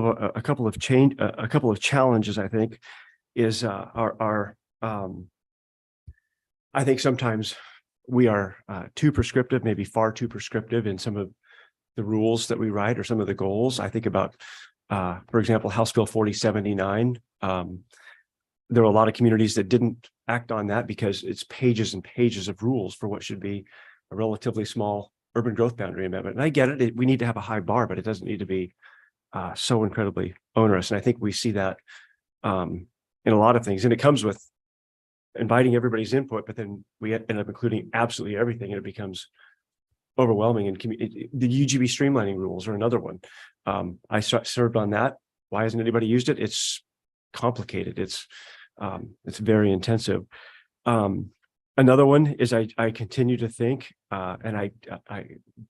of challenges, I think, is I think sometimes we are too prescriptive, maybe far too prescriptive in some of the rules that we write or some of the goals. I think about, for example, House Bill 4079. There are a lot of communities that didn't act on that because it's pages and pages of rules for what should be a relatively small urban growth boundary amendment. And I get it. We need to have a high bar, but it doesn't need to be so incredibly onerous. And I think we see that in a lot of things. And it comes with inviting everybody's input, but then we end up including absolutely everything, and it becomes overwhelming. And the UGB streamlining rules are another one. I served on that. Why hasn't anybody used it? It's complicated. It's very intensive. Another one is I continue to think, and I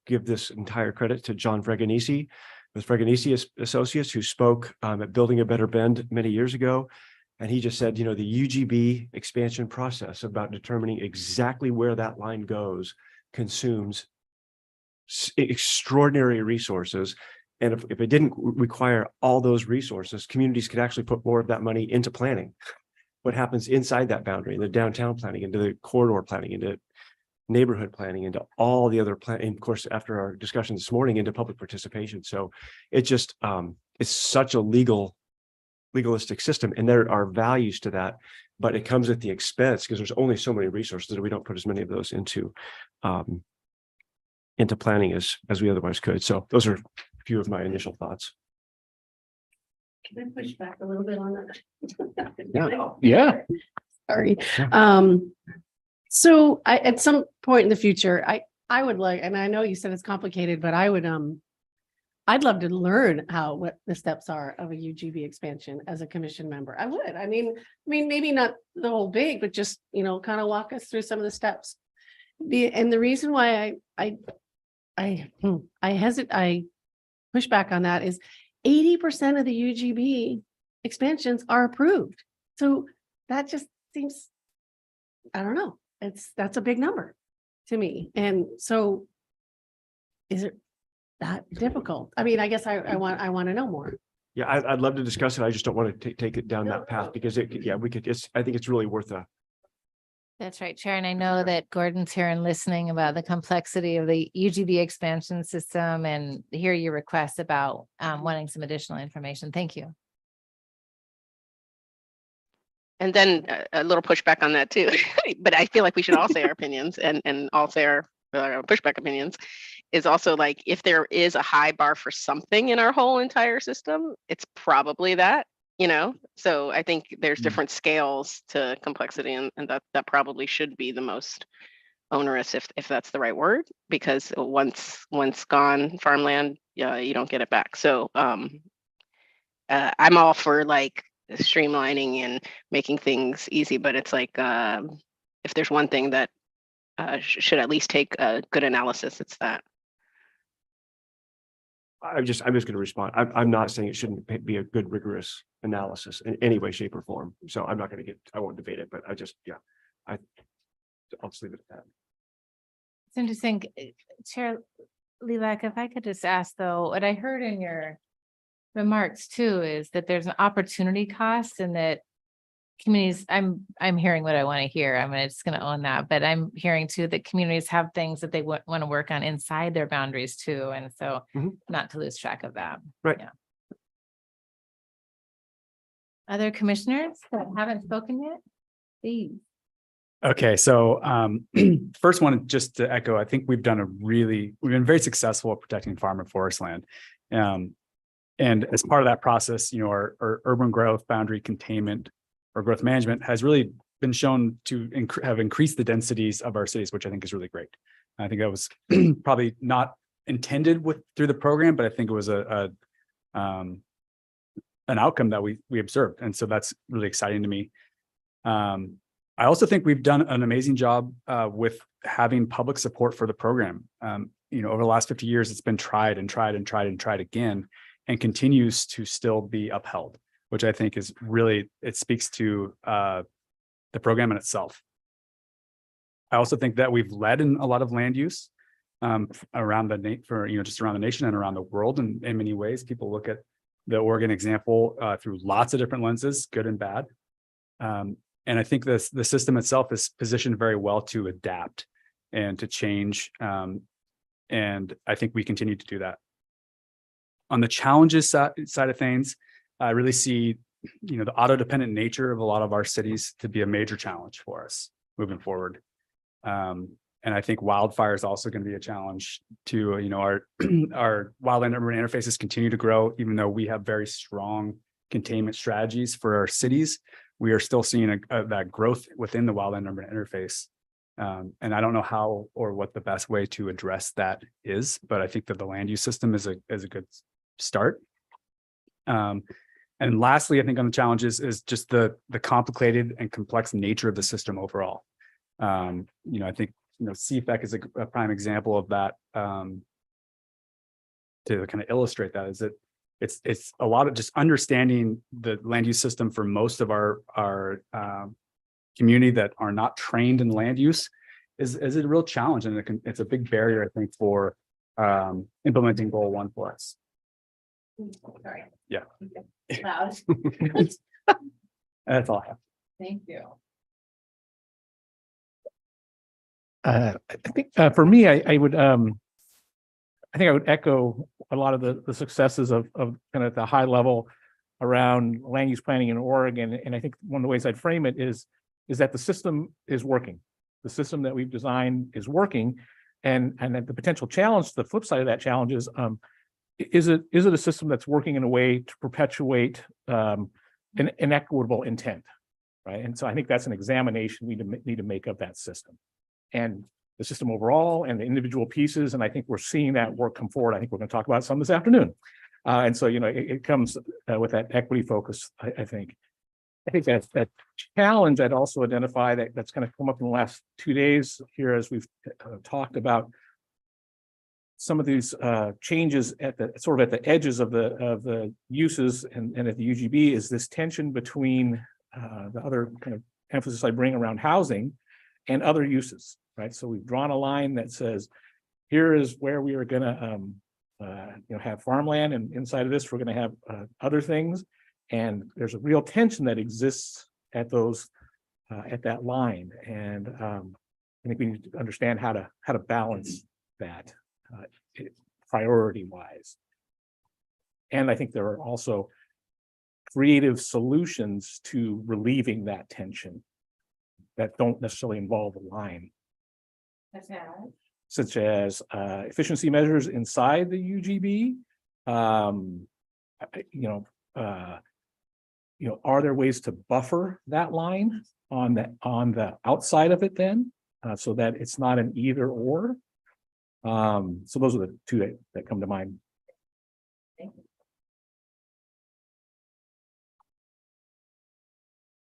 give this entire credit to John Fregonisi with Fregonisi Associates, who spoke at Building a Better Bend many years ago. And he just said, the UGB expansion process about determining exactly where that line goes consumes extraordinary resources. And if it didn't require all those resources, communities could actually put more of that money into planning. What happens inside that boundary, the downtown planning, into the corridor planning, into neighborhood planning, into all the other planning, and of course, after our discussion this morning, into public participation. So it just, it's such a legalistic system, and there are values to that, but it comes at the expense because there's only so many resources that we don't put as many of those into planning as we otherwise could. So those are a few of my initial thoughts. Can I push back a little bit on that? Yeah. Sorry. So at some point in the future, I would like, and I know you said it's complicated, but I'd love to learn what the steps are of a UGB expansion as a commission member. I would. I mean, maybe not the whole big, but just, kind of walk us through some of the steps. And the reason why I push back on that is 80% of the UGB expansions are approved. So that just seems, I don't know, that's a big number to me. And so is it that difficult? I mean, I guess I want to know more. Yeah, I'd love to discuss it. I just don't want to take it down that path because I think it's really worth a. That's right, Chair. And I know that Gordon's here and listening about the complexity of the UGB expansion system, and hear your request about wanting some additional information. Thank you. And then a little pushback on that too, but I feel like we should all say our opinions and all say our pushback opinions is also like, if there is a high bar for something in our whole entire system, it's probably that, so I think there's different scales to complexity, and that probably should be the most onerous, if that's the right word, because once gone, farmland, you don't get it back. So I'm all for like streamlining and making things easy, but it's like if there's one thing that should at least take a good analysis. It's that. I'm just going to respond. I'm not saying it shouldn't be a good rigorous analysis in any way, shape or form. So I'm not going to I won't debate it, but I'll just leave it at that. It's interesting, Chair Lilac, if I could just ask though, what I heard in your remarks too is that there's an opportunity cost and that communities, I'm hearing what I want to hear. I'm just going to own that, but I'm hearing too that communities have things that they want to work on inside their boundaries too. And so not to lose track of that. Right. Yeah. Other commissioners that haven't spoken yet, please. Okay, so first one, just to echo, I think we've been very successful at protecting farm and forest land. And as part of that process, our urban growth boundary containment or growth management has really been shown to have increased the densities of our cities, which I think is really great. I think that was probably not intended through the program, but I think it was an outcome that we observed. And so that's really exciting to me. I also think we've done an amazing job with having public support for the program. Over the last 50 years, it's been tried and tried and tried and tried again, and continues to still be upheld, which I think is really, it speaks to the program in itself. I also think that we've led in a lot of land use around just around the nation and around the world in many ways. People look at the Oregon example through lots of different lenses, good and bad. And I think the system itself is positioned very well to adapt and to change. And I think we continue to do that. On the challenges side of things, I really see, the auto-dependent nature of a lot of our cities to be a major challenge for us moving forward. And I think wildfire is also going to be a challenge too. Our wildland urban interfaces continue to grow, even though we have very strong containment strategies for our cities. We are still seeing that growth within the wildland urban interface. And I don't know how or what the best way to address that is, but I think that the land use system is a good start. And lastly, I think on the challenges is just the complicated and complex nature of the system overall. I think CFEC is a prime example of that. To kind of illustrate that is that it's a lot of just understanding the land use system for most of our community that are not trained in land use is a real challenge, and it's a big barrier, I think, for implementing goal 1 for us. Sorry. Yeah. Loud. That's all I have. Thank you. I think for me, I would echo a lot of the successes of kind of at the high level around land use planning in Oregon. And I think one of the ways I'd frame it is that the system is working. The system that we've designed is working. And that the potential challenge, the flip side of that challenge is it a system that's working in a way to perpetuate an equitable intent, right? And so I think that's an examination we need to make of that system and the system overall and the individual pieces. And I think we're seeing that work come forward. I think we're going to talk about some this afternoon. And so, it comes with that equity focus, I think. I think that challenge I'd also identify that's going to come up in the last 2 days here as we've talked about some of these changes at the edges of the uses and at the UGB is this tension between the other kind of emphasis I bring around housing and other uses, right? So we've drawn a line that says, here is where we are going to have farmland, and inside of this we're going to have other things, and there's a real tension that exists at that line, and I think we need to understand how to balance that priority wise. And I think there are also creative solutions to relieving that tension that don't necessarily involve a line, such as efficiency measures inside the UGB. Are there ways to buffer that line on the outside of it then, so that it's not an either or? So those are the two that come to mind.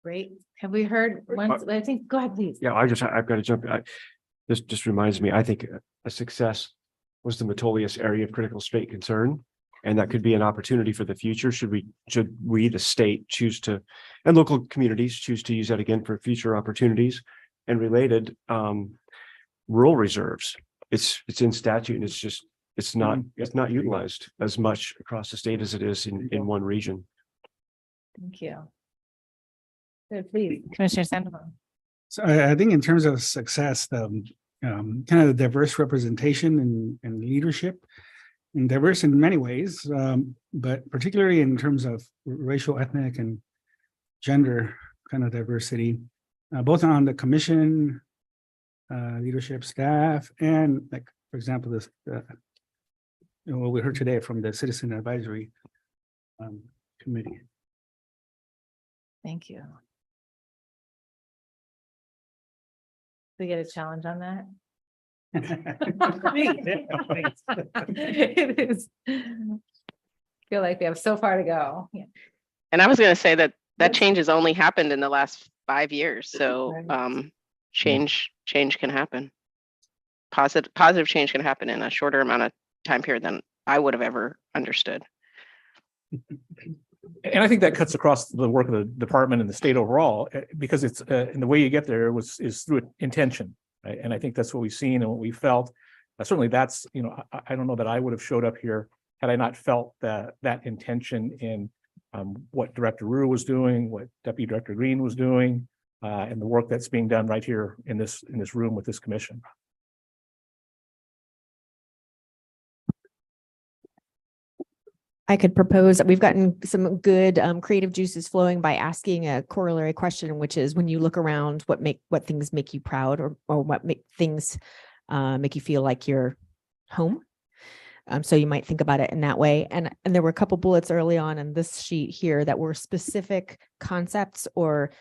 Great. Have we heard once? I think, go ahead, please. Yeah, I've got to jump. This just reminds me, I think a success was the Metolius area of critical state concern. And that could be an opportunity for the future. Should we, the state, choose to, and local communities choose to use that again for future opportunities. And related, rural reserves. It's in statute, and it's not utilized as much across the state as it is in one region. Thank you. Good, please, Commissioner Sandoval. So I think in terms of success, the kind of the diverse representation and leadership, and diverse in many ways, but particularly in terms of racial, ethnic, and gender kind of diversity, both on the commission, leadership, staff, and like, for example, this what we heard today from the Citizen Advisory Committee. Thank you. We get a challenge on that? It is. Feel like we have so far to go. Yeah. And I was going to say that change has only happened in the last 5 years. So change can happen. Positive change can happen in a shorter amount of time period than I would have ever understood. And I think that cuts across the work of the department and the state overall, because it's and the way you get there is through intention, right? And I think that's what we've seen and what we felt. Certainly, that's I don't know that I would have showed up here had I not felt that intention in what Director Rue was doing, what Deputy Director Green was doing, and the work that's being done right here in this room with this commission. I could propose that we've gotten some good creative juices flowing by asking a corollary question, which is when you look around, what things make you proud, or what make things make you feel like you're home. So you might think about it in that way. And there were a couple bullets early on in this sheet here that were specific concepts or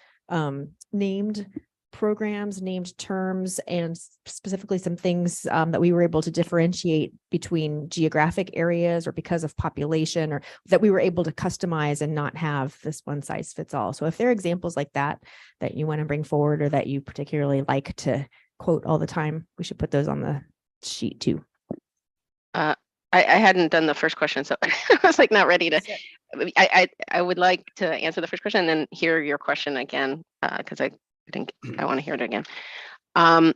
named programs, named terms, and specifically some things that we were able to differentiate between geographic areas or because of population, or that we were able to customize and not have this one size fits all. So if there are examples like that you want to bring forward, or that you particularly like to quote all the time, we should put those on the sheet too. I hadn't done the first question, so I was like not ready to. I would like to answer the first question and then hear your question again, because I think I want to hear it again. I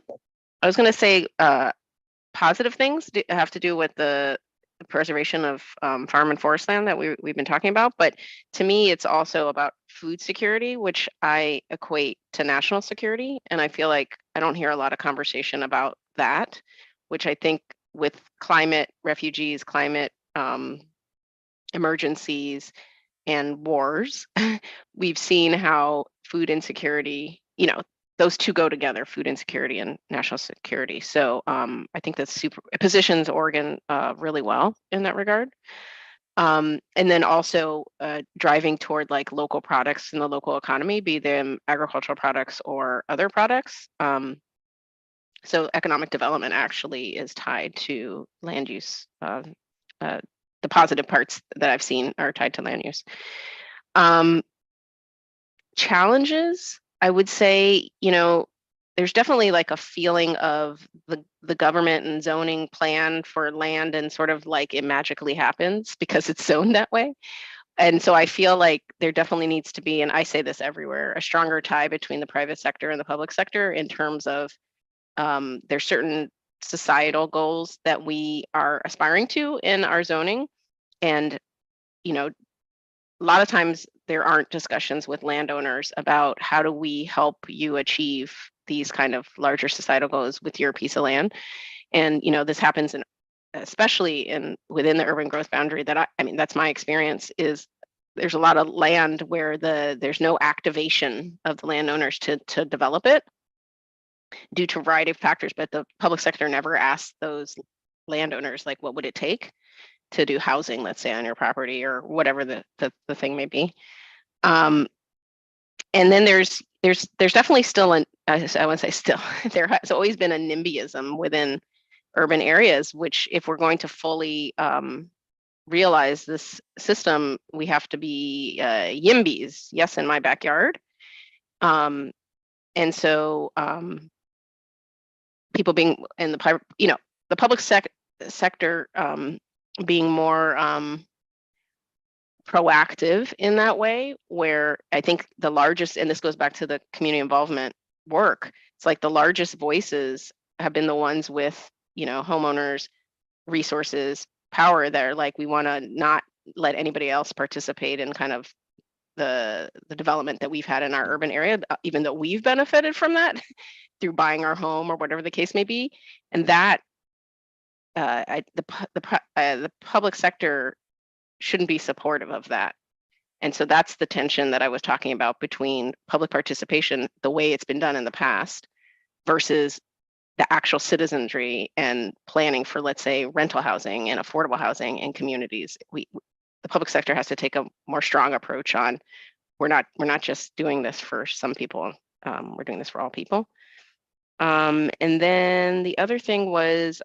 was going to say positive things have to do with the preservation of farm and forest land that we've been talking about. But to me, it's also about food security, which I equate to national security. And I feel like I don't hear a lot of conversation about that, which I think with climate refugees, climate emergencies, and wars, we've seen how food insecurity, those two go together, food insecurity and national security. So I think that's positions Oregon really well in that regard. And then also driving toward like local products in the local economy, be them agricultural products or other products. So economic development actually is tied to land use. The positive parts that I've seen are tied to land use. Challenges, I would say, there's definitely like a feeling of the government and zoning plan for land and sort of like it magically happens because it's zoned that way. And so I feel like there definitely needs to be, and I say this everywhere, a stronger tie between the private sector and the public sector in terms of there's certain societal goals that we are aspiring to in our zoning. And, a lot of times there aren't discussions with landowners about how do we help you achieve these kind of larger societal goals with your piece of land. And, this happens especially within the urban growth boundary that I mean, that's my experience is there's a lot of land where there's no activation of the landowners to develop it due to a variety of factors, but the public sector never asked those landowners, like, what would it take to do housing, let's say on your property or whatever the thing may be. And then there's definitely still I wouldn't say still, there has always been a NIMBYism within urban areas, which if we're going to fully realize this system, we have to be YIMBYs, yes, in my backyard. And so people being in the private, the public sector being more proactive in that way, where I think the largest, and this goes back to the community involvement work, it's like the largest voices have been the ones with, homeowners, resources, power. They're like, we want to not let anybody else participate in kind of the development that we've had in our urban area, even though we've benefited from that through buying our home or whatever the case may be. And that the public sector shouldn't be supportive of that. And so that's the tension that I was talking about between public participation, the way it's been done in the past, versus the actual citizenry and planning for, let's say, rental housing and affordable housing in communities. The public sector has to take a more strong approach on, we're not just doing this for some people, we're doing this for all people. And then the other thing was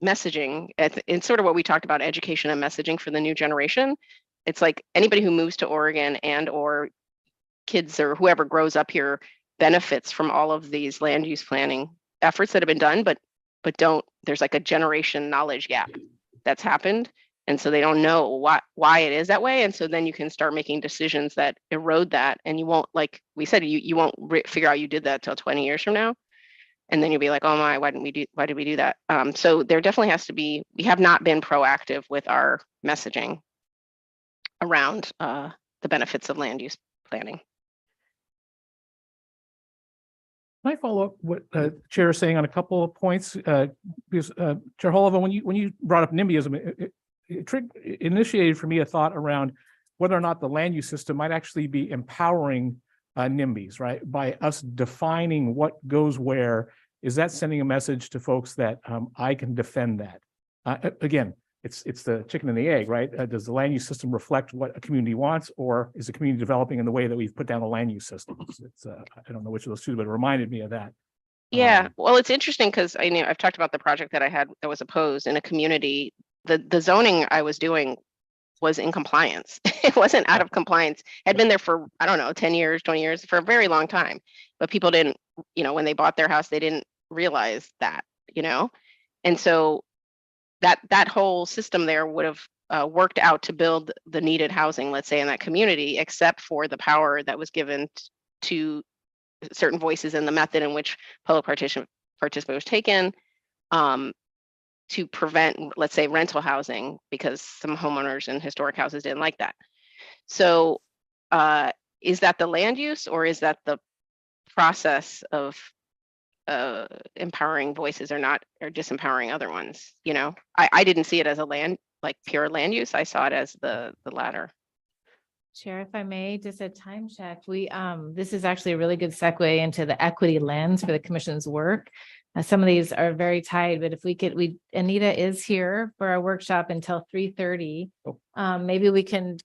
messaging. It's sort of what we talked about, education and messaging for the new generation. It's like anybody who moves to Oregon and or kids or whoever grows up here benefits from all of these land use planning efforts that have been done, but there's like a generation knowledge gap that's happened. And so they don't know why it is that way. And so then you can start making decisions that erode that. And you won't, like we said, you won't figure out you did that till 20 years from now. And then you'll be like, oh my, why did we do that? So there definitely has to be, we have not been proactive with our messaging around the benefits of land use planning. Can I follow up what the chair is saying on a couple of points? Because Chair Holova, when you brought up NIMBYism, it initiated for me a thought around whether or not the land use system might actually be empowering NIMBYs, right? By us defining what goes where, is that sending a message to folks that I can defend that? Again, it's the chicken and the egg, right? Does the land use system reflect what a community wants, or is the community developing in the way that we've put down a land use system? I don't know which of those two, but it reminded me of that. Yeah, well, it's interesting because I've talked about the project that I had that was opposed in a community. The zoning I was doing was in compliance. It wasn't out of compliance. Had been there for, I don't know, 10 years, 20 years, for a very long time. But people didn't, when they bought their house, they didn't realize that, And so that whole system there would have worked out to build the needed housing, let's say, in that community, except for the power that was given to certain voices in the method in which public participation was taken, to prevent, let's say, rental housing, because some homeowners in historic houses didn't like that. So is that the land use, or is that the process of empowering voices or disempowering other ones? I didn't see it as pure land use. I saw it as the latter. Chair, if I may, just a time check. This is actually a really good segue into the equity lens for the commission's work. Some of these are very tied, but if we could, Anita is here for our workshop until 3:30. Maybe we can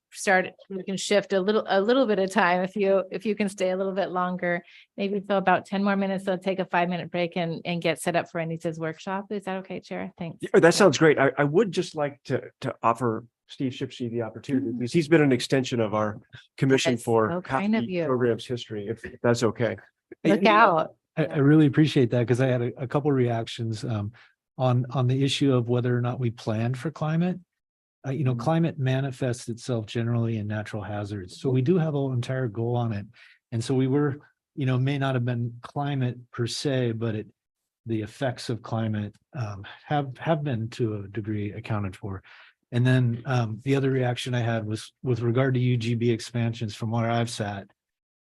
shift a little bit of time if you can stay a little bit longer. Maybe for about 10 more minutes, they'll take a 5-minute break and get set up for Anita's workshop. Is that okay, Chair? Thanks. Yeah, that sounds great. I would just like to offer Steve Shipsey the opportunity, because he's been an extension of our commission That's for so half kind of the you. program's history, if that's okay. Look out. I really appreciate that, because I had a couple reactions on the issue of whether or not we planned for climate. Climate manifests itself generally in natural hazards. So we do have an entire goal on it. And so we were, may not have been climate per se, but the effects of climate have been to a degree accounted for. And then the other reaction I had was with regard to UGB expansions. From where I've sat,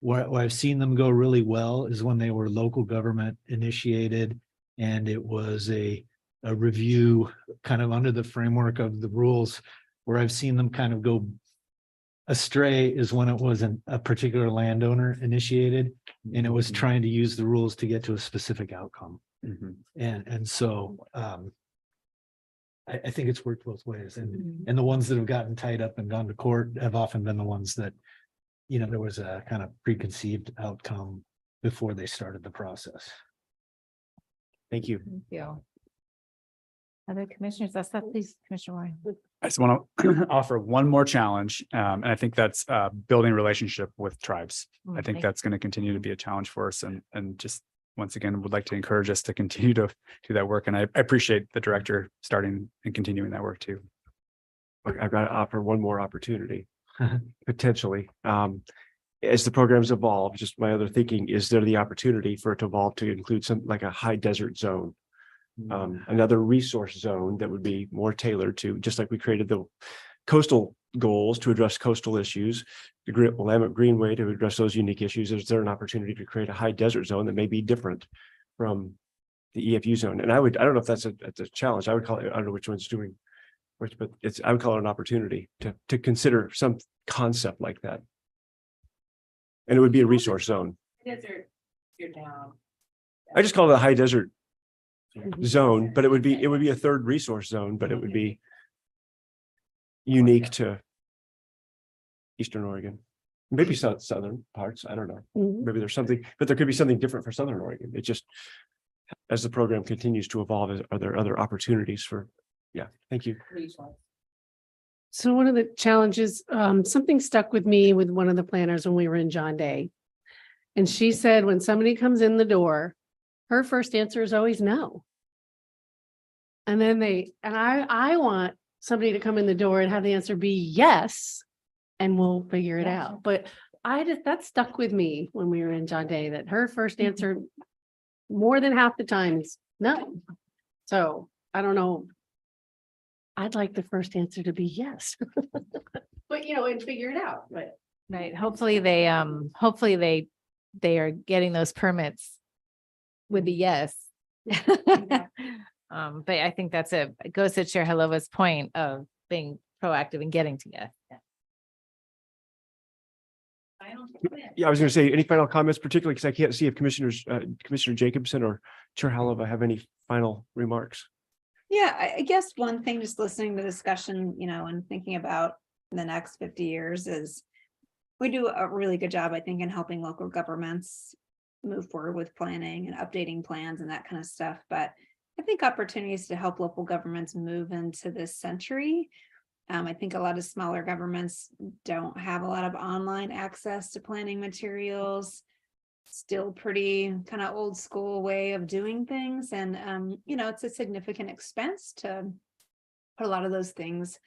where I've seen them go really well is when they were local government initiated, and it was a review kind of under the framework of the rules. Where I've seen them kind of go astray is when it was a particular landowner initiated, and it was trying to use the rules to get to a specific outcome. And so I think it's worked both ways, and the ones that have gotten tied up and gone to court have often been the ones that there was a kind of preconceived outcome before they started the process. Thank you. Thank you. Other commissioners, please, Commissioner Warren. I just want to offer one more challenge, and I think that's building relationship with tribes. I think thank that's going to continue to be a challenge for us, and just once again, would like to encourage us to continue to do that work. And I appreciate the director starting and continuing that work too. I've got to offer one more opportunity, potentially. As the programs evolve, just my other thinking, is there the opportunity for it to evolve to include some like a high desert zone? Another resource zone that would be more tailored to, just like we created the coastal goals to address coastal issues, the Willamette Greenway to address those unique issues. Is there an opportunity to create a high desert zone that may be different from the EFU zone? And I don't know if that's a challenge. I would call it, I don't know which one's doing which, but I would call it an opportunity to consider some concept like that. And it would be a resource zone. Desert, you're down. I just call it a high desert zone, but it would be a third resource zone, but it would be unique to Eastern Oregon, maybe southern parts. I don't know. Maybe there's something, but there could be something different for Southern Oregon. It just, as the program continues to evolve, are there other opportunities for? Yeah, thank you. So one of the challenges, something stuck with me with one of the planners when we were in John Day. And she said, when somebody comes in the door, her first answer is always no. And then I want somebody to come in the door and have the answer be yes, and we'll figure it out. But that stuck with me when we were in John Day, that her first answer more than half the time is no. So I don't know. I'd like the first answer to be yes. But and figure it out, but. Right. Hopefully they are getting those permits with the yes. But I think it goes to Chair Halova's point of being proactive and getting to yes. Yeah, I was going to say, any final comments, particularly because I can't see if Commissioner Jacobson or Chair Halova have any final remarks. Yeah, I guess one thing, just listening to the discussion, and thinking about the next 50 years is we do a really good job, I think, in helping local governments move forward with planning and updating plans and that kind of stuff. But I think opportunities to help local governments move into this century. I think a lot of smaller governments don't have a lot of online access to planning materials. Still pretty kind of old school way of doing things. And, it's a significant expense to put a lot of those things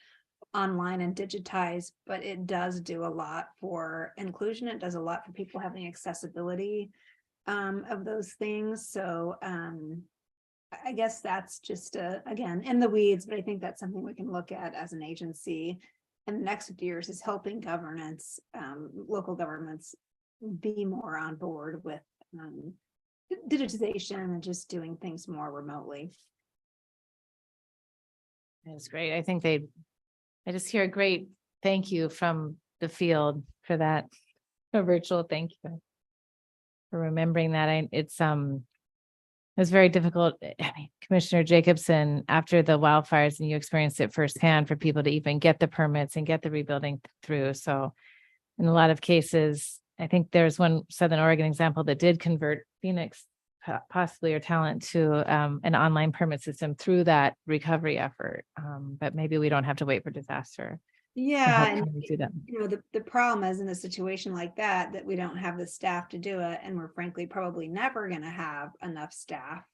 online and digitize, but it does do a lot for inclusion. It does a lot for people having accessibility of those things. So I guess that's just, again, in the weeds, but I think that's something we can look at as an agency in the next 50 years is helping governance, local governments be more on board with digitization and just doing things more remotely. That's great. I think I just hear a great thank you from the field for that. A virtual thank you for remembering that. It was very difficult. I mean, Commissioner Jacobson, after the wildfires, and you experienced it firsthand, for people to even get the permits and get the rebuilding through. So in a lot of cases, I think there's one Southern Oregon example that did convert Phoenix, possibly, or Talent, to an online permit system through that recovery effort. But maybe we don't have to wait for disaster. Yeah, and Do that. the problem is in a situation like that we don't have the staff to do it, and we're frankly probably never going to have enough staff.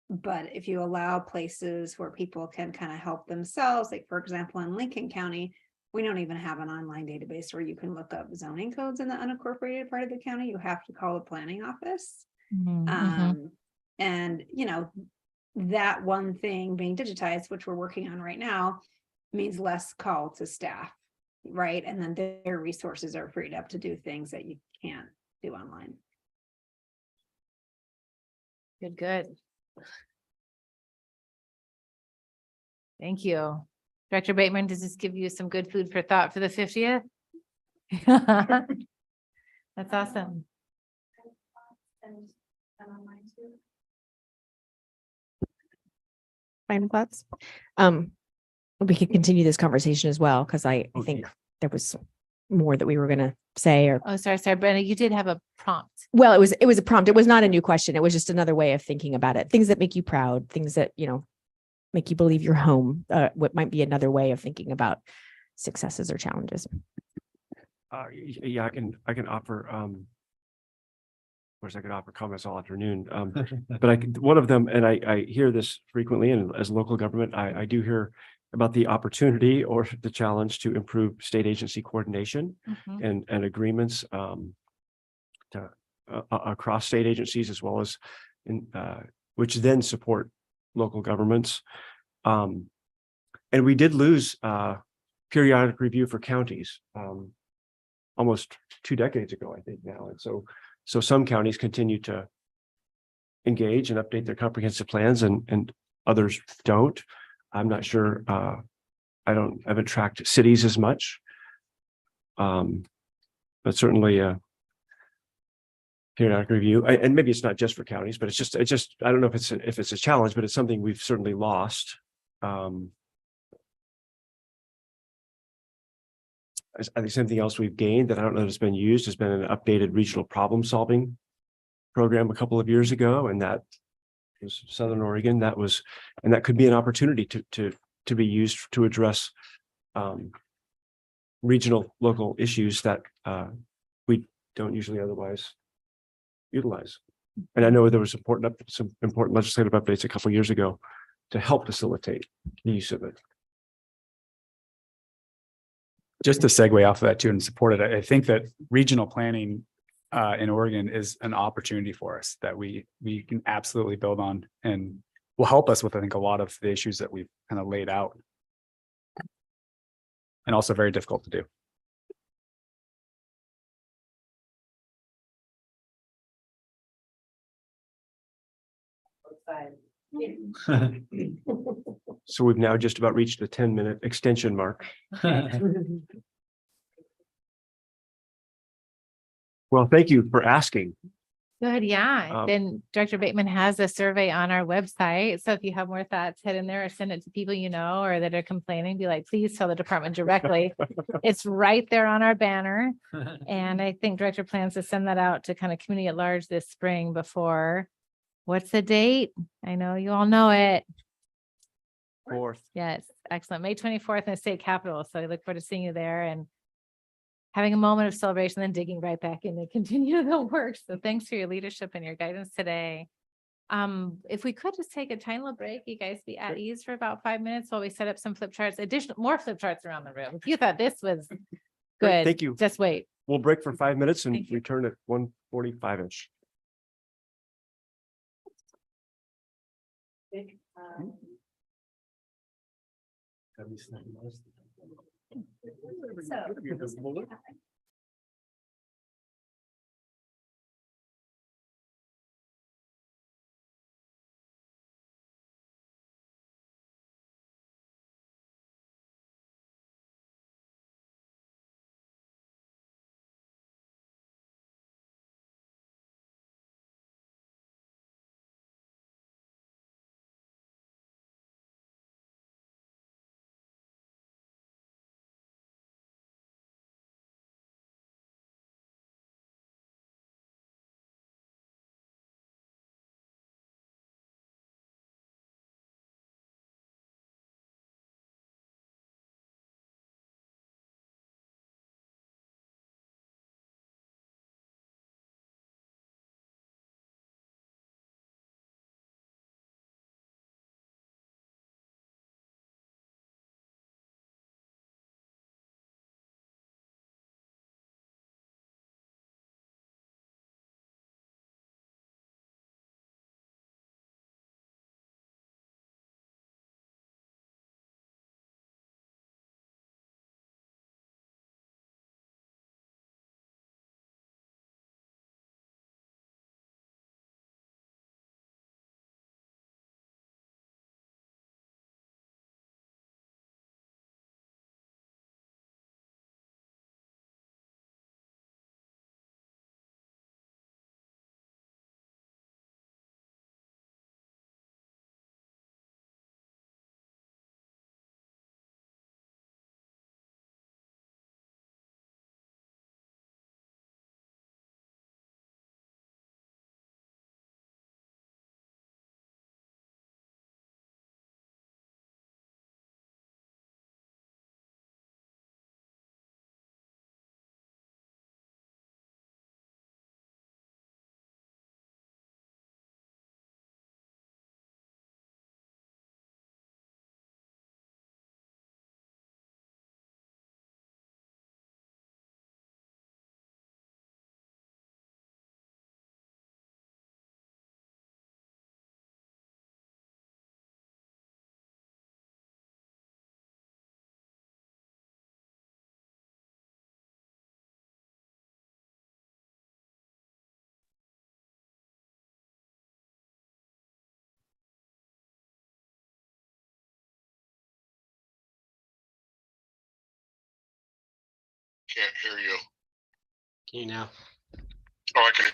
But if you allow places where people can kind of help themselves, like for example in Lincoln County, we don't even have an online database where you can look up zoning codes in the unincorporated part of the county. You have to call the planning office. And that one thing being digitized, which we're working on right now, means less call to staff, right? And then their resources are freed up to do things that you can't do online. Good. Thank you. Director Bateman, does this give you some good food for thought for the 50th? That's awesome. Final thoughts? We could continue this conversation as well, because I think there was more that we were going to say. Or sorry, Brenda, you did have a prompt. Well, it was a prompt. It was not a new question. It was just another way of thinking about it. Things that make you proud, things that, make you believe you're home. What might be another way of thinking about successes or challenges. Yeah, I can offer course, I could offer comments all afternoon. But one of them, and I hear this frequently, and as local government, I do hear about the opportunity or the challenge to improve state agency coordination and agreements across state agencies, as well as which then support local governments. And we did lose periodic review for counties almost 2 decades ago, I think now. And so some counties continue to engage and update their comprehensive plans, and others don't. I'm not sure. I haven't tracked cities as much, but certainly periodic review. And maybe it's not just for counties, but it's just I don't know if it's a challenge, but it's something we've certainly lost. I think something else we've gained that I don't know that's been used has been an updated regional problem solving program a couple of years ago, and that was Southern Oregon. That could be an opportunity to be used to address regional local issues that we don't usually otherwise utilize. And I know there was some important legislative updates a couple of years ago to help facilitate the use of it. Just to segue off of that too and support it, I think that regional planning in Oregon is an opportunity for us that we can absolutely build on, and will help us with, I think, a lot of the issues that we've kind of laid out, and also very difficult to do. So we've now just about reached the 10-minute extension mark. Well, thank you for asking. Good, yeah. Then Director Bateman has a survey on our website. So if you have more thoughts, head in there or send it to people you know or that are complaining. Be like, please tell the department directly. It's right there on our banner. And I think Director plans to send that out to kind of community at large this spring before, what's the date? I know you all know it. 4th. Yes, excellent. May 24th in the state capitol. So I look forward to seeing you there and having a moment of celebration, then digging right back in to continue the work. So thanks for your leadership and your guidance today. If we could just take a tiny little break, you guys be at ease for about 5 minutes while we set up some flip charts, more flip charts around the room. If you thought this was good, Great, thank you. Just wait. We'll break for 5 minutes and return at 1:45-ish. Can't hear you. Can you now? Oh, I can.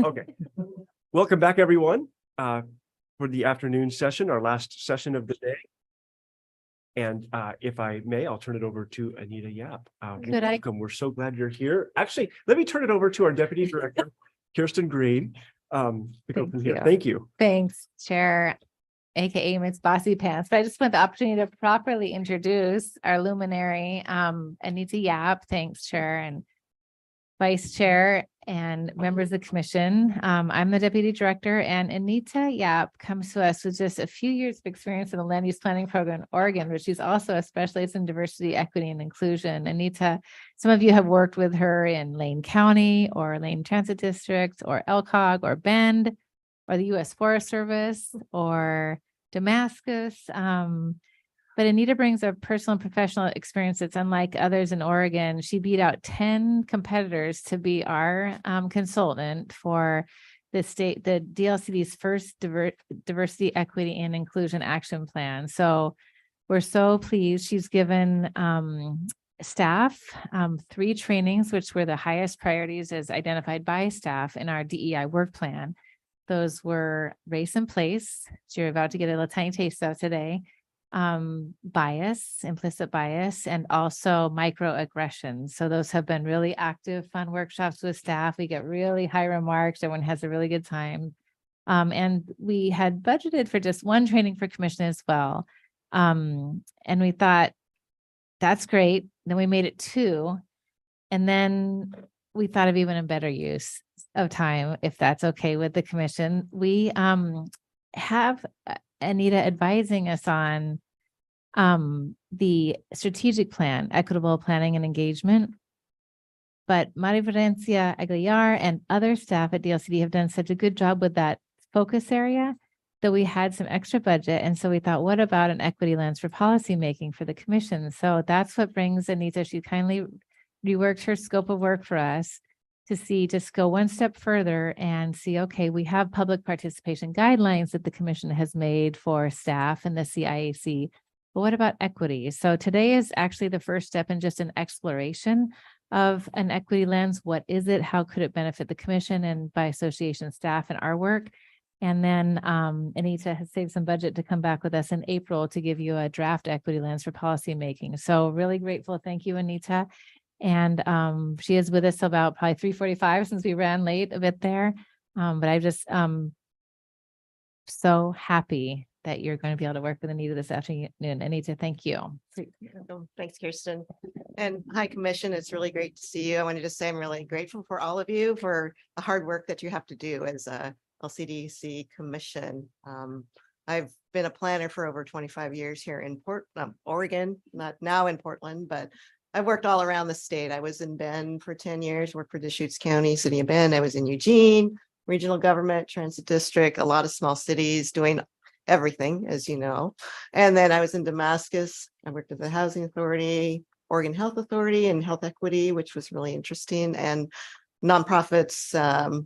Okay. Welcome back, everyone, for the afternoon session, our last session of the day. And if I may, I'll turn it over to Anita Yap. Welcome. We're so glad you're here. Actually, let me turn it over to our Deputy Director, Kirsten Green. To go from here. Thank you. Thanks, Chair, AKA Miss Bossy Pants. But I just want the opportunity to properly introduce our luminary, Anita Yap. Thanks, Chair and Vice Chair and members of the commission. I'm the Deputy Director, and Anita Yap comes to us with just a few years of experience in the land use planning program in Oregon, but she's also a specialist in diversity, equity, and inclusion. Anita, some of you have worked with her in Lane County or Lane Transit District or LCOG or Bend or the U.S. Forest Service or Damascus. But Anita brings a personal and professional experience that's unlike others in Oregon. She beat out 10 competitors to be our consultant for the DLCD's first diversity, equity, and inclusion action plan. So we're so pleased. She's given staff 3 trainings, which were the highest priorities as identified by staff in our DEI work plan. Those were race and place, which you're about to get a little tiny taste of today, bias, implicit bias, and also microaggressions. So those have been really active, fun workshops with staff. We get really high remarks. Everyone has a really good time. And we had budgeted for just 1 training for commission as well. And we thought, that's great. Then we made it 2. And then we thought of even a better use of time, if that's okay with the commission. We have Anita advising us on the strategic plan, equitable planning and engagement. But Maria Florencia Aguilar and other staff at DLCD have done such a good job with that focus area that we had some extra budget. And so we thought, what about an equity lens for policymaking for the commission? So that's what brings Anita. She kindly reworked her scope of work for us to see, just go one step further and see, okay, we have public participation guidelines that the commission has made for staff and the CIAC, but what about equity? So today is actually the first step in just an exploration of an equity lens. What is it? How could it benefit the commission and by association staff and our work? And then Anita has saved some budget to come back with us in April to give you a draft equity lens for policymaking. So really grateful. Thank you, Anita. And she is with us till about probably 3:45 since we ran late a bit there. But I just so happy that you're going to be able to work with Anita this afternoon. Anita, thank you. Thanks, Kirsten. And hi, Commission. It's really great to see you. I wanted to say I'm really grateful for all of you for the hard work that you have to do as a LCDC Commission. I've been a planner for over 25 years here in Oregon, not now in Portland, but I've worked all around the state. I was in Bend for 10 years, worked for Deschutes County, City of Bend. I was in Eugene, regional government, transit district, a lot of small cities doing everything, as you know. And then I was in Damascus. I worked at the Housing Authority, Oregon Health Authority, and Health Equity, which was really interesting, and nonprofits,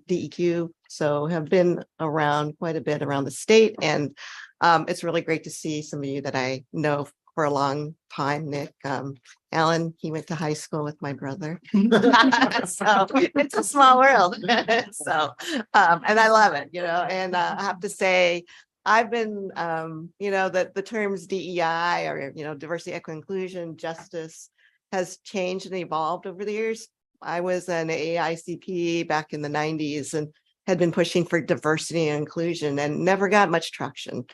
DEQ. So have been around quite a bit around the state. And it's really great to see some of you that I know for a long time. Nick, Alan, he went to high school with my brother. So it's a small world. So, and I love it, and I have to say, I've been, the terms DEI or, diversity, equity, inclusion, justice has changed and evolved over the years. I was an AICP back in the 90s and had been pushing for diversity and inclusion and never got much traction.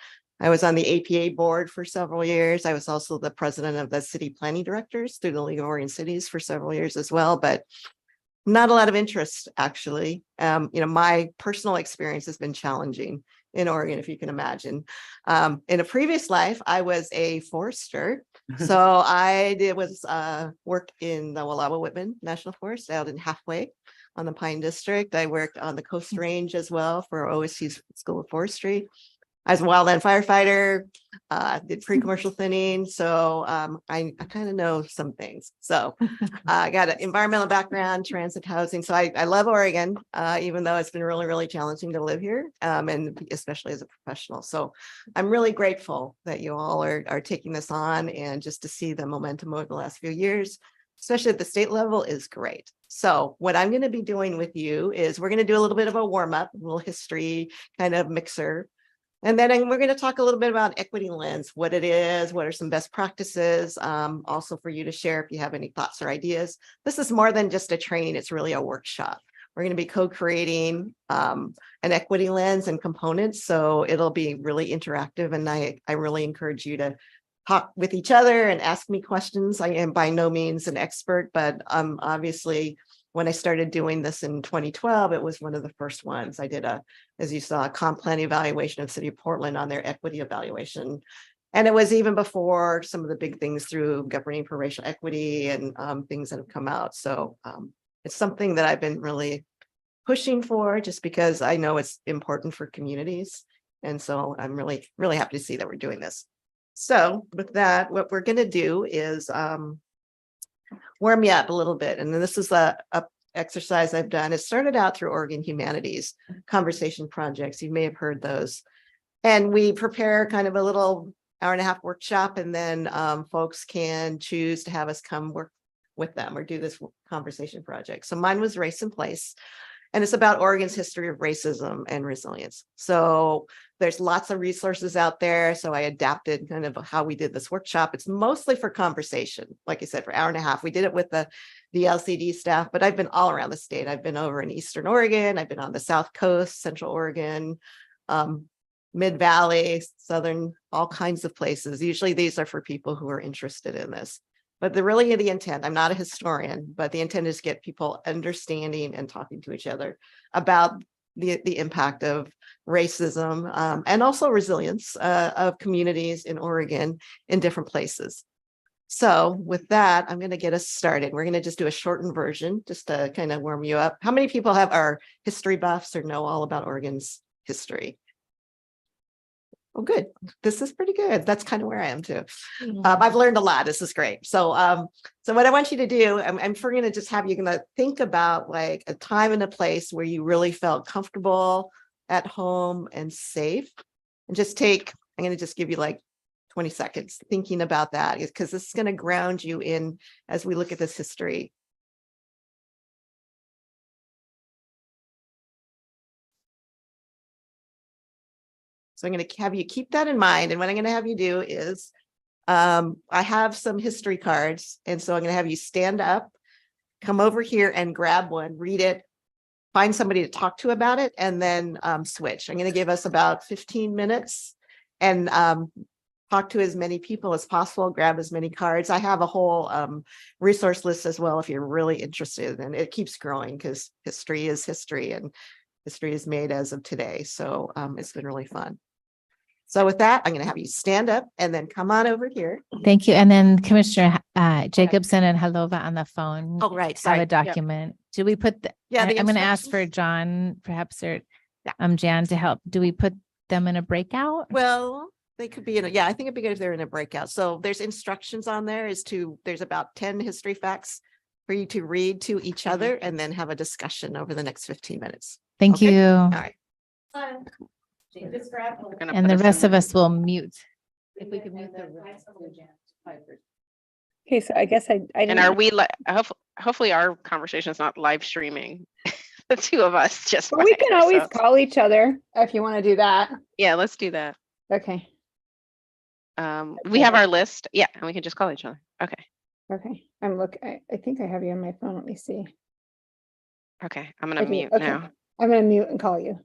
I was on the APA board for several years. I was also the president of the city planning directors through the League of Oregon Cities for several years as well, but not a lot of interest, actually. My personal experience has been challenging in Oregon, if you can imagine. In a previous life, I was a forester. So I worked in the Wallowa-Whitman National Forest out in Halfway on the Pine District. I worked on the Coast Range as well for OSU's School of Forestry. I was a wildland firefighter, did pre-commercial thinning. So I kind of know some things. So I got an environmental background, transit housing. So I love Oregon, even though it's been really, really challenging to live here, and especially as a professional. So I'm really grateful that you all are taking this on, and just to see the momentum over the last few years, especially at the state level, is great. So what I'm going to be doing with you is we're going to do a little bit of a warm-up, a little history kind of mixer. And then we're going to talk a little bit about equity lens, what it is, what are some best practices, also for you to share if you have any thoughts or ideas. This is more than just a training, it's really a workshop. We're going to be co-creating an equity lens and components, so it'll be really interactive, and I really encourage you to talk with each other and ask me questions. I am by no means an expert, but obviously, when I started doing this in 2012, it was one of the first ones. I did as you saw, a comp plan evaluation of City of Portland on their equity evaluation. And it was even before some of the big things through governing for racial equity and things that have come out. So it's something that I've been really pushing for, just because I know it's important for communities. And so I'm really, really happy to see that we're doing this. So with that, what we're going to do is warm you up a little bit. And then this is a exercise I've done. It started out through Oregon Humanities conversation projects. You may have heard those. And we prepare kind of a little hour-and-a-half workshop, and then folks can choose to have us come work with them or do this conversation project. So mine was Race in Place, and it's about Oregon's history of racism and resilience. So there's lots of resources out there. So I adapted kind of how we did this workshop. It's mostly for conversation. Like I said, for hour-and-a-half. We did it with the LCD staff, but I've been all around the state. I've been over in Eastern Oregon. I've been on the South Coast, Central Oregon, Mid-Valley, Southern, all kinds of places. Usually these are for people who are interested in this. But the intent, I'm not a historian, but the intent is to get people understanding and talking to each other about the impact of racism and also resilience of communities in Oregon in different places. So with that, I'm going to get us started. We're going to just do a shortened version just to kind of warm you up. How many people are history buffs or know all about Oregon's history? Oh, good. This is pretty good. That's kind of where I am too. I've learned a lot. This is great. So what I want you to do, I'm going to just have you going to think about like a time and a place where you really felt comfortable, at home, and safe. And just I'm going to just give you like 20 seconds thinking about that, because this is going to ground you in as we look at this history. So I'm going to have you keep that in mind. And what I'm going to have you do is I have some history cards. And so I'm going to have you stand up, come over here and grab one, read it, find somebody to talk to about it, and then switch. I'm going to give us about 15 minutes and talk to as many people as possible, grab as many cards. I have a whole resource list as well if you're really interested. And it keeps growing because history is history and history is made as of today. So it's been really fun. So with that, I'm going to have you stand up and then come on over here. Thank you. And then Commissioner Jacobson and Halova on the phone. Oh, right. Have Sorry. a document. Do we put Yeah, the I'm going to ask for instructions. John, perhaps, or Jan to help. Do we put them in a breakout? Well, they could be I think it'd be good if they're in a breakout. So there's instructions on there there's about 10 history facts for you to read to each other and then have a discussion over the next 15 minutes. Thank Okay? you. All right. And the rest of us will mute. If we could mute the. Okay, so I guess I And didn't. are we, hopefully our conversation is not live streaming. The two of us just. But we by can always ourselves. call each other if you want to do that. Yeah, let's do that. Okay. We have our list. Yeah, and we can just call each other. Okay. Okay. I think I have you on my phone. Let me see. Okay. I'm going I to do. mute Okay. now. I'm going to mute and call you.